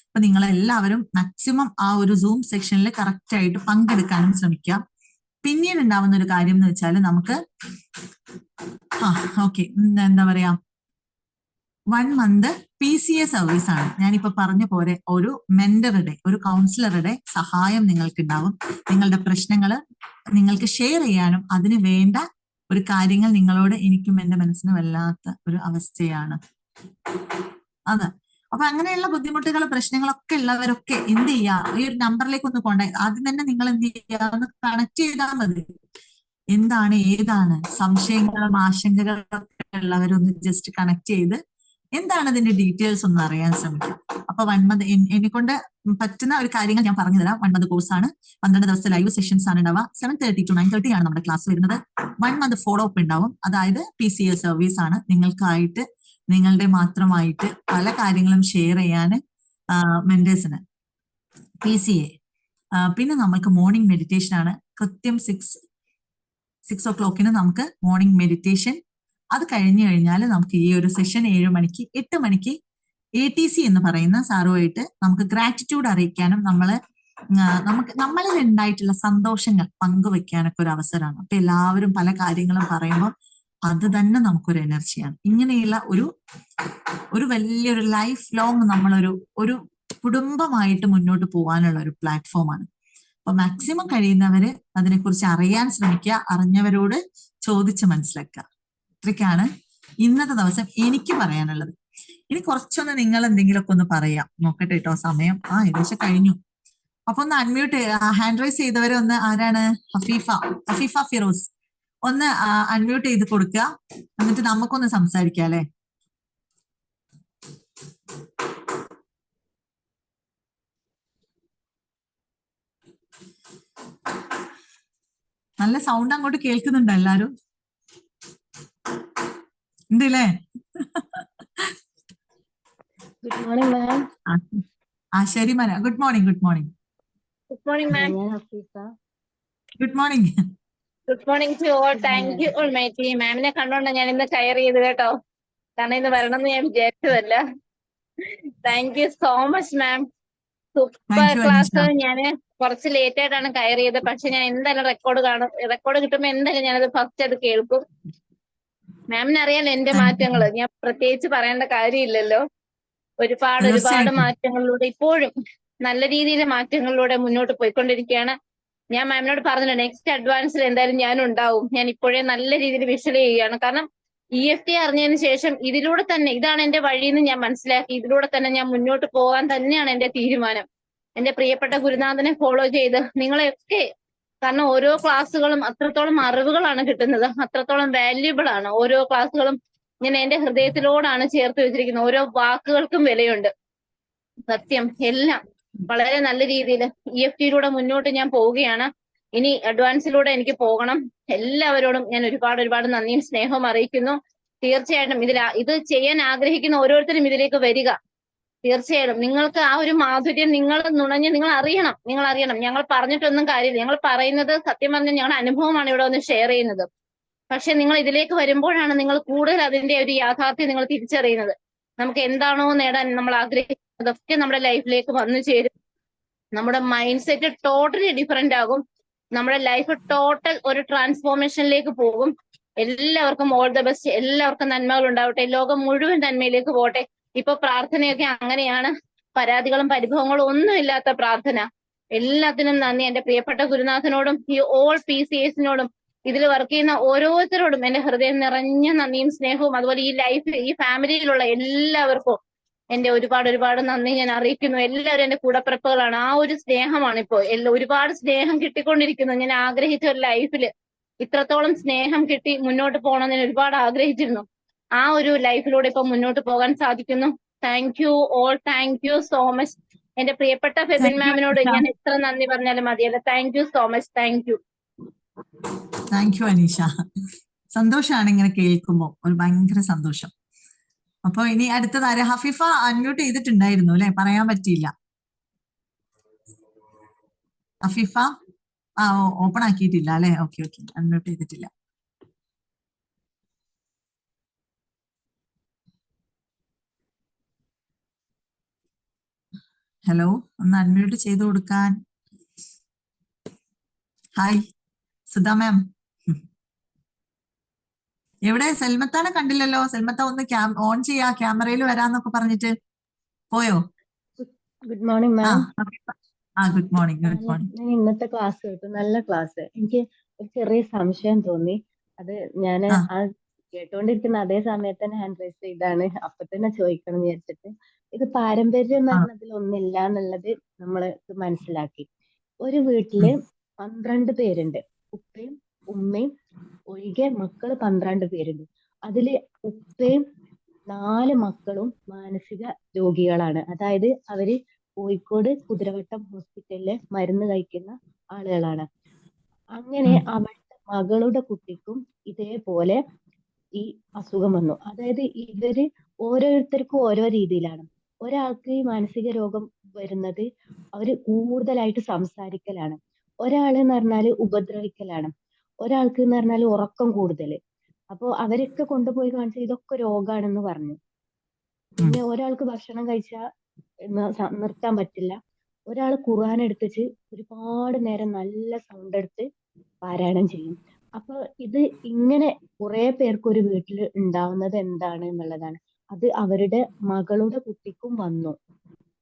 അപ്പൊ നിങ്ങളെല്ലാവരും മാക്സിമം ആ ഒരു സൂം സെക്ഷനിൽ കറക്റ്റ് ആയിട്ട് പങ്കെടുക്കാനും ശ്രമിക്കുക. പിന്നീട് ഉണ്ടാവുന്ന ഒരു കാര്യം എന്ന് വെച്ചാൽ നമുക്ക് എന്താ പറയാ, 1 മന്ത് PCA സർവീസ് ആണ്. ഞാനിപ്പോ പറഞ്ഞ പോലെ ഒരു മെന്ററുടെ, ഒരു കൗൺസിലറുടെ സഹായം നിങ്ങൾക്കുണ്ടാവും. നിങ്ങളുടെ പ്രശ്നങ്ങൾ നിങ്ങൾക്ക് ഷെയർ ചെയ്യാനും അതിന് വേണ്ട ഒരു കാര്യങ്ങൾ നിങ്ങളോട് എനിക്കും എന്റെ മനസ്സിന് വല്ലാത്ത ഒരു അവസ്ഥയാണ് അത്. അപ്പൊ അങ്ങനെയുള്ള ബുദ്ധിമുട്ടുകൾ, പ്രശ്നങ്ങളൊക്കെ ഉള്ളവരൊക്കെ എന്ത് ചെയ്യുക, ഈ ഒരു നമ്പറിലേക്ക് ഒന്ന് കോണ്ടാക്ട്, ആദ്യം തന്നെ നിങ്ങൾ എന്ത് ചെയ്യുക, ഒന്ന് കണക്ട് ചെയ്താൽ മതി. എന്താണ്, ഏതാണ് സംശയങ്ങളും ആശങ്കകളും ഒക്കെ ഉള്ളവരൊന്ന് ജസ്റ്റ് കണക്ട് ചെയ്ത് എന്താണ് അതിന്റെ ഡീറ്റെയിൽസ് ഒന്ന് അറിയാൻ ശ്രമിക്കാം. അപ്പൊ 1 മന്ത് എന്നെ കൊണ്ട് പറ്റുന്ന ഒരു കാര്യങ്ങൾ ഞാൻ പറഞ്ഞു തരാം. 1 മന്ത് കോഴ്സാണ്, 12 ദിവസത്തെ ലൈവ് സെഷൻസ് ആണ് ഉണ്ടാവുക. 7:30 to 9:30 ആണ് നമ്മുടെ ക്ലാസ് വരുന്നത്. 1 മന്ത് ഫോളോ അപ്പ് ഉണ്ടാവും. അതായത് PCA സർവീസ് ആണ്. നിങ്ങൾക്കായിട്ട്, നിങ്ങളുടെ മാത്രമായിട്ട് പല കാര്യങ്ങളും ഷെയർ ചെയ്യാൻ മെന്റേഴ്സിന് PCA. പിന്നെ നമ്മൾക്ക് മോർണിംഗ് മെഡിറ്റേഷൻ ആണ്. കൃത്യം 6 o'clock നമുക്ക് മോർണിംഗ് മെഡിറ്റേഷൻ. അത് കഴിഞ്ഞു കഴിഞ്ഞാൽ നമുക്ക് ഈ ഒരു സെഷൻ 7 മണിക്ക് 8 മണിക്ക് ATC എന്ന് പറയുന്ന സാറുമായിട്ട് നമുക്ക് ഗ്രാറ്റിറ്റ്യൂഡ് അറിയിക്കാനും നമ്മളിൽ ഉണ്ടായിട്ടുള്ള സന്തോഷങ്ങൾ പങ്കുവെക്കാനൊക്കെ ഒരു അവസരമാണ്. അപ്പൊ എല്ലാവരും പല കാര്യങ്ങളും പറയുമ്പോൾ അത് തന്നെ നമുക്കൊരു എനർജിയാണ്. ഇങ്ങനെയുള്ള ഒരു വലിയൊരു ലൈഫ് ലോങ് ഒരു കുടുംബമായിട്ട് മുന്നോട്ട് പോകാനുള്ള ഒരു പ്ലാറ്റ്ഫോമാണ്. അപ്പൊ മാക്സിമം കഴിയുന്നവര് അതിനെക്കുറിച്ച് അറിയാൻ ശ്രമിക്കുക, അറിഞ്ഞവരോട് ചോദിച്ച് മനസ്സിലാക്കുക. ഇത്രയ്ക്കാണ് ഇന്നത്തെ ദിവസം എനിക്ക് പറയാനുള്ളത്. ഇനി കുറച്ചൊന്ന് നിങ്ങൾ എന്തെങ്കിലുമൊക്കെ ഒന്ന് പറയാം നോക്കട്ടെ കേട്ടോ. സമയം ഏകദേശം കഴിഞ്ഞു. അപ്പൊ ഒന്ന് അൺമ്യൂട്ട് ഹാൻഡ് റൈസ് ചെയ്തവരെ ഒന്ന് ആരാണ്? ഹഫീഫ ഫിറോസ് ഒന്ന് അൺമ്യൂട്ട് ചെയ്ത് കൊടുക്കുക. എന്നിട്ട് നമുക്കൊന്ന് സംസാരിക്കാം അല്ലെ. നല്ല സൗണ്ട് അങ്ങോട്ട് കേൾക്കുന്നുണ്ടോ എല്ലാരും? ഉണ്ടല്ലേ? Good morning ma'am. ശരി മന. Good morning. Good morning. Good morning ma'am. ഞാൻ Hafeefa. Good morning. Good morning to all. Thank you almighty. മാമിനെ കണ്ടോണ്ടാ ഞാൻ ഇന്ന് കയർ ചെയ്ത് കേട്ടോ. കാരണം ഇന്ന് വരണമെന്ന് ഞാൻ വിചാരിച്ചതല്ല. Thank you so much ma'am. Super class. ഞാന് കുറച്ച് ലേറ്റ് ആയിട്ടാണ് കയർ ചെയ്തത്. പക്ഷെ ഞാൻ എന്തായാലും റെക്കോർഡ് കാണും. റെക്കോർഡ് കിട്ടുമ്പോ എന്തായാലും ഞാനത് ഫസ്റ്റ് അത് കേൾക്കും. മാമിന് അറിയാലോ എന്റെ മാറ്റങ്ങള്. ഞാൻ പ്രത്യേകിച്ച് പറയേണ്ട കാര്യമില്ലല്ലോ. ഒരുപാട് മാറ്റങ്ങളിലൂടെ ഇപ്പോഴും നല്ല രീതിയിലെ മാറ്റങ്ങളിലൂടെ മുന്നോട്ട് പോയിക്കൊണ്ടിരിക്കുകയാണ്. ഞാൻ മാമിനോട് പറഞ്ഞില്ല നെക്സ്റ്റ് അഡ്വാൻസിൽ എന്തായാലും ഞാൻ ഉണ്ടാവും. ഞാൻ ഇപ്പോഴേ നല്ല രീതിയിൽ വിഷ്വൽ ചെയ്യുകയാണ്. കാരണം EFT അറിഞ്ഞതിന് ശേഷം ഇതിലൂടെ തന്നെ ഇതാണ് എന്റെ വഴിയെന്ന് ഞാൻ മനസ്സിലാക്കി. ഇതിലൂടെ തന്നെ ഞാൻ മുന്നോട്ട് പോകാൻ തന്നെയാണ് എന്റെ തീരുമാനം. എന്റെ പ്രിയപ്പെട്ട ഗുരുനാഥനെ ഫോളോ ചെയ്ത് നിങ്ങളെയൊക്കെ, കാരണം ഓരോ ക്ലാസ്സുകളും അത്രത്തോളം അറിവുകളാണ് കിട്ടുന്നത്, അത്രത്തോളം വാല്യുബിൾ ആണ് ഓരോ ക്ലാസ്സുകളും. ഞാൻ എന്റെ ഹൃദയത്തിലോടാണ് ചേർത്ത് വെച്ചിരിക്കുന്നത്. ഓരോ വാക്കുകൾക്കും വിലയുണ്ട്. സത്യം എല്ലാം വളരെ നല്ല രീതിയിൽ EFTയിലൂടെ മുന്നോട്ട് ഞാൻ പോവുകയാണ്. ഇനി അഡ്വാൻസിലൂടെ എനിക്ക് പോകണം. എല്ലാവരോടും ഞാൻ ഒരുപാട് നന്ദിയും സ്നേഹവും അറിയിക്കുന്നു. തീർച്ചയായിട്ടും ഇത് ചെയ്യാൻ ആഗ്രഹിക്കുന്ന ഓരോരുത്തരും ഇതിലേക്ക് വരിക. തീർച്ചയായിട്ടും നിങ്ങൾക്ക് ആ ഒരു മാധുര്യം നിങ്ങൾ അറിയണം. ഞങ്ങൾ പറഞ്ഞിട്ടൊന്നും കാര്യമില്ല. ഞങ്ങൾ പറയുന്നത് സത്യം പറഞ്ഞാൽ ഞങ്ങളുടെ അനുഭവമാണ് ഇവിടെ ഒന്ന് ഷെയർ ചെയ്യുന്നത്. പക്ഷെ നിങ്ങൾ ഇതിലേക്ക് വരുമ്പോഴാണ് നിങ്ങൾ കൂടുതൽ അതിന്റെ ഒരു യാഥാർത്ഥ്യം നിങ്ങൾ തിരിച്ചറിയുന്നത്. നമുക്ക് എന്താണോ നേടാൻ നമ്മൾ ആഗ്രഹിക്കുന്നത് അതൊക്കെ നമ്മുടെ ലൈഫിലേക്ക് വന്നു ചേരും. നമ്മുടെ മൈൻഡ് സെറ്റ് ടോട്ടലി ഡിഫറെന്റ് ആകും. നമ്മുടെ ലൈഫ് ടോട്ടൽ ഒരു ട്രാൻസ്ഫോർമേഷനിലേക്ക് പോകും. എല്ലാവർക്കും ഓൾ ദ ബെസ്റ്റ്. എല്ലാവർക്കും നന്മകൾ ഉണ്ടാവട്ടെ. ലോകം മുഴുവൻ നന്മയിലേക്ക് പോട്ടെ. ഇപ്പൊ പ്രാർത്ഥനയൊക്കെ അങ്ങനെയാണ്. പരാതികളും പരിഭവങ്ങളും ഒന്നും ഇല്ലാത്ത പ്രാർത്ഥന. എല്ലാത്തിനും നന്ദി. എന്റെ പ്രിയപ്പെട്ട ഗുരുനാഥനോടും ഈ ഓൾ PCSനോടും ഇതിൽ വർക്ക് ചെയ്യുന്ന ഓരോരുത്തരോടും എന്റെ ഹൃദയം നിറഞ്ഞ നന്ദിയും സ്നേഹവും, അതുപോലെ ഈ ഫാമിലിയിലുള്ള എല്ലാവർക്കും എന്റെ ഒരുപാട് നന്ദി ഞാൻ അറിയിക്കുന്നു. എല്ലാവരും എന്റെ കൂടപ്പിറപ്പുകളാണ്. ആ ഒരു സ്നേഹമാണ് ഇപ്പോ ഒരുപാട് സ്നേഹം കിട്ടിക്കൊണ്ടിരിക്കുന്നു. ഞാൻ ആഗ്രഹിച്ച ഒരു ലൈഫിൽ ഇത്രത്തോളം സ്നേഹം കിട്ടി മുന്നോട്ട് പോകണമെന്ന് ഞാൻ ഒരുപാട് ആഗ്രഹിച്ചിരുന്നു. ആ ഒരു ലൈഫിലൂടെ ഇപ്പൊ മുന്നോട്ട് പോകാൻ സാധിക്കുന്നു. Thank you all. Thank you so much. എന്റെ പ്രിയപ്പെട്ട ഫെബിൻ മാമിനോട് ഞാൻ എത്ര നന്ദി പറഞ്ഞാലും മതിയല്ല. Thank you so much. Thank you. Thank you Aneesha. സന്തോഷമാണ് ഇങ്ങനെ കേൾക്കുമ്പോ, ഒരു ഭയങ്കര സന്തോഷം. അപ്പൊ ഇനി അടുത്തതാര്? ഹഫീഫ അൺമ്യൂട്ട് ചെയ്തിട്ടുണ്ടായിരുന്നു അല്ലെ, പറയാൻ പറ്റിയില്ല. ഹഫീഫ ഓപ്പൺ ആക്കിയിട്ടില്ല അല്ലെ? ഓക്കെ അൺമ്യൂട്ട് ചെയ്തിട്ടില്ല. ഹലോ, ഒന്ന് അൺമ്യൂട്ട് ചെയ്ത് കൊടുക്കാൻ. ഹായ് സുധാ മാം. എവിടെ? സെൽമത്താനെ കണ്ടില്ലല്ലോ. സെൽമത്ത ഒന്ന് ഓൺ ചെയ്യാ, ക്യാമറയിൽ വരാന്നൊക്കെ പറഞ്ഞിട്ട് പോയോ? Good morning ma'am. Good morning. ഞാൻ ഇന്നത്തെ ക്ലാസ് കേട്ടു. നല്ല ക്ലാസ്. എനിക്ക് ഒരു ചെറിയ സംശയം തോന്നി. അത് ഞാൻ ആ കേട്ടോണ്ടിരിക്കുന്ന അതേ സമയത്ത് തന്നെ ഹാൻഡ് റൈസ് ചെയ്താണ്. അപ്പൊ തന്നെ ചോദിക്കണം എന്ന് വിചാരിച്ചിട്ട്. ഇത് പാരമ്പര്യം എന്ന് പറഞ്ഞതിൽ ഒന്നില്ല എന്നുള്ളത് നമ്മൾ മനസ്സിലാക്കി. ഒരു വീട്ടില് 12 പേരുണ്ട്. ഉപ്പയും ഉമ്മയും ഒഴികെ മക്കള് 12 പേരുണ്ട്. അതില് ഉപ്പയും 4 മക്കളും മാനസിക രോഗികളാണ്. അതായത് അവര് കോഴിക്കോട് കുതിരവട്ടം ഹോസ്പിറ്റലിലെ മരുന്ന് കഴിക്കുന്ന ആളുകളാണ്. അങ്ങനെ അവളുടെ മകളുടെ കുട്ടിക്കും ഇതേപോലെ ഈ അസുഖം വന്നു. അതായത് ഇവര് ഓരോരുത്തർക്കും ഓരോ രീതിയിലാണ്. ഒരാൾക്ക് ഈ മാനസിക രോഗം വരുന്നത് അവര് കൂടുതലായിട്ട് സംസാരിക്കലാണ്. ഒരാള് എന്ന് പറഞ്ഞാല് ഉപദ്രവിക്കലാണ്. ഒരാൾക്ക് എന്ന് പറഞ്ഞാൽ ഉറക്കം കൂടുതൽ. അപ്പൊ അവരൊക്കെ കൊണ്ടുപോയി കാണിച്ച ഇതൊക്കെ രോഗാണെന്ന് പറഞ്ഞു. പിന്നെ ഒരാൾക്ക് ഭക്ഷണം കഴിച്ചാൽ നിർത്താൻ പറ്റില്ല. ഒരാൾ ഖുർആൻ എടുത്തിട്ട് ഒരുപാട് നേരം നല്ല സൗണ്ട് എടുത്ത് പാരായണം ചെയ്യും. അപ്പൊ ഇത് ഇങ്ങനെ കുറെ പേർക്ക് ഒരു വീട്ടിൽ ഉണ്ടാവുന്നത് എന്താണ് എന്നുള്ളതാണ്. അത് അവരുടെ മകളുടെ കുട്ടിക്കും വന്നു.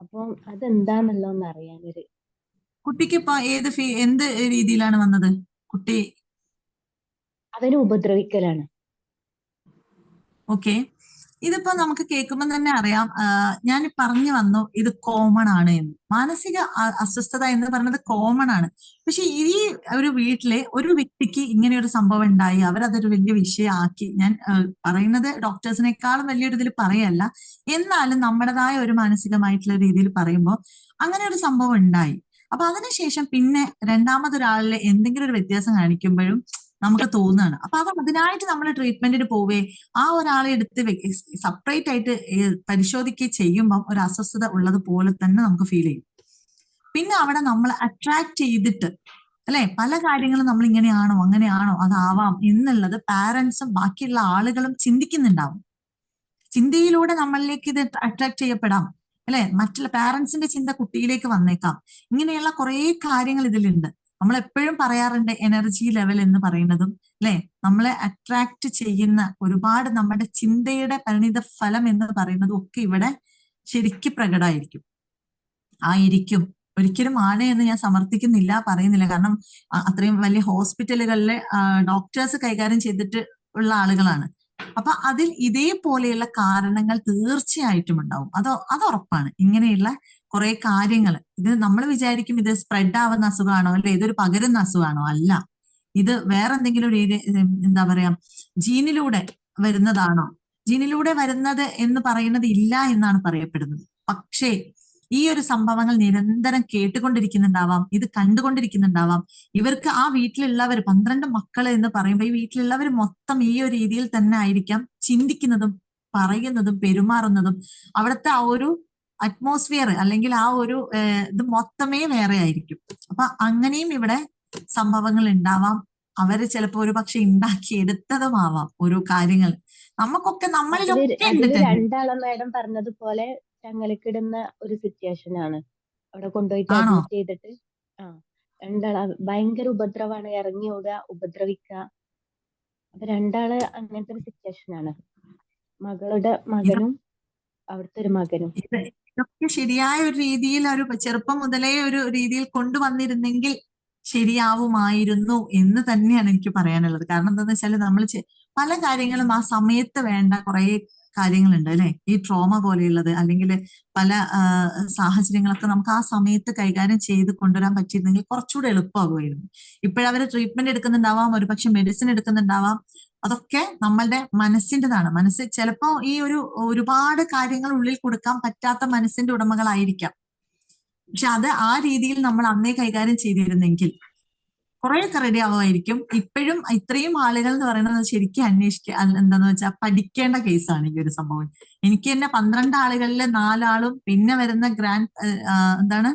അപ്പം അതെന്താന്നുള്ളതൊന്ന് അറിയാനൊരു കുട്ടിക്ക് ഇപ്പൊ എന്ത് രീതിയിലാണ് വന്നത്? കുട്ടി അവനെ ഉപദ്രവിക്കലാണ്. ഓക്കെ, ഇതിപ്പോ നമുക്ക് കേൾക്കുമ്പോൾ തന്നെ അറിയാം. ഞാൻ പറഞ്ഞു വന്നു ഇത് കോമൺ ആണ് എന്ന്. മാനസിക അസ്വസ്ഥത എന്ന് പറയുന്നത് കോമൺ ആണ്. പക്ഷെ ഈ ഒരു വീട്ടിലെ ഒരു വ്യക്തിക്ക് ഇങ്ങനെ ഒരു സംഭവം ഉണ്ടായി, അവരതൊരു വലിയ വിഷയമാക്കി. ഞാൻ പറയുന്നത് ഡോക്ടേഴ്സിനേക്കാളും വലിയൊരു ഇതിൽ പറയല്ല, എന്നാലും നമ്മുടേതായ ഒരു മാനസികമായിട്ടുള്ള രീതിയിൽ പറയുമ്പോൾ അങ്ങനെ ഒരു സംഭവം ഉണ്ടായി. അപ്പൊ അതിനുശേഷം പിന്നെ രണ്ടാമതൊരാളിൽ എന്തെങ്കിലും ഒരു വ്യത്യാസം കാണിക്കുമ്പോഴും നമുക്ക് തോന്നുകയാണ്. അപ്പൊ അത് അതിനായിട്ട് നമ്മൾ ട്രീറ്റ്മെന്റിന് പോവേ ആ ഒരാളെ എടുത്ത് സെപ്പറേറ്റ് ആയിട്ട് പരിശോധിക്കുകയും ചെയ്യുമ്പം ഒരു അസ്വസ്ഥത ഉള്ളത് പോലെ തന്നെ നമുക്ക് ഫീൽ ചെയ്യും. പിന്നെ അവിടെ നമ്മൾ അട്രാക്ട് ചെയ്തിട്ട് അല്ലെ പല കാര്യങ്ങളും നമ്മൾ ഇങ്ങനെയാണോ അങ്ങനെയാണോ അതാവാം എന്നുള്ളത് പാരന്റ്സും ബാക്കിയുള്ള ആളുകളും ചിന്തിക്കുന്നുണ്ടാവും. ചിന്തയിലൂടെ നമ്മളിലേക്ക് ഇത് അട്രാക്ട് ചെയ്യപ്പെടാം അല്ലെ. മറ്റുള്ള പാരന്റ്സിന്റെ ചിന്ത കുട്ടിയിലേക്ക് വന്നേക്കാം. ഇങ്ങനെയുള്ള കുറെ കാര്യങ്ങൾ ഇതിലുണ്ട്. നമ്മൾ എപ്പോഴും പറയാറുണ്ട് എനർജി ലെവൽ എന്ന് പറയുന്നതും അല്ലെ, നമ്മളെ അട്രാക്ട് ചെയ്യുന്ന ഒരുപാട് നമ്മുടെ ചിന്തയുടെ പരിണിത ഫലം എന്ന് പറയുന്നതും ഒക്കെ ഇവിടെ ശരിക്കും പ്രകടമായിരിക്കും. ഒരിക്കലും ആണ് എന്ന് ഞാൻ സമർത്ഥിക്കുന്നില്ല, പറയുന്നില്ല. കാരണം അത്രയും വലിയ ഹോസ്പിറ്റലുകളിലെ ഡോക്ടേഴ്സ് കൈകാര്യം ചെയ്തിട്ട് ഉള്ള ആളുകളാണ്. അപ്പൊ അതിൽ ഇതേപോലെയുള്ള കാരണങ്ങൾ തീർച്ചയായിട്ടും ഉണ്ടാവും. അത് ഉറപ്പാണ്. ഇങ്ങനെയുള്ള കുറെ കാര്യങ്ങൾ ഇത് നമ്മൾ വിചാരിക്കും ഇത് സ്പ്രെഡ് ആവുന്ന അസുഖമാണോ അല്ലെ ഇതൊരു പകരുന്ന അസുഖമാണോ, അല്ല. ഇത് വേറെ എന്തെങ്കിലും ഒരു എന്താ പറയാ ജീനിലൂടെ വരുന്നതാണോ? ജീനിലൂടെ വരുന്നത് എന്ന് പറയുന്നത് ഇല്ല എന്നാണ് പറയപ്പെടുന്നത്. പക്ഷേ ഈ ഒരു സംഭവങ്ങൾ നിരന്തരം കേട്ടുകൊണ്ടിരിക്കുന്നുണ്ടാവാം, ഇത് കണ്ടുകൊണ്ടിരിക്കുന്നുണ്ടാവാം. ഇവർക്ക് ആ വീട്ടിലുള്ളവർ 12 മക്കള് എന്ന് പറയുമ്പോൾ ഈ വീട്ടിലുള്ളവർ മൊത്തം ഈ ഒരു രീതിയിൽ തന്നെ ആയിരിക്കാം ചിന്തിക്കുന്നതും പറയുന്നതും പെരുമാറുന്നതും. അവിടുത്തെ ആ ഒരു അറ്റ്മോസ്ഫിയർ അല്ലെങ്കിൽ ആ ഒരു ഇത് മൊത്തമേ വേറെ ആയിരിക്കും. അപ്പൊ അങ്ങനെയും ഇവിടെ സംഭവങ്ങൾ ഉണ്ടാവാം. അവര് ചിലപ്പോ ഒരു പക്ഷെ ഉണ്ടാക്കിയെടുത്തതുമാവാം ഓരോ കാര്യങ്ങൾ. നമുക്കൊക്കെ നമ്മളിലൊക്കെ ഉണ്ട്. രണ്ടാളും മാഡം പറഞ്ഞതുപോലെ ചങ്ങലക്കിടുന്ന ഒരു സിറ്റുവേഷൻ ആണ്. അവിടെ കൊണ്ടുപോയിട്ട് ആണോ? അഡ്മിറ്റ് ചെയ്തിട്ട് രണ്ടാള് ഭയങ്കര ഉപദ്രവമാണ്, ഇറങ്ങി ഓടുക, ഉപദ്രവിക്കുക. അപ്പൊ രണ്ടാള് അങ്ങനത്തെ ഒരു സിറ്റുവേഷൻ ആണ്. മകളുടെ മകനും അവിടുത്തെ ഒരു മകനും. ഇതൊക്കെ ശരിയായ ഒരു രീതിയിൽ ഒരു ചെറുപ്പം മുതലേ ഒരു രീതിയിൽ കൊണ്ടുവന്നിരുന്നെങ്കിൽ ശരിയാവുമായിരുന്നു എന്ന് തന്നെയാണ് എനിക്ക് പറയാനുള്ളത്. കാരണം എന്താന്ന് വെച്ചാൽ നമ്മൾ പല കാര്യങ്ങളും ആ സമയത്ത് വേണ്ട കുറെ കാര്യങ്ങളുണ്ട് അല്ലെ. ഈ ട്രോമ പോലെയുള്ളത് അല്ലെങ്കിൽ പല സാഹചര്യങ്ങളൊക്കെ നമുക്ക് ആ സമയത്ത് കൈകാര്യം ചെയ്ത് കൊണ്ടുവരാൻ പറ്റിയിരുന്നെങ്കിൽ കുറച്ചുകൂടെ എളുപ്പമാകുമായിരുന്നു. ഇപ്പോഴവര് ട്രീറ്റ്മെന്റ് എടുക്കുന്നുണ്ടാവാം, ഒരുപക്ഷെ മെഡിസിൻ എടുക്കുന്നുണ്ടാവാം. അതൊക്കെ നമ്മളുടെ മനസ്സിൻ്റെതാണ്. മനസ്സ് ചിലപ്പോ ഈ ഒരുപാട് കാര്യങ്ങൾ ഉള്ളിൽ കൊടുക്കാൻ പറ്റാത്ത മനസ്സിന്റെ ഉടമകളായിരിക്കാം. പക്ഷെ അത് ആ രീതിയിൽ നമ്മൾ അന്നേ കൈകാര്യം ചെയ്തിരുന്നെങ്കിൽ കുറെയൊക്കെ റെഡി ആവുമായിരിക്കും. ഇപ്പോഴും ഇത്രയും ആളുകൾ എന്ന് പറയുന്നത് ശരിക്കും എന്താന്ന് വെച്ചാൽ പഠിക്കേണ്ട കേസാണ് ഈ ഒരു സംഭവം. എനിക്ക് തന്നെ 12 ആളുകളിലെ 4 ആളും പിന്നെ വരുന്ന എന്താണ്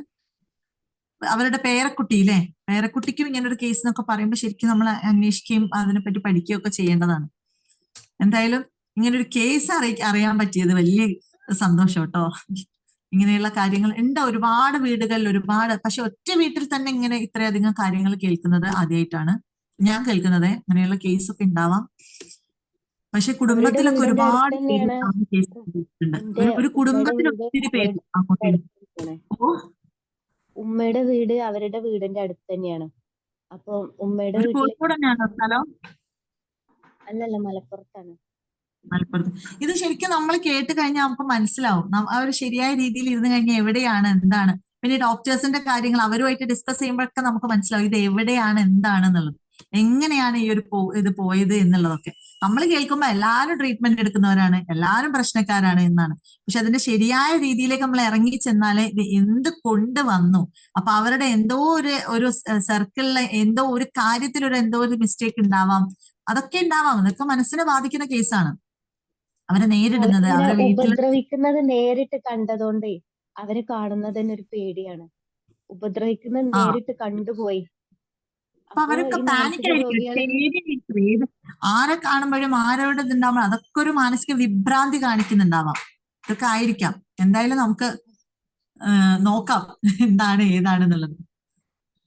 അവരുടെ പേരക്കുട്ടിയില്ലേ, പേരക്കുട്ടിക്കും ഇങ്ങനെ ഒരു കേസ് എന്നൊക്കെ പറയുമ്പോൾ ശരിക്കും നമ്മൾ അന്വേഷിക്കുകയും അതിനെപ്പറ്റി പഠിക്കുകയും ഒക്കെ ചെയ്യേണ്ടതാണ്. എന്തായാലും ഇങ്ങനെ ഒരു കേസ് അറിയാൻ പറ്റിയത് വലിയ സന്തോഷം കേട്ടോ. ഇങ്ങനെയുള്ള കാര്യങ്ങൾ ഉണ്ട് ഒരുപാട് വീടുകളിൽ, ഒരുപാട്. പക്ഷെ ഒറ്റ വീട്ടിൽ തന്നെ ഇങ്ങനെ ഇത്രയധികം കാര്യങ്ങൾ കേൾക്കുന്നത് ആദ്യമായിട്ടാണ് ഞാൻ കേൾക്കുന്നത്. അങ്ങനെയുള്ള കേസൊക്കെ ഉണ്ടാവാം. പക്ഷെ കുടുംബത്തിലൊക്കെ ഒരുപാട് ഒരു കുടുംബത്തിൽ ഒത്തിരി പേര് ഉമ്മയുടെ വീട് അവരുടെ വീടിന്റെ അടുത്ത് തന്നെയാണ്. അപ്പൊ ഉമ്മയുടെ കോഴിക്കോട് തന്നെയാണോ സ്ഥലം? അല്ലല്ല, മലപ്പുറത്താണ്. മലപ്പുറത്ത്. ഇത് ശരിക്കും നമ്മൾ കേട്ട് കഴിഞ്ഞാൽ നമുക്ക് മനസ്സിലാവും. ആ ഒരു ശരിയായ രീതിയിൽ ഇരുന്ന് കഴിഞ്ഞാൽ എവിടെയാണ് എന്താണ്. പിന്നെ ഡോക്ടേഴ്സിന്റെ കാര്യങ്ങൾ അവരുമായിട്ട് ഡിസ്കസ് ചെയ്യുമ്പോഴൊക്കെ നമുക്ക് മനസ്സിലാവും ഇത് എവിടെയാണ് എന്താണെന്നുള്ളത്, എങ്ങനെയാണ് ഈ ഒരു ഇത് പോയത് എന്നുള്ളതൊക്കെ. നമ്മൾ കേൾക്കുമ്പോൾ എല്ലാവരും ട്രീറ്റ്മെന്റ് എടുക്കുന്നവരാണ്, എല്ലാവരും പ്രശ്നക്കാരാണ് എന്നാണ്. പക്ഷെ അതിന്റെ ശരിയായ രീതിയിലേക്ക് നമ്മൾ ഇറങ്ങി ചെന്നാലേ ഇത് എന്ത് കൊണ്ടുവന്നു. അപ്പൊ അവരുടെ എന്തോ ഒരു സർക്കിളിലെ എന്തോ ഒരു കാര്യത്തിൽ എന്തോ ഒരു മിസ്റ്റേക്ക് ഉണ്ടാവാം, അതൊക്കെ ഉണ്ടാവാം. അതൊക്കെ മനസ്സിനെ ബാധിക്കുന്ന കേസാണ്. അവരെ നേരിടുന്നത് അവരെ വീട്ടിൽ ഉപദ്രവിക്കുന്നത് നേരിട്ട് കണ്ടതുകൊണ്ട് അവരെ കാണുന്നത് തന്നെ ഒരു പേടിയാണ്. ഉപദ്രവിക്കുന്നത് നേരിട്ട് കണ്ടുപോയി. അപ്പൊ അവരൊക്കെ പാനിക് ആയിരിക്കും. ആരെ കാണുമ്പോഴും ആരോട് ഇതുണ്ടാവുമ്പോൾ അതൊക്കെ ഒരു മാനസിക വിഭ്രാന്തി കാണിക്കുന്നുണ്ടാവാം. ഇതൊക്കെ ആയിരിക്കാം. എന്തായാലും നമുക്ക് നോക്കാം എന്താണ് ഏതാണെന്നുള്ളത്.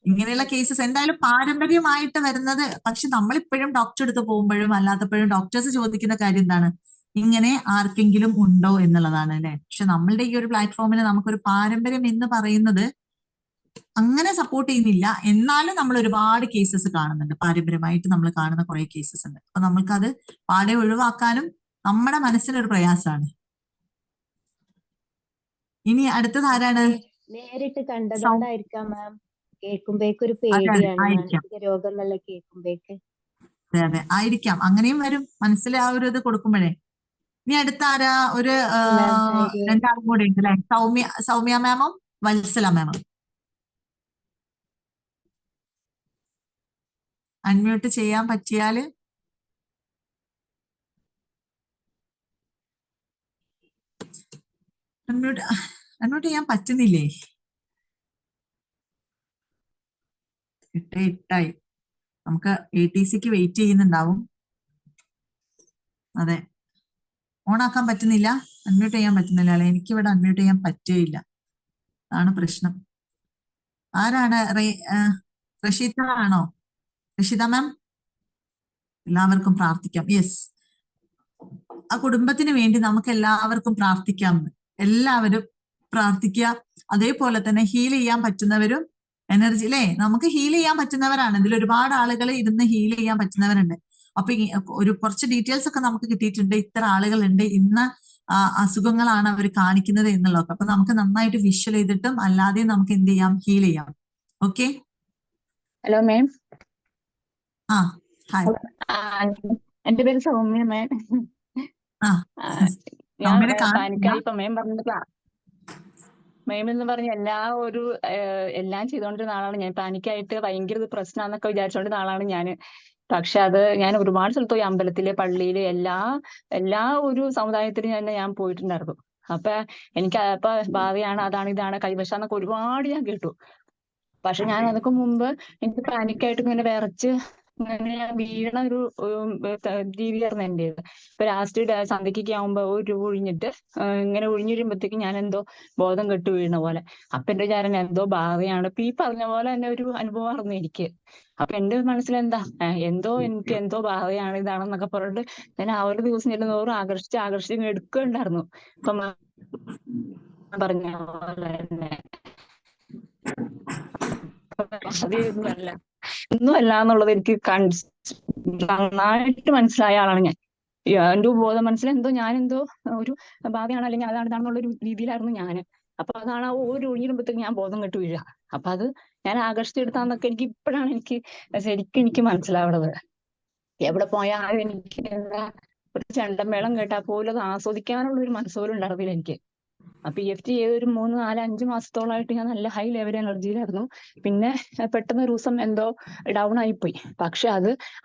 ഇങ്ങനെയുള്ള കേസസ് എന്തായാലും പാരമ്പര്യമായിട്ട് വരുന്നത്. പക്ഷെ നമ്മളിപ്പോഴും ഡോക്ടർ അടുത്ത് പോകുമ്പോഴും അല്ലാത്തപ്പോഴും ഡോക്ടേഴ്സ് ചോദിക്കുന്ന കാര്യം എന്താണ്, ഇങ്ങനെ ആർക്കെങ്കിലും ഉണ്ടോ എന്നുള്ളതാണ് അല്ലെ. പക്ഷെ നമ്മളുടെ ഈ ഒരു പ്ലാറ്റ്ഫോമിൽ നമുക്കൊരു പാരമ്പര്യം എന്ന് പറയുന്നത് അങ്ങനെ സപ്പോർട്ട് ചെയ്യുന്നില്ല. എന്നാലും നമ്മൾ ഒരുപാട് കേസസ് കാണുന്നുണ്ട്, പാരമ്പര്യമായിട്ട് നമ്മൾ കാണുന്ന കുറെ കേസസ് ഉണ്ട്. അപ്പൊ നമ്മൾക്കത് പാടെ ഒഴിവാക്കാനും നമ്മുടെ മനസ്സിനൊരു പ്രയാസമാണ്. ഇനി അടുത്തത് ആരാണ്? നേരിട്ട് കണ്ടതുകൊണ്ടായിരിക്കാം മാം, കേൾക്കുമ്പോഴേക്ക് ഒരു അതെ അതെ പേടിയാണ് ആയിരിക്കാം. മാനസിക രോഗം എന്നുള്ള കേൾക്കുമ്പോഴേക്ക്. അതെ അതെ ആയിരിക്കാം, അങ്ങനെയും വരും മനസ്സിൽ ആ ഒരു ഇത് കൊടുക്കുമ്പോഴേ. ഇനി അടുത്ത ആരാ? ഒരു മാം താങ്ക് യു. രണ്ടാളും കൂടെ ഉണ്ട് അല്ലെ, സൗമ്യ മാമും വത്സല മാമും. അൺമ്യൂട്ട് ചെയ്യാൻ പറ്റിയാല്. അൺമ്യൂട്ട് ചെയ്യാൻ പറ്റുന്നില്ലേ? ഇട്ടായി നമുക്ക് ATCക്ക് വെയിറ്റ് ചെയ്യുന്നുണ്ടാവും. അതെ, ഓൺ ആക്കാൻ പറ്റുന്നില്ല, അൺമ്യൂട്ട് ചെയ്യാൻ പറ്റുന്നില്ല അല്ലെ. എനിക്കിവിടെ അൺമ്യൂട്ട് ചെയ്യാൻ പറ്റുകയില്ല, അതാണ് പ്രശ്നം. ആരാണ്? റഷീദ ആണോ? റഷീദ മാം, എല്ലാവർക്കും പ്രാർത്ഥിക്കാം. യെസ്, ആ കുടുംബത്തിന് വേണ്ടി നമുക്ക് എല്ലാവർക്കും പ്രാർത്ഥിക്കാം. എല്ലാവരും പ്രാർത്ഥിക്കുക. അതേപോലെ തന്നെ ഹീൽ ചെയ്യാൻ പറ്റുന്നവരും എനർജി അല്ലേ, നമുക്ക് ഹീൽ ചെയ്യാൻ പറ്റുന്നവരാണ്. ഇതിൽ ഒരുപാട് ആളുകൾ ഇരുന്ന് ഹീൽ ചെയ്യാൻ പറ്റുന്നവരുണ്ട്. അപ്പൊ ഒരു കുറച്ച് ഡീറ്റെയിൽസ് ഒക്കെ നമുക്ക് കിട്ടിയിട്ടുണ്ട്. ഇത്ര ആളുകളുണ്ട്, ഇന്ന അസുഖങ്ങളാണ് അവർ കാണിക്കുന്നത് എന്നുള്ളതൊക്കെ. അപ്പൊ നമുക്ക് നന്നായിട്ട് വിഷ്വൽ ചെയ്തിട്ടും അല്ലാതെ നമുക്ക് എന്ത് ചെയ്യാം, ഹീൽ ചെയ്യാം. ഓക്കെ. Hello ma'am. ആ ഹായ്, എന്റെ പേര് സൗമ്യ മാം. ആ ഞാൻ സൗമ്യനെ കാണുന്നില്ല. പാനിക്കായി ഇപ്പൊ മേം പറഞ്ഞ മേം എന്ന് പറഞ്ഞ എല്ലാം ചെയ്തുകൊണ്ടിരുന്ന ആളാണ് ഞാൻ. പാനിക്കായിട്ട് ഭയങ്കര ഇത് പ്രശ്നമാണെന്നൊക്കെ വിചാരിച്ചുകൊണ്ടിരുന്ന ആളാണ് ഞാൻ. പക്ഷെ അത് ഞാൻ ഒരുപാട് സ്ഥലത്ത് പോയി, അമ്പലത്തില്, പള്ളിയില്, എല്ലാ ഒരു സമുദായത്തിലും തന്നെ ഞാൻ പോയിട്ടുണ്ടായിരുന്നു. അപ്പൊ എനിക്ക് അപ്പൊ ഭാവിയാണ്, അതാണ് ഇതാണ് കൈവശാന്നൊക്കെ ഒരുപാട് ഞാൻ കേട്ടു. പക്ഷെ ഞാൻ അതൊക്കെ മുമ്പ് എനിക്ക് പാനിക്കായിട്ട് ഇങ്ങനെ വിറച്ച് ഇങ്ങനെ വീഴണ ഒരു രീതിയായിരുന്നു എന്റേത്. ഇപ്പൊ ലാസ്റ്റ് സന്ധ്യക്കൊക്കെ ആകുമ്പോ ഒരു ഒഴിഞ്ഞിട്ട് ഇങ്ങനെ ഒഴിഞ്ഞു വരുമ്പോഴത്തേക്ക് ഞാൻ എന്തോ ബോധം കെട്ട് വീഴുന്ന പോലെ. അപ്പൊ എന്റെ വിചാരം എന്തോ ഭാവിയാണ്. ഇപ്പൊ ഈ പറഞ്ഞ പോലെ തന്നെ ഒരു അനുഭവമായിരുന്നു എനിക്ക്. അപ്പൊ എന്റെ മനസ്സിലെന്താ എനിക്ക് എന്തോ ഭാവിയാണ് ഇതാണെന്നൊക്കെ പറഞ്ഞിട്ട് ഞാൻ ആ ഒരു ദിവസം ചെല്ലുന്നതോറും ആകർഷിച്ച് എടുക്കുകയുണ്ടായിരുന്നു. ഇപ്പൊ പറഞ്ഞ പോലെ തന്നെ ഒന്നുമല്ല എന്നുള്ളത് എനിക്ക് നന്നായിട്ട് മനസ്സിലായ ആളാണ് ഞാൻ. എന്റെ ബോധ മനസ്സിൽ ഞാനെന്തോ ഒരു ഭാവിയാണ് അല്ലെങ്കിൽ ഇതാണെന്നുള്ള ഒരു രീതിയിലായിരുന്നു ഞാന്. അപ്പൊ അതാണ് ആ ഒരു ഒഴിഞ്ഞിടുമ്പോഴത്തേക്ക് ഞാൻ ബോധം കെട്ട് വീഴുക. അപ്പൊ അത് ഞാൻ ആകർഷിച്ചെടുത്താന്നൊക്കെ ഇപ്പോഴാണ് ശരിക്കും എനിക്ക് മനസ്സിലാവുന്നത്. എവിടെ പോയാലും എനിക്ക് ഒരു ചെണ്ടമേളം കേട്ടാൽ പോലും അത് ആസ്വദിക്കാനുള്ള ഒരു മനസ്സ് പോലും ഉണ്ടായിരുന്നില്ല എനിക്ക്. അപ്പൊ EFT ചെയ്ത് ഒരു 3, 4, 5 മാസത്തോളമായിട്ട് ഞാൻ നല്ല ഹൈ ലെവൽ എനർജിയിലായിരുന്നു. പിന്നെ പെട്ടെന്ന് ഒരു ദിവസം എന്തോ ഡൗൺ ആയിപ്പോയി. പക്ഷെ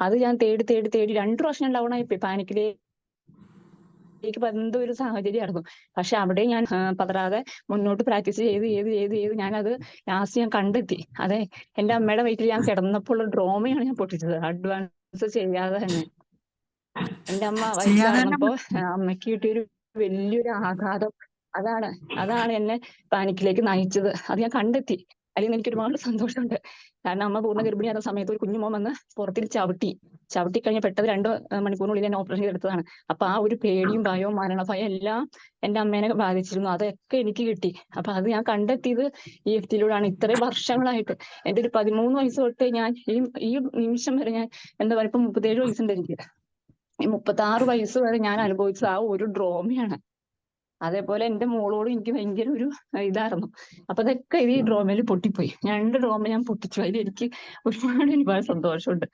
അത് ഞാൻ തേടി 2 പ്രാവശ്യം ഞാൻ ഡൗൺ ആയിപ്പോയി. പാനിക്കിലേക്ക് എന്തോ ഒരു സാഹചര്യമായിരുന്നു. പക്ഷെ അവിടെ ഞാൻ പതറാതെ മുന്നോട്ട് പ്രാക്ടീസ് ചെയ്ത് ഞാനത് ലാസ്റ്റ് ഞാൻ കണ്ടെത്തി. അതെ, എന്റെ അമ്മയുടെ വയറ്റിൽ ഞാൻ കിടന്നപ്പോൾ ഉള്ള ഡ്രോമയാണ് ഞാൻ പൊട്ടിച്ചത്, അഡ്വാൻസ് ചെയ്യാതെ തന്നെ. എന്റെ അമ്മ വയറ്റിൽ കിടന്നപ്പോ അമ്മയ്ക്ക് കിട്ടിയൊരു വലിയൊരു ആഘാതം അതാണ് എന്നെ പാനിക്കിലേക്ക് നയിച്ചത്. അത് ഞാൻ കണ്ടെത്തി. അല്ലെങ്കിൽ എനിക്ക് ഒരുപാട് സന്തോഷമുണ്ട്. കാരണം അമ്മ പൂർണ്ണ ഗർഭിണിയായ സമയത്ത് ഒരു കുഞ്ഞുമോൻ വന്ന് പുറത്തിൽ ചവിട്ടി കഴിഞ്ഞ പെട്ടെന്ന് 2 മണിക്കൂറിനുള്ളിൽ എന്നെ ഓപ്പറേഷൻ ചെയ്തെടുത്തതാണ്. അപ്പൊ ആ ഒരു പേടിയും ഭയവും മരണഭയം എല്ലാം എന്റെ അമ്മേനെ ബാധിച്ചിരുന്നു. അതൊക്കെ എനിക്ക് കിട്ടി. അപ്പൊ അത് ഞാൻ കണ്ടെത്തിയത് EFTയിലൂടെയാണ്. ഇത്രയും വർഷങ്ങളായിട്ട് എന്റെ ഒരു 13 വയസ്സ് തൊട്ട് ഞാൻ ഈ നിമിഷം വരെ ഞാൻ എന്താ പറയുക, ഇപ്പൊ 37 വയസ്സുണ്ട് എനിക്ക്. ഈ 36 വയസ്സ് വരെ ഞാൻ അനുഭവിച്ചത് ആ ഒരു ഡ്രോമയാണ്. അതേപോലെ എന്റെ മോളോടും എനിക്ക് ഭയങ്കര ഒരു ഇതായിരുന്നു. അപ്പൊ അതൊക്കെ ഈ ഡ്രോമയിൽ പൊട്ടിപ്പോയി. 2 ഡ്രോമ ഞാൻ പൊട്ടിച്ചു. അതിൽ എനിക്ക് ഒരുപാട് സന്തോഷമുണ്ട്.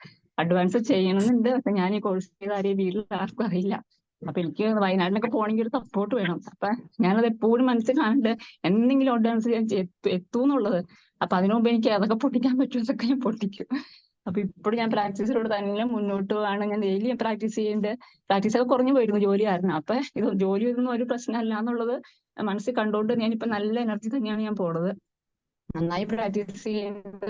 അഡ്വാൻസ് ചെയ്യണമെന്നുണ്ട്. പക്ഷെ ഞാൻ ഈ കോഴ്സ് ചെയ്ത ആരെയും വീട്ടിൽ ആർക്കും അറിയില്ല. അപ്പൊ എനിക്ക് വയനാട്ടിലൊക്കെ പോകണമെങ്കിൽ ഒരു സപ്പോർട്ട് വേണം. അപ്പൊ ഞാനത് എപ്പോഴും മനസ്സിൽ കാണുന്നുണ്ട്, എന്തെങ്കിലും അഡ്വാൻസ് ഞാൻ എത്തൂന്നുള്ളത്. അപ്പൊ അതിനു മുമ്പ് എനിക്ക് അതൊക്കെ പൊട്ടിക്കാൻ പറ്റുമൊക്കെ ഞാൻ പൊട്ടിക്കും. അപ്പൊ ഇപ്പോഴും ഞാൻ പ്രാക്ടീസിലൂടെ തന്നെ മുന്നോട്ട് പോവാണ്. ഞാൻ ഡെയിലി പ്രാക്ടീസ് ചെയ്യുന്നുണ്ട്. പ്രാക്ടീസ് ഒക്കെ കുറഞ്ഞു പോയിരുന്നു ജോലി കാരണം. അപ്പൊ ഇത് ജോലി ഒന്നും ഒരു പ്രശ്നമല്ല എന്നുള്ളത് മനസ്സിൽ കണ്ടുകൊണ്ട് ഞാനിപ്പോ നല്ല എനർജി തന്നെയാണ് ഞാൻ പോണത്. നന്നായി പ്രാക്ടീസ് ചെയ്യുന്നത്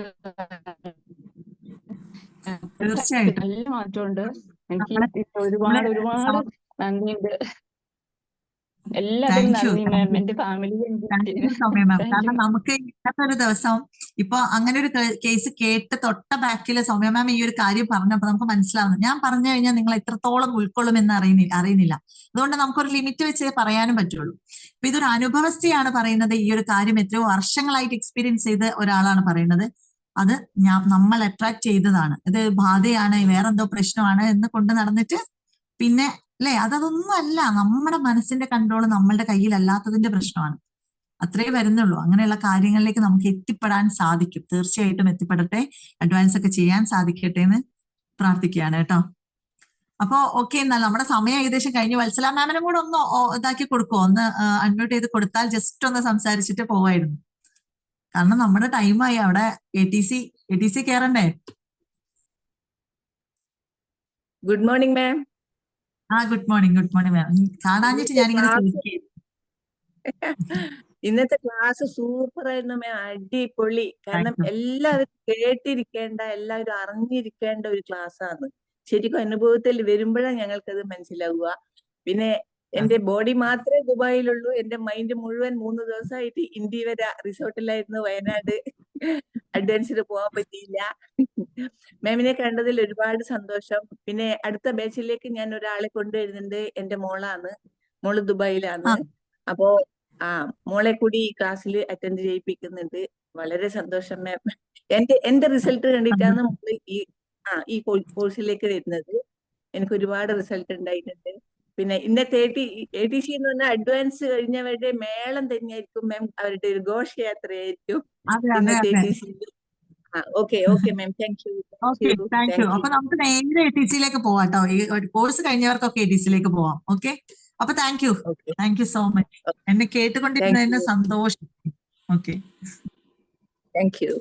തീർച്ചയായിട്ടും നല്ല മാറ്റമുണ്ട്. എനിക്ക് ഒരുപാട് നന്ദിയുണ്ട്. എല്ലാത്തിനും താങ്ക് യു നന്ദി മാം. എന്റെ family thank you Soumya ma'am. Thank you. കാരണം നമുക്ക് ഇന്നത്തെ ഒരു ദിവസം ഇപ്പൊ അങ്ങനെ ഒരു കേസ് കേട്ട് തൊട്ട ബാക്കില് സൗമ്യ മാം ഈ ഒരു കാര്യം പറഞ്ഞപ്പോ നമുക്ക് മനസ്സിലാവുന്നു. ഞാൻ പറഞ്ഞു കഴിഞ്ഞാൽ നിങ്ങൾ എത്രത്തോളം ഉൾക്കൊള്ളുമെന്ന് അറിയുന്നില്ല. അതുകൊണ്ട് നമുക്കൊരു ലിമിറ്റ് വെച്ച് പറയാനും പറ്റുള്ളൂ. അപ്പൊ ഇതൊരു അനുഭവസ്ഥയാണ് പറയുന്നത്. ഈ ഒരു കാര്യം എത്രയോ വർഷങ്ങളായിട്ട് എക്സ്പീരിയൻസ് ചെയ്ത ഒരാളാണ് പറയുന്നത്. അത് നമ്മൾ അട്രാക്ട് ചെയ്തതാണ്. ഇത് ബാധയാണ്, വേറെന്തോ പ്രശ്നമാണ് എന്ന് കൊണ്ട് നടന്നിട്ട് പിന്നെ അല്ലെ അതൊന്നും അല്ല. നമ്മുടെ മനസ്സിന്റെ കൺട്രോൾ നമ്മളുടെ കയ്യിലല്ലാത്തതിന്റെ പ്രശ്നമാണ്. അത്രേ വരുന്നുള്ളൂ. അങ്ങനെയുള്ള കാര്യങ്ങളിലേക്ക് നമുക്ക് എത്തിപ്പെടാൻ സാധിക്കും. തീർച്ചയായിട്ടും എത്തിപ്പെടട്ടെ. അഡ്വാൻസ് ഒക്കെ ചെയ്യാൻ സാധിക്കട്ടെ എന്ന് പ്രാർത്ഥിക്കുകയാണ് കേട്ടോ. അപ്പോ ഓക്കെ, എന്നാൽ നമ്മുടെ സമയം ഏകദേശം കഴിഞ്ഞു. വത്സല മാമിനും കൂടെ ഒന്ന് ഇതാക്കി കൊടുക്കുമോ? ഒന്ന് അൺമ്യൂട്ട് ചെയ്ത് കൊടുത്താൽ ജസ്റ്റ് ഒന്ന് സംസാരിച്ചിട്ട് പോവായിരുന്നു. കാരണം നമ്മുടെ ടൈമായി. അവിടെ ATC കയറണ്ടേ? Good morning ma'am. Good morning ma'am. കാണാഞ്ഞിട്ട് ഞാനിങ്ങനെ ചോദിക്കുകയും. ഇന്നത്തെ ക്ലാസ് സൂപ്പർ ആയിരുന്നു മാം, അടിപൊളി. കാരണം എല്ലാവരും കേട്ടിരിക്കേണ്ട, എല്ലാവരും അറിഞ്ഞിരിക്കേണ്ട ഒരു ക്ലാസ് ആണ്. ശരിക്കും അനുഭവത്തിൽ വരുമ്പോഴാണ് ഞങ്ങൾക്കത് മനസ്സിലാവുക. പിന്നെ എന്റെ ബോഡി മാത്രമേ ദുബായിലുള്ളൂ, എന്റെ മൈൻഡ് മുഴുവൻ 3 ദിവസമായിട്ട് ഇന്ത്യവര റിസോർട്ടിലായിരുന്നു, വയനാട്. അഡ്വാൻസിന് പോകാൻ പറ്റിയില്ല. മാമിനെ കണ്ടതിൽ ഒരുപാട് സന്തോഷം. പിന്നെ അടുത്ത ബാച്ചിലേക്ക് ഞാൻ ഒരാളെ കൊണ്ടുവരുന്നുണ്ട്. എന്റെ മോള് ദുബായിലാണ്. അപ്പോ മോളെ കൂടി ഈ ക്ലാസ്സിൽ അറ്റൻഡ് ചെയ്യിപ്പിക്കുന്നുണ്ട്. വളരെ സന്തോഷം മാം. എന്റെ റിസൾട്ട് കണ്ടിട്ടാണ് മോള് ഈ കോഴ്സിലേക്ക് വരുന്നത്. എനിക്ക് ഒരുപാട് റിസൾട്ട് ഉണ്ടായിട്ടുണ്ട്. പിന്നെ ഇന്നത്തെ ATC എന്ന് പറഞ്ഞാൽ അഡ്വാൻസ് കഴിഞ്ഞവരുടെ മേളം തന്നെയായിരിക്കും മാം. അവരുടെ ഒരു ഘോഷയാത്രയായിരിക്കും ഇന്നത്തെ ATC. Okay ma'am, thank you. അപ്പൊ നമുക്ക് നേരെ ATCയിലേക്ക് പോവാം കേട്ടോ. ഈ കോഴ്സ് കഴിഞ്ഞവർക്കൊക്കെ ATCയിലേക്ക് പോവാം. ഓക്കെ, അപ്പൊ താങ്ക് യു സോ മച്ച്. എന്നെ കേട്ടുകൊണ്ടിരുന്നതിന് സന്തോഷം. Okay, thank you.